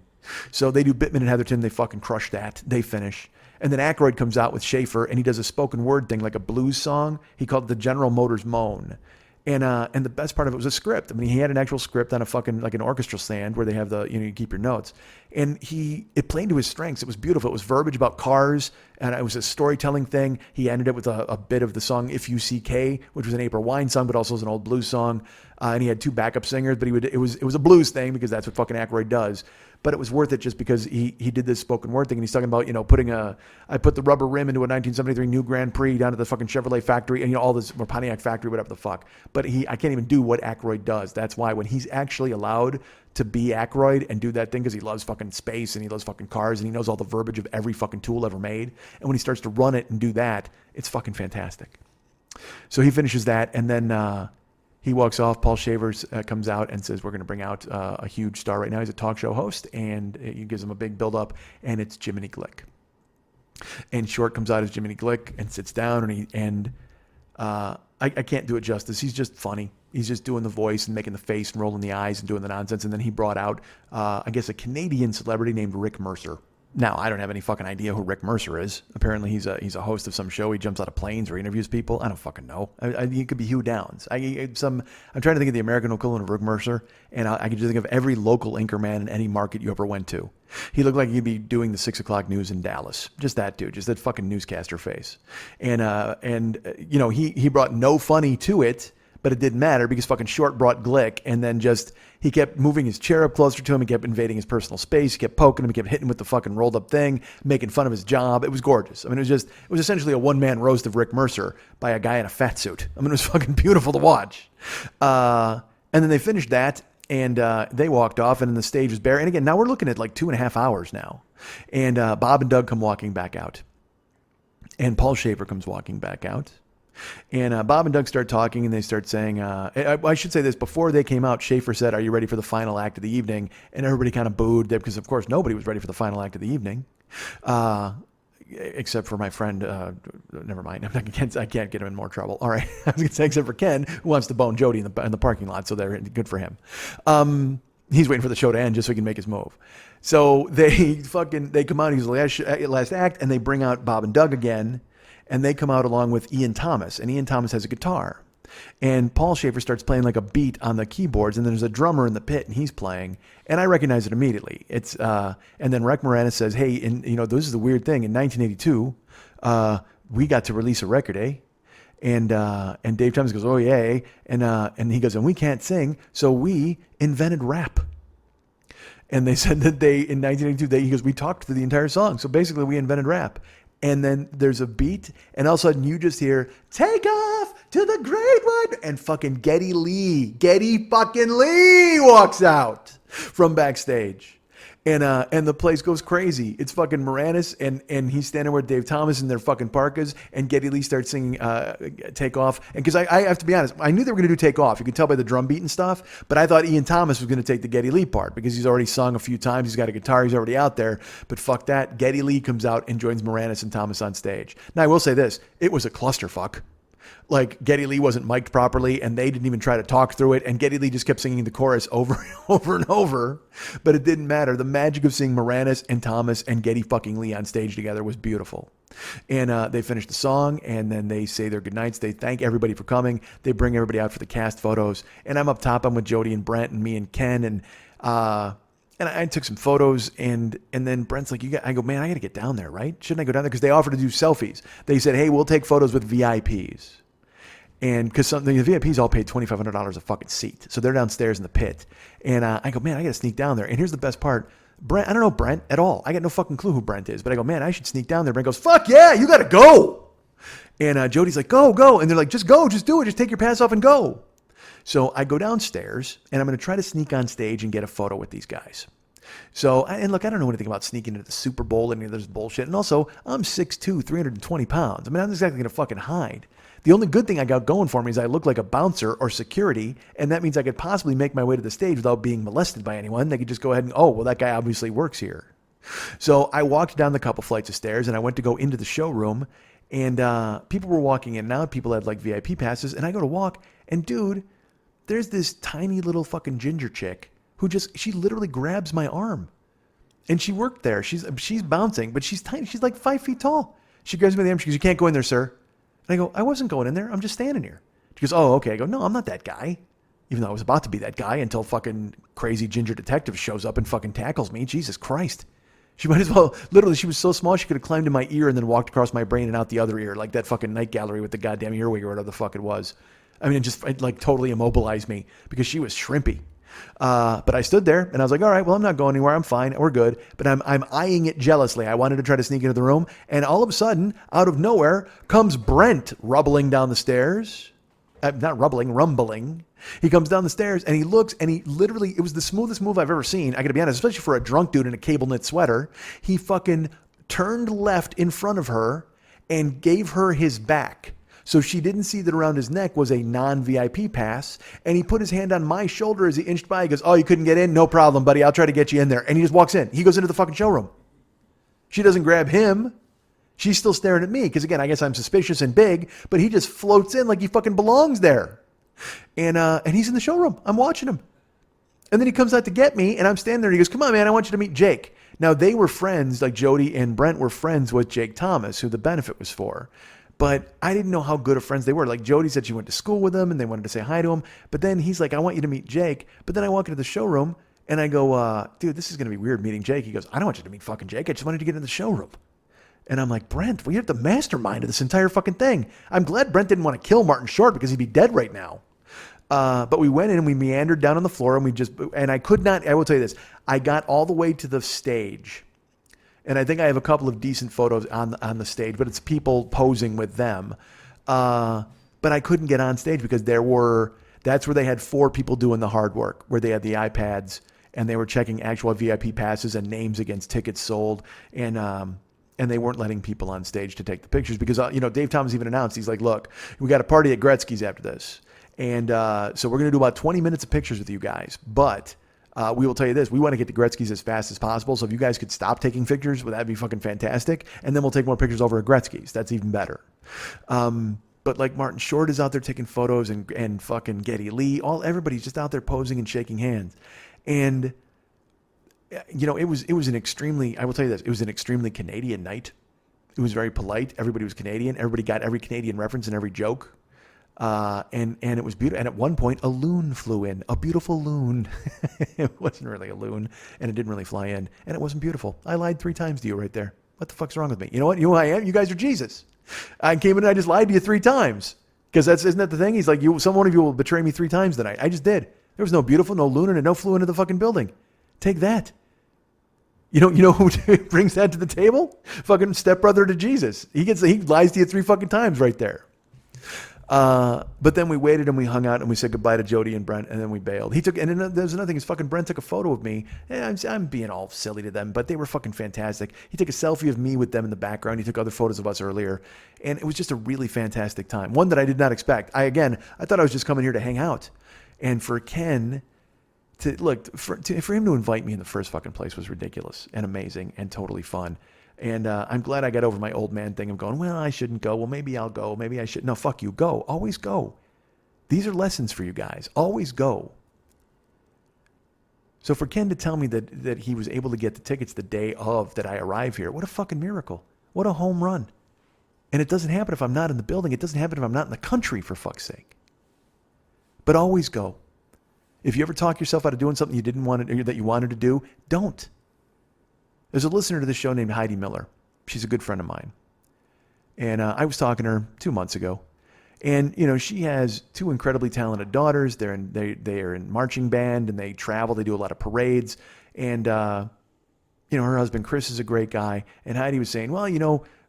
So they do Bittman and Heatherton. They fucking crush that. They finish. And then Aykroyd comes out with Schaefer and he does a spoken word thing, like a blues song. He called it the General Motors Moan. And the best part of it was a script. I mean, he had an actual script on a fucking, like an orchestra stand where they have you keep your notes. And it played to his strengths. It was beautiful. It was verbiage about cars, and it was a storytelling thing. He ended it with a bit of the song If You See K, which was an April Wine song, but also was an old blues song. And he had two backup singers, but it was a blues thing because that's what fucking Aykroyd does. But it was worth it just because he did this spoken word thing, and he's talking about, I put the rubber rim into a 1973 new Grand Prix down at the fucking Chevrolet factory, and all this, or Pontiac factory, whatever the fuck. But I can't even do what Aykroyd does. That's why when he's actually allowed to be Aykroyd and do that thing, because he loves fucking space and he loves fucking cars and he knows all the verbiage of every fucking tool ever made. And when he starts to run it and do that, it's fucking fantastic. So he finishes that, and then he walks off. Paul Shavers comes out and says, we're going to bring out a huge star right now. He's a talk show host, and he gives him a big build up, and it's Jiminy Glick. And Short comes out as Jiminy Glick and sits down, and I can't do it justice. He's just funny. He's just doing the voice and making the face and rolling the eyes and doing the nonsense. And then he brought out, I guess, a Canadian celebrity named Rick Mercer. Now, I don't have any fucking idea who Rick Mercer is. Apparently, he's a host of some show. He jumps out of planes or interviews people. I don't fucking know. He could be Hugh Downs. I'm trying to think of the American equivalent of Rick Mercer, and I can just think of every local anchorman in any market you ever went to. He looked like he'd be doing the 6 o'clock news in Dallas. Just that dude, just that fucking newscaster face. And he brought no funny to it, but it didn't matter because fucking Short brought Glick, and then he kept moving his chair up closer to him. He kept invading his personal space. He kept poking him. He kept hitting him with the fucking rolled up thing, making fun of his job. It was gorgeous. I mean, it was essentially a one-man roast of Rick Mercer by a guy in a fat suit. I mean, it was fucking beautiful to watch. And then they finished that, and they walked off, and then the stage was bare. And again, now we're looking at like 2.5 hours now. And Bob and Doug come walking back out. And Paul Schaefer comes walking back out. And Bob and Doug start talking, and they start saying, I should say this, before they came out, Schaefer said, are you ready for the final act of the evening? And everybody kind of booed there because, of course, nobody was ready for the final act of the evening, except for my friend, never mind, I can't get him in more trouble. All right, I was going to say, except for Kenn, who wants to bone Jody in the parking lot, so they're good for him. He's waiting for the show to end just so he can make his move. So they come out, he's the last act, and they bring out Bob and Doug again. And they come out along with Ian Thomas, and Ian Thomas has a guitar. And Paul Schaefer starts playing like a beat on the keyboards, and then there's a drummer in the pit, and he's playing, and I recognize it immediately. It's and then Rick Moranis says, "Hey, this is the weird thing. In 1982, we got to release a record, eh?" And Dave Thomas goes, "Oh yeah," and he goes, "And we can't sing, so we invented rap." And they said that in 1982, he goes, "We talked through the entire song, so basically we invented rap." And then there's a beat, and all of a sudden you just hear, "Take off to the great wide," and fucking Geddy fucking Lee walks out from backstage. And the place goes crazy. It's fucking Moranis, and he's standing with Dave Thomas in their fucking parkas, and Geddy Lee starts singing Take Off. And because I have to be honest, I knew they were going to do Take Off. You could tell by the drum beat and stuff, but I thought Ian Thomas was going to take the Geddy Lee part because he's already sung a few times. He's got a guitar. He's already out there. But fuck that. Geddy Lee comes out and joins Moranis and Thomas on stage. Now, I will say this. It was a clusterfuck. Like, Geddy Lee wasn't mic'd properly, and they didn't even try to talk through it, and Geddy Lee just kept singing the chorus over and over and over, but it didn't matter. The magic of seeing Moranis and Thomas and Geddy fucking Lee on stage together was beautiful. And they finish the song, and then they say their goodnights. They thank everybody for coming. They bring everybody out for the cast photos, and I'm up top. I'm with Jody and Brent and me and Ken, and I took some photos, and then Brent's like, I go, man, I got to get down there, right? Shouldn't I go down there? Because they offered to do selfies. They said, hey, we'll take photos with VIPs. And because the VIPs all paid $2,500 a fucking seat. So they're downstairs in the pit. And I go, man, I got to sneak down there. And here's the best part. Brent, I don't know Brent at all. I got no fucking clue who Brent is. But I go, man, I should sneak down there. Brent goes, fuck yeah, you got to go. And Jody's like, go. And they're like, just go, just do it. Just take your pass off and go. So I go downstairs, and I'm going to try to sneak on stage and get a photo with these guys. So, and look, I don't know anything about sneaking into the Super Bowl and any of this bullshit. And also, I'm 6'2", 320 pounds. I mean, I'm not exactly going to fucking hide. The only good thing I got going for me is I look like a bouncer or security, and that means I could possibly make my way to the stage without being molested by anyone. They could just go ahead and, oh, well, that guy obviously works here. So I walked down the couple flights of stairs, and I went to go into the showroom, and people were walking in and out. People had like VIP passes, and I go to walk, and dude, there's this tiny little fucking ginger chick who she literally grabs my arm. And she worked there. She's bouncing, but she's tiny. She's like 5 feet tall. She grabs me by the arm. She goes, you can't go in there, sir. And I go, I wasn't going in there. I'm just standing here. She goes, oh, okay. I go, no, I'm not that guy. Even though I was about to be that guy until fucking crazy ginger detective shows up and fucking tackles me. Jesus Christ. She might as well, literally, she was so small she could have climbed in my ear and then walked across my brain and out the other ear, like that fucking night gallery with the goddamn earwig or whatever the fuck it was. I mean, it like totally immobilized me because she was shrimpy. But I stood there and I was like, all right, well, I'm not going anywhere. I'm fine. We're good. But I'm eyeing it jealously. I wanted to try to sneak into the room. And all of a sudden, out of nowhere, comes Brent rumbling down the stairs. Not rumbling. He comes down the stairs and he looks and he literally, it was the smoothest move I've ever seen. I gotta be honest, especially for a drunk dude in a cable knit sweater. He fucking turned left in front of her and gave her his back. So she didn't see that around his neck was a non-VIP pass. And he put his hand on my shoulder as he inched by. He goes, oh, you couldn't get in? No problem, buddy. I'll try to get you in there. And he just walks in. He goes into the fucking showroom. She doesn't grab him. She's still staring at me. Because again, I guess I'm suspicious and big. But he just floats in like he fucking belongs there. And he's in the showroom. I'm watching him. And then he comes out to get me. And I'm standing there. And he goes, come on, man. I want you to meet Jake. Now, they were friends. Like Jody and Brent were friends with Jake Thomas, who the benefit was for. But I didn't know how good of friends they were. Like Jody said she went to school with him and they wanted to say hi to him. But then he's like, I want you to meet Jake. But then I walk into the showroom and I go, dude, this is going to be weird meeting Jake. He goes, I don't want you to meet fucking Jake. I just wanted to get in the showroom. And I'm like, Brent, well, you're the mastermind of this entire fucking thing. I'm glad Brent didn't want to kill Martin Short because he'd be dead right now. But we went in and we meandered down on the floor and I could not, I will tell you this. I got all the way to the stage. And I think I have a couple of decent photos on the stage, but it's people posing with them. But I couldn't get on stage because that's where they had 4 people doing the hard work, where they had the iPads and they were checking actual VIP passes and names against tickets sold. And they weren't letting people on stage to take the pictures because, Dave Thomas even announced, he's like, look, we got a party at Gretzky's after this. And so we're going to do about 20 minutes of pictures with you guys. But we will tell you this. We want to get to Gretzky's as fast as possible. So if you guys could stop taking pictures, well, that'd be fucking fantastic. And then we'll take more pictures over at Gretzky's. That's even better. But like Martin Short is out there taking photos and fucking Geddy Lee. Everybody's just out there posing and shaking hands. And, it was an extremely, I will tell you this, it was an extremely Canadian night. It was very polite. Everybody was Canadian. Everybody got every Canadian reference and every joke. And it was beautiful. And at one point, a loon flew in, a beautiful loon. It wasn't really a loon, and it didn't really fly in, and it wasn't beautiful. I lied 3 times to you right there. What the fuck's wrong with me? You know what? You know who I am? You guys are Jesus. I came in and I just lied to you 3 times. Because isn't that the thing? He's like, one of you will betray me 3 times tonight. I just did. There was no beautiful, no loon, and no flew into the fucking building. Take that. You know who brings that to the table? Fucking stepbrother to Jesus. He lies to you 3 fucking times right there. But then we waited and we hung out and we said goodbye to Jody and Brent and then we bailed. And then there's another thing is fucking Brent took a photo of me. I'm being all silly to them, but they were fucking fantastic. He took a selfie of me with them in the background. He took other photos of us earlier. And it was just a really fantastic time. One that I did not expect. I thought I was just coming here to hang out. And for Kenn for him to invite me in the first fucking place was ridiculous and amazing and totally fun. And I'm glad I got over my old man thing of going, well, I shouldn't go. Well, maybe I'll go. Maybe I should. No, fuck you. Go. Always go. These are lessons for you guys. Always go. So for Kenn to tell me that he was able to get the tickets the day of that I arrive here, what a fucking miracle. What a home run. And it doesn't happen if I'm not in the building. It doesn't happen if I'm not in the country, for fuck's sake. But always go. If you ever talk yourself out of doing something you didn't want to, that you wanted to do, don't. There's a listener to this show named Heidi Miller. She's a good friend of mine. And I was talking to her 2 months ago. And, she has 2 incredibly talented daughters. They are in marching band and they travel. They do a lot of parades. And, her husband, Chris, is a great guy. And Heidi was saying, well,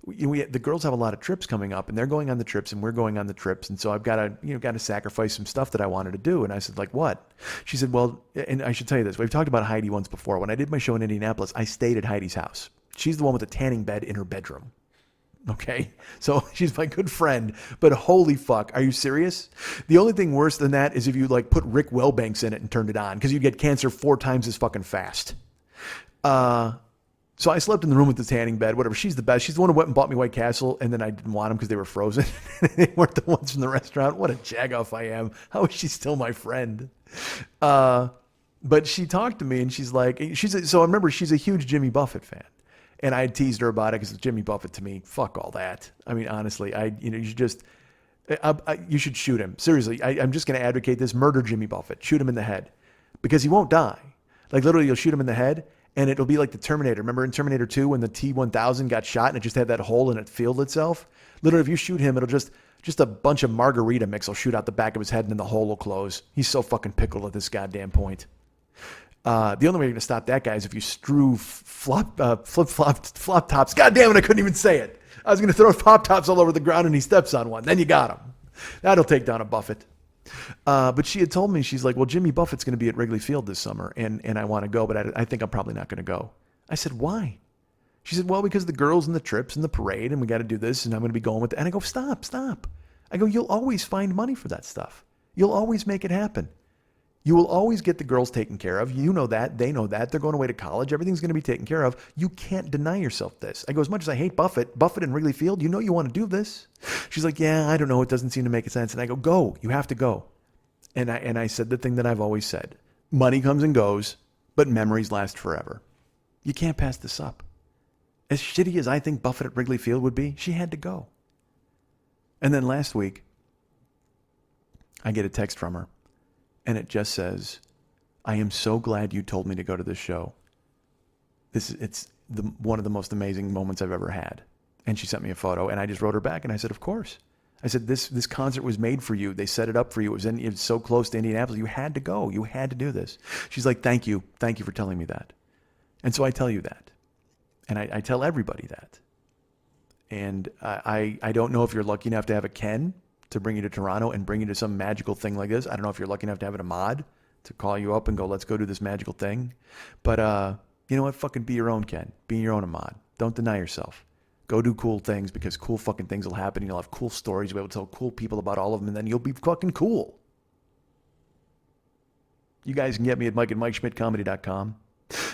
the girls have a lot of trips coming up and they're going on the trips and we're going on the trips. And so I've got to sacrifice some stuff that I wanted to do. And I said, like, what? She said, well, and I should tell you this. We've talked about Heidi once before. When I did my show in Indianapolis, I stayed at Heidi's house. She's the one with the tanning bed in her bedroom. Okay. So she's my good friend, but holy fuck. Are you serious? The only thing worse than that is if you put Rick Wellbanks in it and turned it on because you'd get cancer 4 times as fucking fast. So I slept in the room with the tanning bed, whatever. She's the best. She's the one who went and bought me White Castle, and then I didn't want them because they were frozen. They weren't the ones from the restaurant. What a jagoff I am. How is she still my friend? But she talked to me, and she's like, so I remember she's a huge Jimmy Buffett fan. And I had teased her about it because Jimmy Buffett to me, fuck all that. I mean, honestly, you should shoot him. Seriously, I'm just going to advocate this. Murder Jimmy Buffett. Shoot him in the head because he won't die. Literally, you'll shoot him in the head. And it'll be like the Terminator. Remember in Terminator 2 when the T-1000 got shot and it just had that hole and it filled itself? Literally, if you shoot him, it'll just a bunch of margarita mix will shoot out the back of his head and then the hole will close. He's so fucking pickled at this goddamn point. The only way you're going to stop that guy is if you strew flop tops. God damn it, I couldn't even say it. I was going to throw flop tops all over the ground and he steps on one. Then you got him. That'll take down a Buffett. But she had told me, she's like, well, Jimmy Buffett's going to be at Wrigley Field this summer and I want to go, but I think I'm probably not going to go. I said, why? She said, well, because the girls and the trips and the parade and we got to do this and I'm going to be going with it. And I go, stop. I go, you'll always find money for that stuff. You'll always make it happen. You will always get the girls taken care of. You know that. They know that. They're going away to college. Everything's going to be taken care of. You can't deny yourself this. I go, as much as I hate Buffett and Wrigley Field, you want to do this. She's like, yeah, I don't know. It doesn't seem to make sense. And I go, go. You have to go. And I said the thing that I've always said. Money comes and goes, but memories last forever. You can't pass this up. As shitty as I think Buffett at Wrigley Field would be, she had to go. And then last week, I get a text from her. And it just says, I am so glad you told me to go to this show. It's one of the most amazing moments I've ever had. And she sent me a photo, and I just wrote her back, and I said, of course. I said, this concert was made for you. They set it up for you. It was so close to Indianapolis. You had to go. You had to do this. She's like, thank you. Thank you for telling me that. And so I tell you that. And I tell everybody that. And I don't know if you're lucky enough to have a Kenn to bring you to Toronto and bring you to some magical thing like this. I don't know if you're lucky enough to have it a mod to call you up and go, let's go do this magical thing. But you know what? Fucking be your own Kenn. Be your own mod. Don't deny yourself. Go do cool things because cool fucking things will happen. You'll have cool stories. You'll be able to tell cool people about all of them, and then you'll be fucking cool. You guys can get me at mike@MikeSchmidtComedy.com.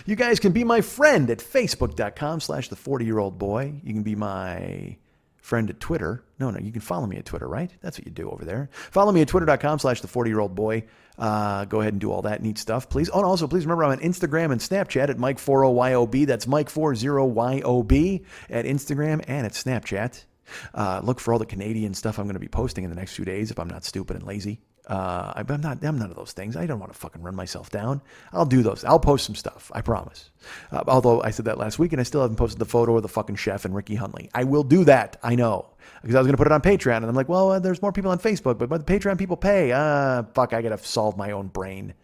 You guys can be my friend at Facebook.com/the40-year-old-boy. You can be my friend at Twitter. No, you can follow me at Twitter, right? That's what you do over there. Follow me at Twitter.com/the40-year-old-boy. Go ahead and do all that neat stuff, please. Oh, and also, please remember I'm on Instagram and Snapchat at Mike40YOB. That's Mike40YOB at Instagram and at Snapchat. Look for all the Canadian stuff I'm going to be posting in the next few days if I'm not stupid and lazy. I'm none of those things. I don't want to fucking run myself down. I'll do those. I'll post some stuff. I promise. Although I said that last week and I still haven't posted the photo of the fucking chef and Ricky Huntley. I will do that. I know. Because I was going to put it on Patreon and I'm like, well, there's more people on Facebook, but the Patreon people pay. Fuck, I got to solve my own brain.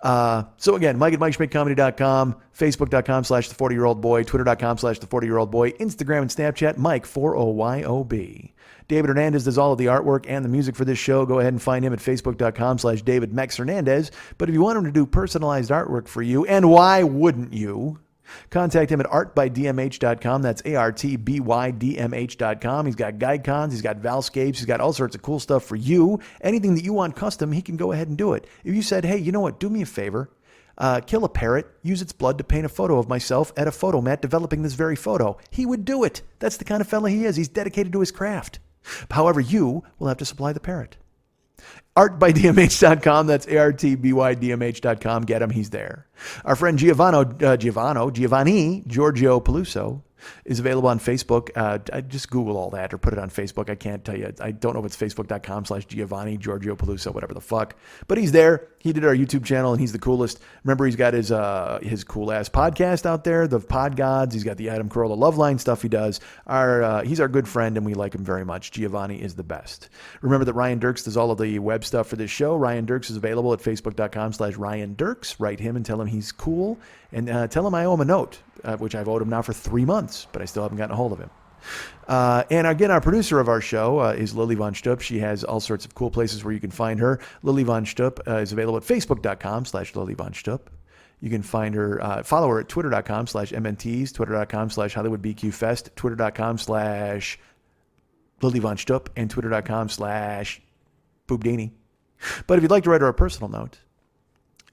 So again, Mike at MikeSchmidtComedy.com, Facebook.com/the40year-old boy, Twitter.com/the40year-old boy, Instagram and Snapchat, Mike40YOB. David Hernandez does all of the artwork and the music for this show. Go ahead and find him at Facebook.com/DavidMexHernandez. But if you want him to do personalized artwork for you, and why wouldn't you? Contact him at artbydmh.com. That's ARTBYDMH.com. He's got Guidecons, he's got Valscapes, he's got all sorts of cool stuff for you. Anything that you want custom, he can go ahead and do it. If you said, hey, you know what, do me a favor. Kill a parrot, use its blood to paint a photo of myself at a photo mat developing this very photo. He would do it. That's the kind of fella he is. He's dedicated to his craft. However, you will have to supply the parrot. Artbydmh.com. That's ARTBYDMH.com. Get him. He's there. Our friend Giovanni Giorgio Peluso is available on Facebook. I just Google all that or put it on Facebook. I can't tell you. I don't know if it's Facebook.com/Giovanni Giorgio Peluso, whatever the fuck. But he's there. He did our YouTube channel, and he's the coolest. Remember, he's got his cool-ass podcast out there, the Pod Gods. He's got the Adam Carolla Loveline stuff he does. He's our good friend, and we like him very much. Giovanni is the best. Remember that Ryan Dirks does all of the web stuff for this show. Ryan Dirks is available at Facebook.com/Ryan Dirks. Write him and tell him he's cool, and tell him I owe him a note, which I've owed him now for 3 months, but I still haven't gotten a hold of him. And again, our producer of our show is Lily Von Stupp. She has all sorts of cool places where you can find her. Lily Von Stupp is available at Facebook.com/Lily Von Stupp. You can find her, follow her at Twitter.com/MNTs, Twitter.com/HollywoodBQFest, Twitter.com/Lily Von Stupp, and Twitter.com/Boobdini. But if you'd like to write her a personal note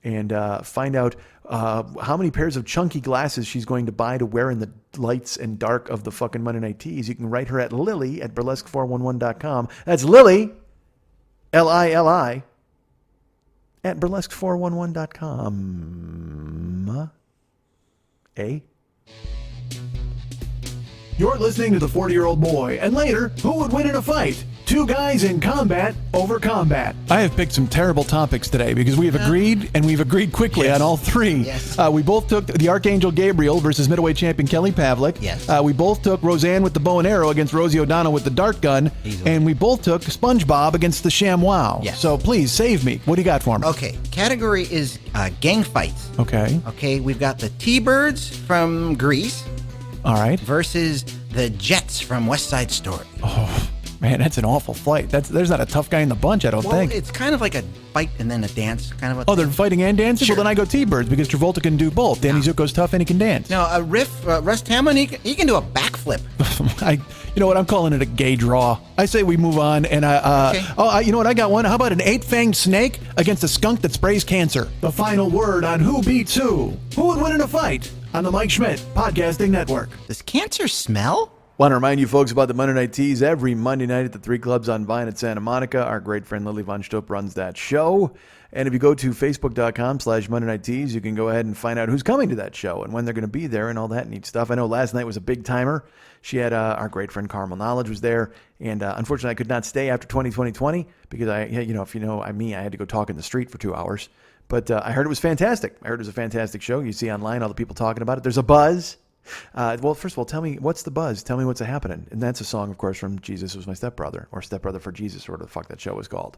and find out how many pairs of chunky glasses she's going to buy to wear in the lights and dark of the fucking Monday Night Teas, you can write her at Lily at burlesque411.com. That's Lily, Lili, at burlesque411.com. You're listening to The 40-Year-Old Boy, and later, who would win in a fight? Two guys in combat over combat. I have picked some terrible topics today because we have agreed, and we've agreed quickly on all three. Yes. We both took the Archangel Gabriel versus middleweight champion Kelly Pavlik. Yes. We both took Roseanne with the bow and arrow against Rosie O'Donnell with the dart gun. Easily. And we both took SpongeBob against the ShamWow. Yes. So please, save me. What do you got for me? Okay, category is gang fights. Okay. Okay, we've got the T-Birds from Grease All right. versus the Jets from West Side Story. Oh, man, that's an awful fight. There's not a tough guy in the bunch, I don't think. It's kind of like a fight and then a dance, kind of a Oh, they're fighting and dancing? Sure. Well, then I go T-Birds because Travolta can do both. Danny Zuko's tough and he can dance. No, Russ Hammond, he can do a backflip. You know what? I'm calling it a gay draw. I say we move on. And Okay. you know what? I got one. How about an 8-fanged snake against a skunk that sprays cancer? The final word on who beats who. Who would win in a fight on the Mike Schmidt Podcasting Network? Does cancer smell? Want to remind you folks about the Monday Night Teas every Monday night at the 3 Clubs on Vine at Santa Monica. Our great friend Lily Von Stupp runs that show. And if you go to Facebook.com/Monday Night Teas, you can go ahead and find out who's coming to that show and when they're going to be there and all that neat stuff. I know last night was a big timer. She had our great friend Carmel Knowledge was there. And unfortunately, I could not stay after 2020 because if you know me, I had to go talk in the street for 2 hours. But I heard it was fantastic. I heard it was a fantastic show. You see online all the people talking about it. There's a buzz. Well, first of all, tell me, what's the buzz? Tell me what's happening. And that's a song, of course, from Jesus Was My Stepbrother, or Stepbrother for Jesus, or whatever the fuck that show was called.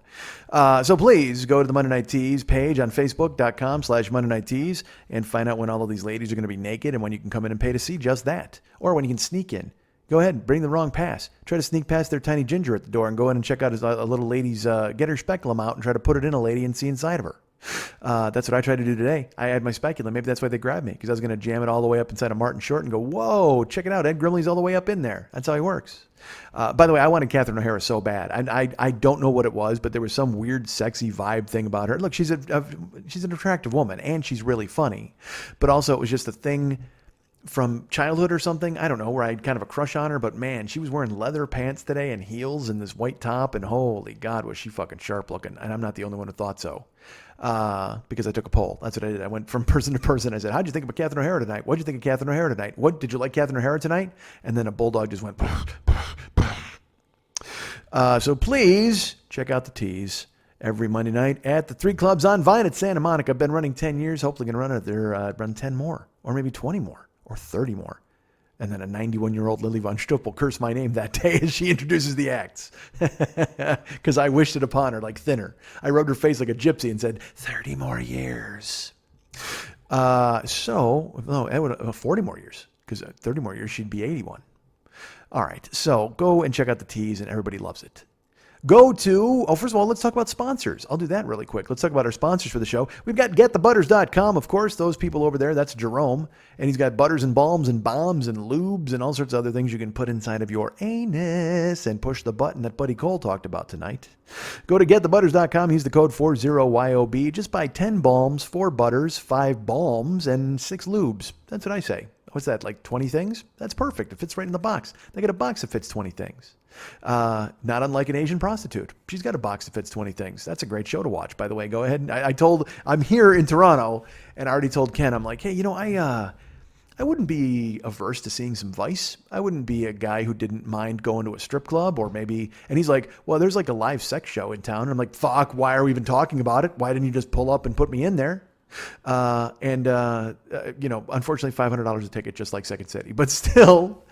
So please go to the Monday Night Teas page on Facebook.com/Monday Night Teas and find out when all of these ladies are going to be naked and when you can come in and pay to see just that. Or when you can sneak in. Go ahead, bring the wrong pass. Try to sneak past their tiny ginger at the door and go in and check out a little lady's, get her speculum out and try to put it in a lady and see inside of her. That's what I tried to do today. I had my speculum. Maybe that's why they grabbed me, because I was going to jam it all the way up inside a Martin short and go, whoa, check it out. Ed Grimley's all the way up in there. That's how he works. By the way, I wanted Catherine O'Hara so bad. I don't know what it was, but there was some weird, sexy vibe thing about her. Look, she's an attractive woman, and she's really funny. But also, it was just a thing from childhood or something. I don't know, where I had kind of a crush on her. But man, she was wearing leather pants today and heels and this white top. And holy God, was she fucking sharp looking. And I'm not the only one who thought so. Because I took a poll. That's what I did. I went from person to person. I said, how'd you think about Catherine O'Hara tonight? What'd you think of Catherine O'Hara tonight? What did you like Catherine O'Hara tonight? And then a bulldog just went. So please check out the teas every Monday night at the 3 Clubs on Vine at Santa Monica. I've been running 10 years. Hopefully going to run 10 more, or maybe 20 more, or 30 more. And then a 91-year-old Lily von Stupp will curse my name that day as she introduces the acts. Because I wished it upon her, like thinner. I rubbed her face like a gypsy and said, 30 more years. 40 more years. Because 30 more years, she'd be 81. All right, so go and check out the teas, and everybody loves it. First of all, let's talk about sponsors. I'll do that really quick. Let's talk about our sponsors for the show. We've got getthebutters.com, of course. Those people over there, that's Jerome. And he's got butters and balms and bombs and lubes and all sorts of other things you can put inside of your anus and push the button that Buddy Cole talked about tonight. Go to getthebutters.com. Use the code 40YOB. Just buy 10 balms, 4 butters, 5 balms, and 6 lubes. That's what I say. What's that, like 20 things? That's perfect. It fits right in the box. They got a box that fits 20 things. Not unlike an Asian prostitute. She's got a box that fits 20 things. That's a great show to watch, by the way. Go ahead. I'm here in Toronto, and I already told Ken, I'm like, hey, I wouldn't be averse to seeing some Vice. I wouldn't be a guy who didn't mind going to a strip club or maybe, and he's like, well, there's like a live sex show in town. And I'm like, fuck, why are we even talking about it? Why didn't you just pull up and put me in there? Unfortunately, $500 a ticket, just like Second City, but still.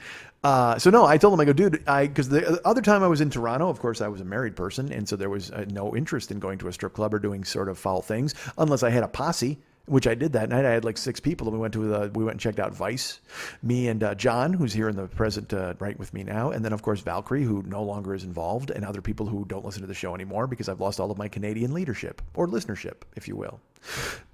So no, I told him, I go, dude, because the other time I was in Toronto, of course, I was a married person. And so there was no interest in going to a strip club or doing sort of foul things unless I had a posse, which I did that night. I had like 6 people, and we went and checked out Vice. Me and John, who's here in the present right with me now, and then of course Valkyrie, who no longer is involved, and other people who don't listen to the show anymore because I've lost all of my Canadian leadership or listenership, if you will.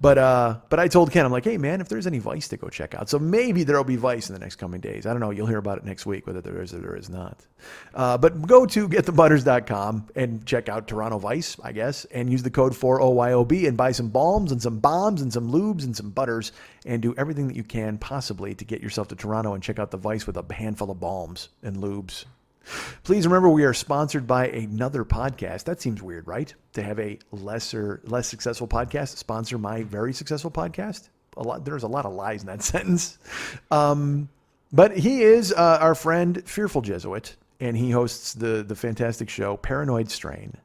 But I told Ken, I'm like, hey man, if there's any Vice to go check out, so maybe there'll be Vice in the next coming days. I don't know. You'll hear about it next week, whether there is or there is not. But go to getthebutters.com and check out Toronto Vice, I guess, and use the code 40YOB and buy some balms and some bombs and some lubes and some butters and do everything that you can possibly to get yourself to Toronto and check out the Vice with a handful of balms and lubes. Please remember, we are sponsored by another podcast. That seems weird, right? To have a less successful podcast sponsor my very successful podcast. There's a lot of lies in that sentence. But he is our friend Fearful Jesuit, and he hosts the fantastic show Paranoid Strain.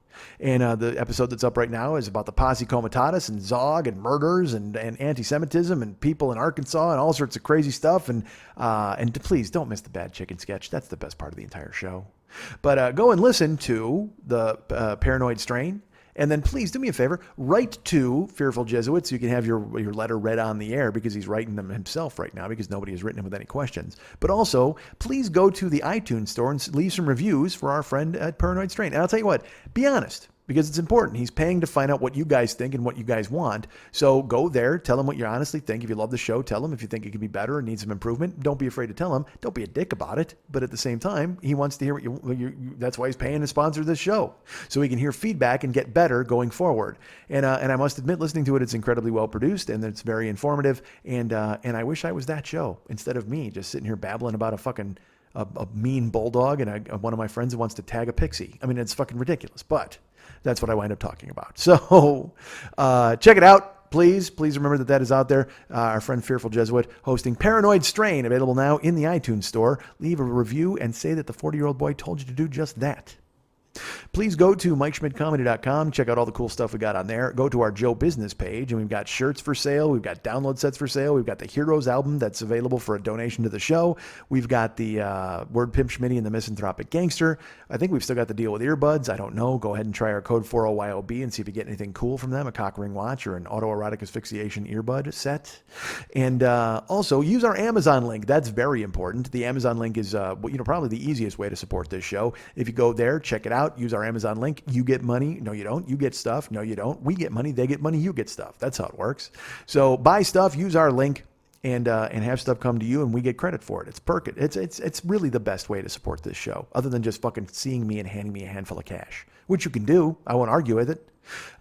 And the episode that's up right now is about the Posse Comitatus and Zog and murders and anti-Semitism and people in Arkansas and all sorts of crazy stuff. And please don't miss the bad chicken sketch. That's the best part of the entire show. But go and listen to the Paranoid Strain. And then please do me a favor, write to Fearful Jesuit so you can have your letter read on the air, because he's writing them himself right now because nobody has written him with any questions. But also, please go to the iTunes store and leave some reviews for our friend at Paranoid Strain. And I'll tell you what, be honest, because it's important. He's paying to find out what you guys think and what you guys want. So go there, tell him what you honestly think. If you love the show, tell him. If you think it could be better and needs some improvement, don't be afraid to tell him. Don't be a dick about it. But at the same time, he wants to hear what you that's why he's paying to sponsor this show, so he can hear feedback and get better going forward. And I must admit, listening to it, it's incredibly well produced and it's very informative. And I wish I was that show instead of me just sitting here babbling about a mean bulldog and one of my friends who wants to tag a pixie. I mean, it's fucking ridiculous, but that's what I wind up talking about. So check it out, please. Please remember that is out there. Our friend Fearful Jesuit hosting Paranoid Strain, available now in the iTunes store. Leave a review and say that the 40-year-old boy told you to do just that. Please go to MikeSchmidtComedy.com. Check out all the cool stuff we got on there. Go to our Joe Business page, and we've got shirts for sale. We've got download sets for sale. We've got the Heroes album that's available for a donation to the show. We've got the Word Pimp Schmitty and the Misanthropic Gangster. I think we've still got the deal with earbuds. I don't know. Go ahead and try our code 40YOB and see if you get anything cool from them, a cock ring watch or an autoerotic asphyxiation earbud set. And also use our Amazon link. That's very important. The Amazon link is probably the easiest way to support this show. If you go there, check it out. Use our Amazon link. You get money. No, you don't. You get stuff. No, you don't. We get money. They get money. You get stuff. That's how it works. So buy stuff. Use our link. And have stuff come to you, and we get credit for it. It's really the best way to support this show, other than just fucking seeing me and handing me a handful of cash, which you can do. I won't argue with it,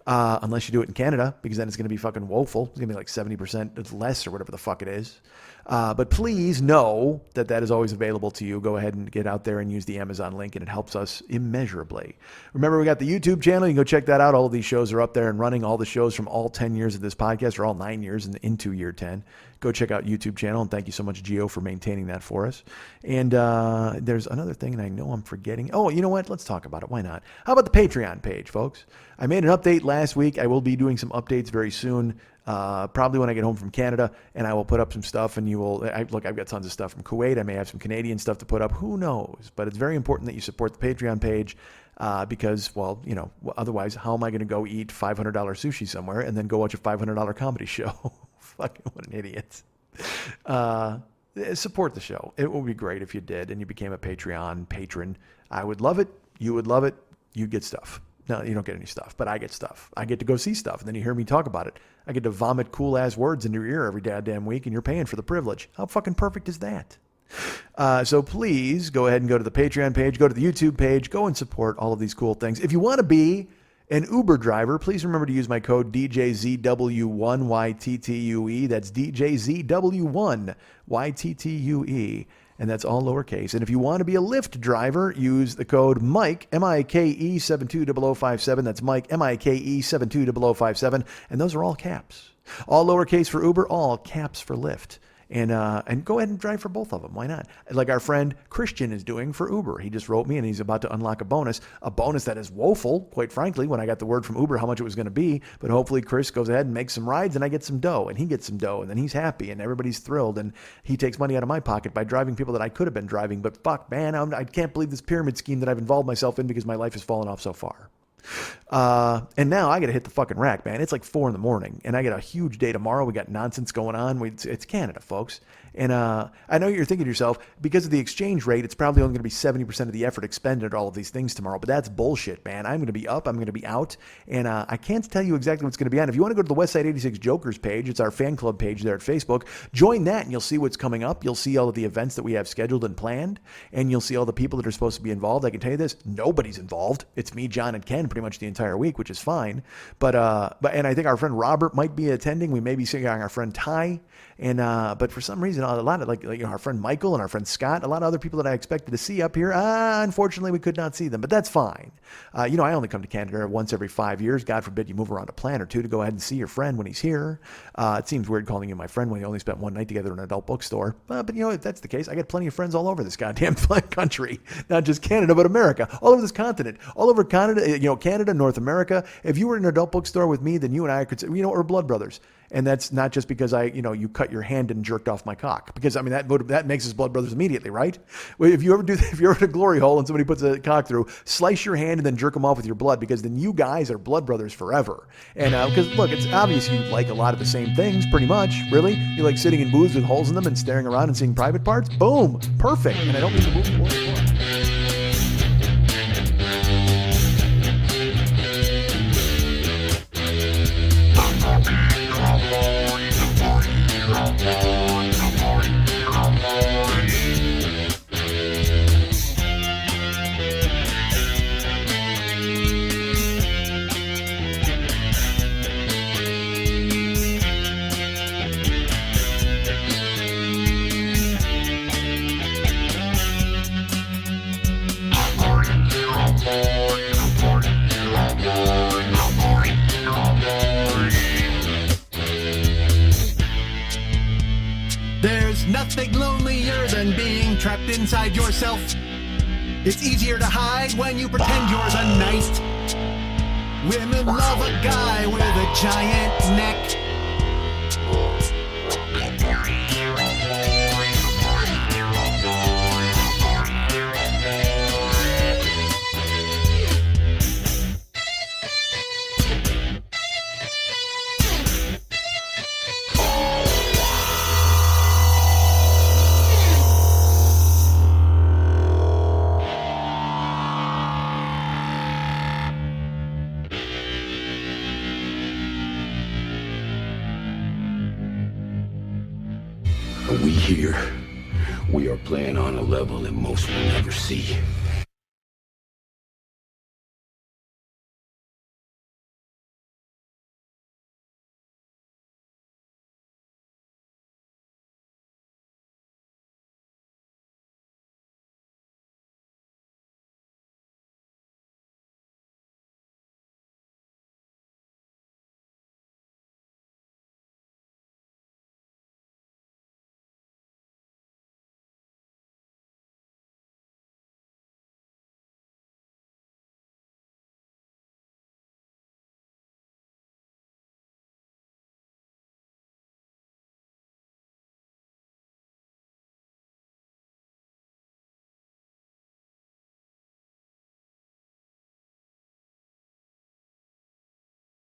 unless you do it in Canada, because then it's going to be fucking woeful. It's going to be like 70% less or whatever the fuck it is. But please know that is always available to you. Go ahead and get out there and use the Amazon link, and it helps us immeasurably. Remember, we got the YouTube channel. You can go check that out. All of these shows are up there and running. All the shows from all 10 years of this podcast, or all 9 years into year 10. Go check out YouTube channel, and thank you so much, Gio, for maintaining that for us. And there's another thing, and I know I'm forgetting. Oh, you know what? Let's talk about it. Why not? How about the Patreon page, folks? I made an update last week. I will be doing some updates very soon probably when I get home from Canada, and I will put up some stuff, and you will, look, I've got tons of stuff from Kuwait. I may have some Canadian stuff to put up. Who knows? But it's very important that you support the Patreon page because, well, you know, otherwise, how am I going to go eat $500 sushi somewhere and then go watch a $500 comedy show? Fucking what an idiot. Support the show. It would be great if you did and you became a Patreon patron. I would love it. You would love it. You'd get stuff. No, you don't get any stuff, but I get stuff. I get to go see stuff, and then you hear me talk about it. I get to vomit cool-ass words into your ear every goddamn week, and you're paying for the privilege. How fucking perfect is that? So please go ahead and go to the Patreon page, go to the YouTube page, go and support all of these cool things. If you want to be an Uber driver, please remember to use my code DJZW1YTTUE. That's DJZW1YTTUE. And that's all lowercase. And if you want to be a Lyft driver, use the code Mike, M-I-K-E 720057. That's Mike, M-I-K-E 720057. And those are all caps. All lowercase for Uber, all caps for Lyft. And go ahead and drive for both of them. Why not? Like our friend Christian is doing for Uber. He just wrote me and he's about to unlock a bonus that is woeful, quite frankly, when I got the word from Uber how much it was going to be. But hopefully Chris goes ahead and makes some rides and I get some dough and he gets some dough and then he's happy and everybody's thrilled and he takes money out of my pocket by driving people that I could have been driving. But fuck, man, I can't believe this pyramid scheme that I've involved myself in because my life has fallen off so far. And now I got to hit the fucking rack, man. It's like 4 a.m. and I got a huge day tomorrow. We got nonsense going on. It's Canada, folks. And I know you're thinking to yourself, because of the exchange rate, it's probably only going to be 70% of the effort expended on all of these things tomorrow. But that's bullshit, man. I'm going to be up. I'm going to be out. And I can't tell you exactly what's going to be on. If you want to go to the Westside 86 Jokers page, it's our fan club page there at Facebook. Join that and you'll see what's coming up. You'll see all of the events that we have scheduled and planned. And you'll see all the people that are supposed to be involved. I can tell you this, nobody's involved. It's me, John, and Ken pretty much the entire week, which is fine. But I think our friend Robert might be attending. We may be seeing our friend Ty. And but for some reason, a lot of like our friend Michael and our friend Scott, a lot of other people that I expected to see up here, unfortunately, we could not see them. But that's fine. I only come to Canada once every 5 years. God forbid you move around a plan or two to go ahead and see your friend when he's here. It seems weird calling you my friend when you only spent one night together in an adult bookstore. But if that's the case, I got plenty of friends all over this goddamn country, not just Canada, but America, all over this continent, all over Canada, Canada, North America. If you were in an adult bookstore with me, then you and I could say, we're blood brothers. And that's not just because you cut your hand and jerked off my cock, because that makes us blood brothers immediately, right? If you're at a glory hole and somebody puts a cock through, slice your hand and then jerk them off with your blood, because then you guys are blood brothers forever. And because look, it's obvious you like a lot of the same things, pretty much. Really, you like sitting in booths with holes in them and staring around and seeing private parts. Boom, perfect. And I don't mean to move forward. There's nothing lonelier than being trapped inside yourself. It's easier to hide when you pretend you're the nice. Women love a guy with a giant neck. We here. We are playing on a level that most will never see.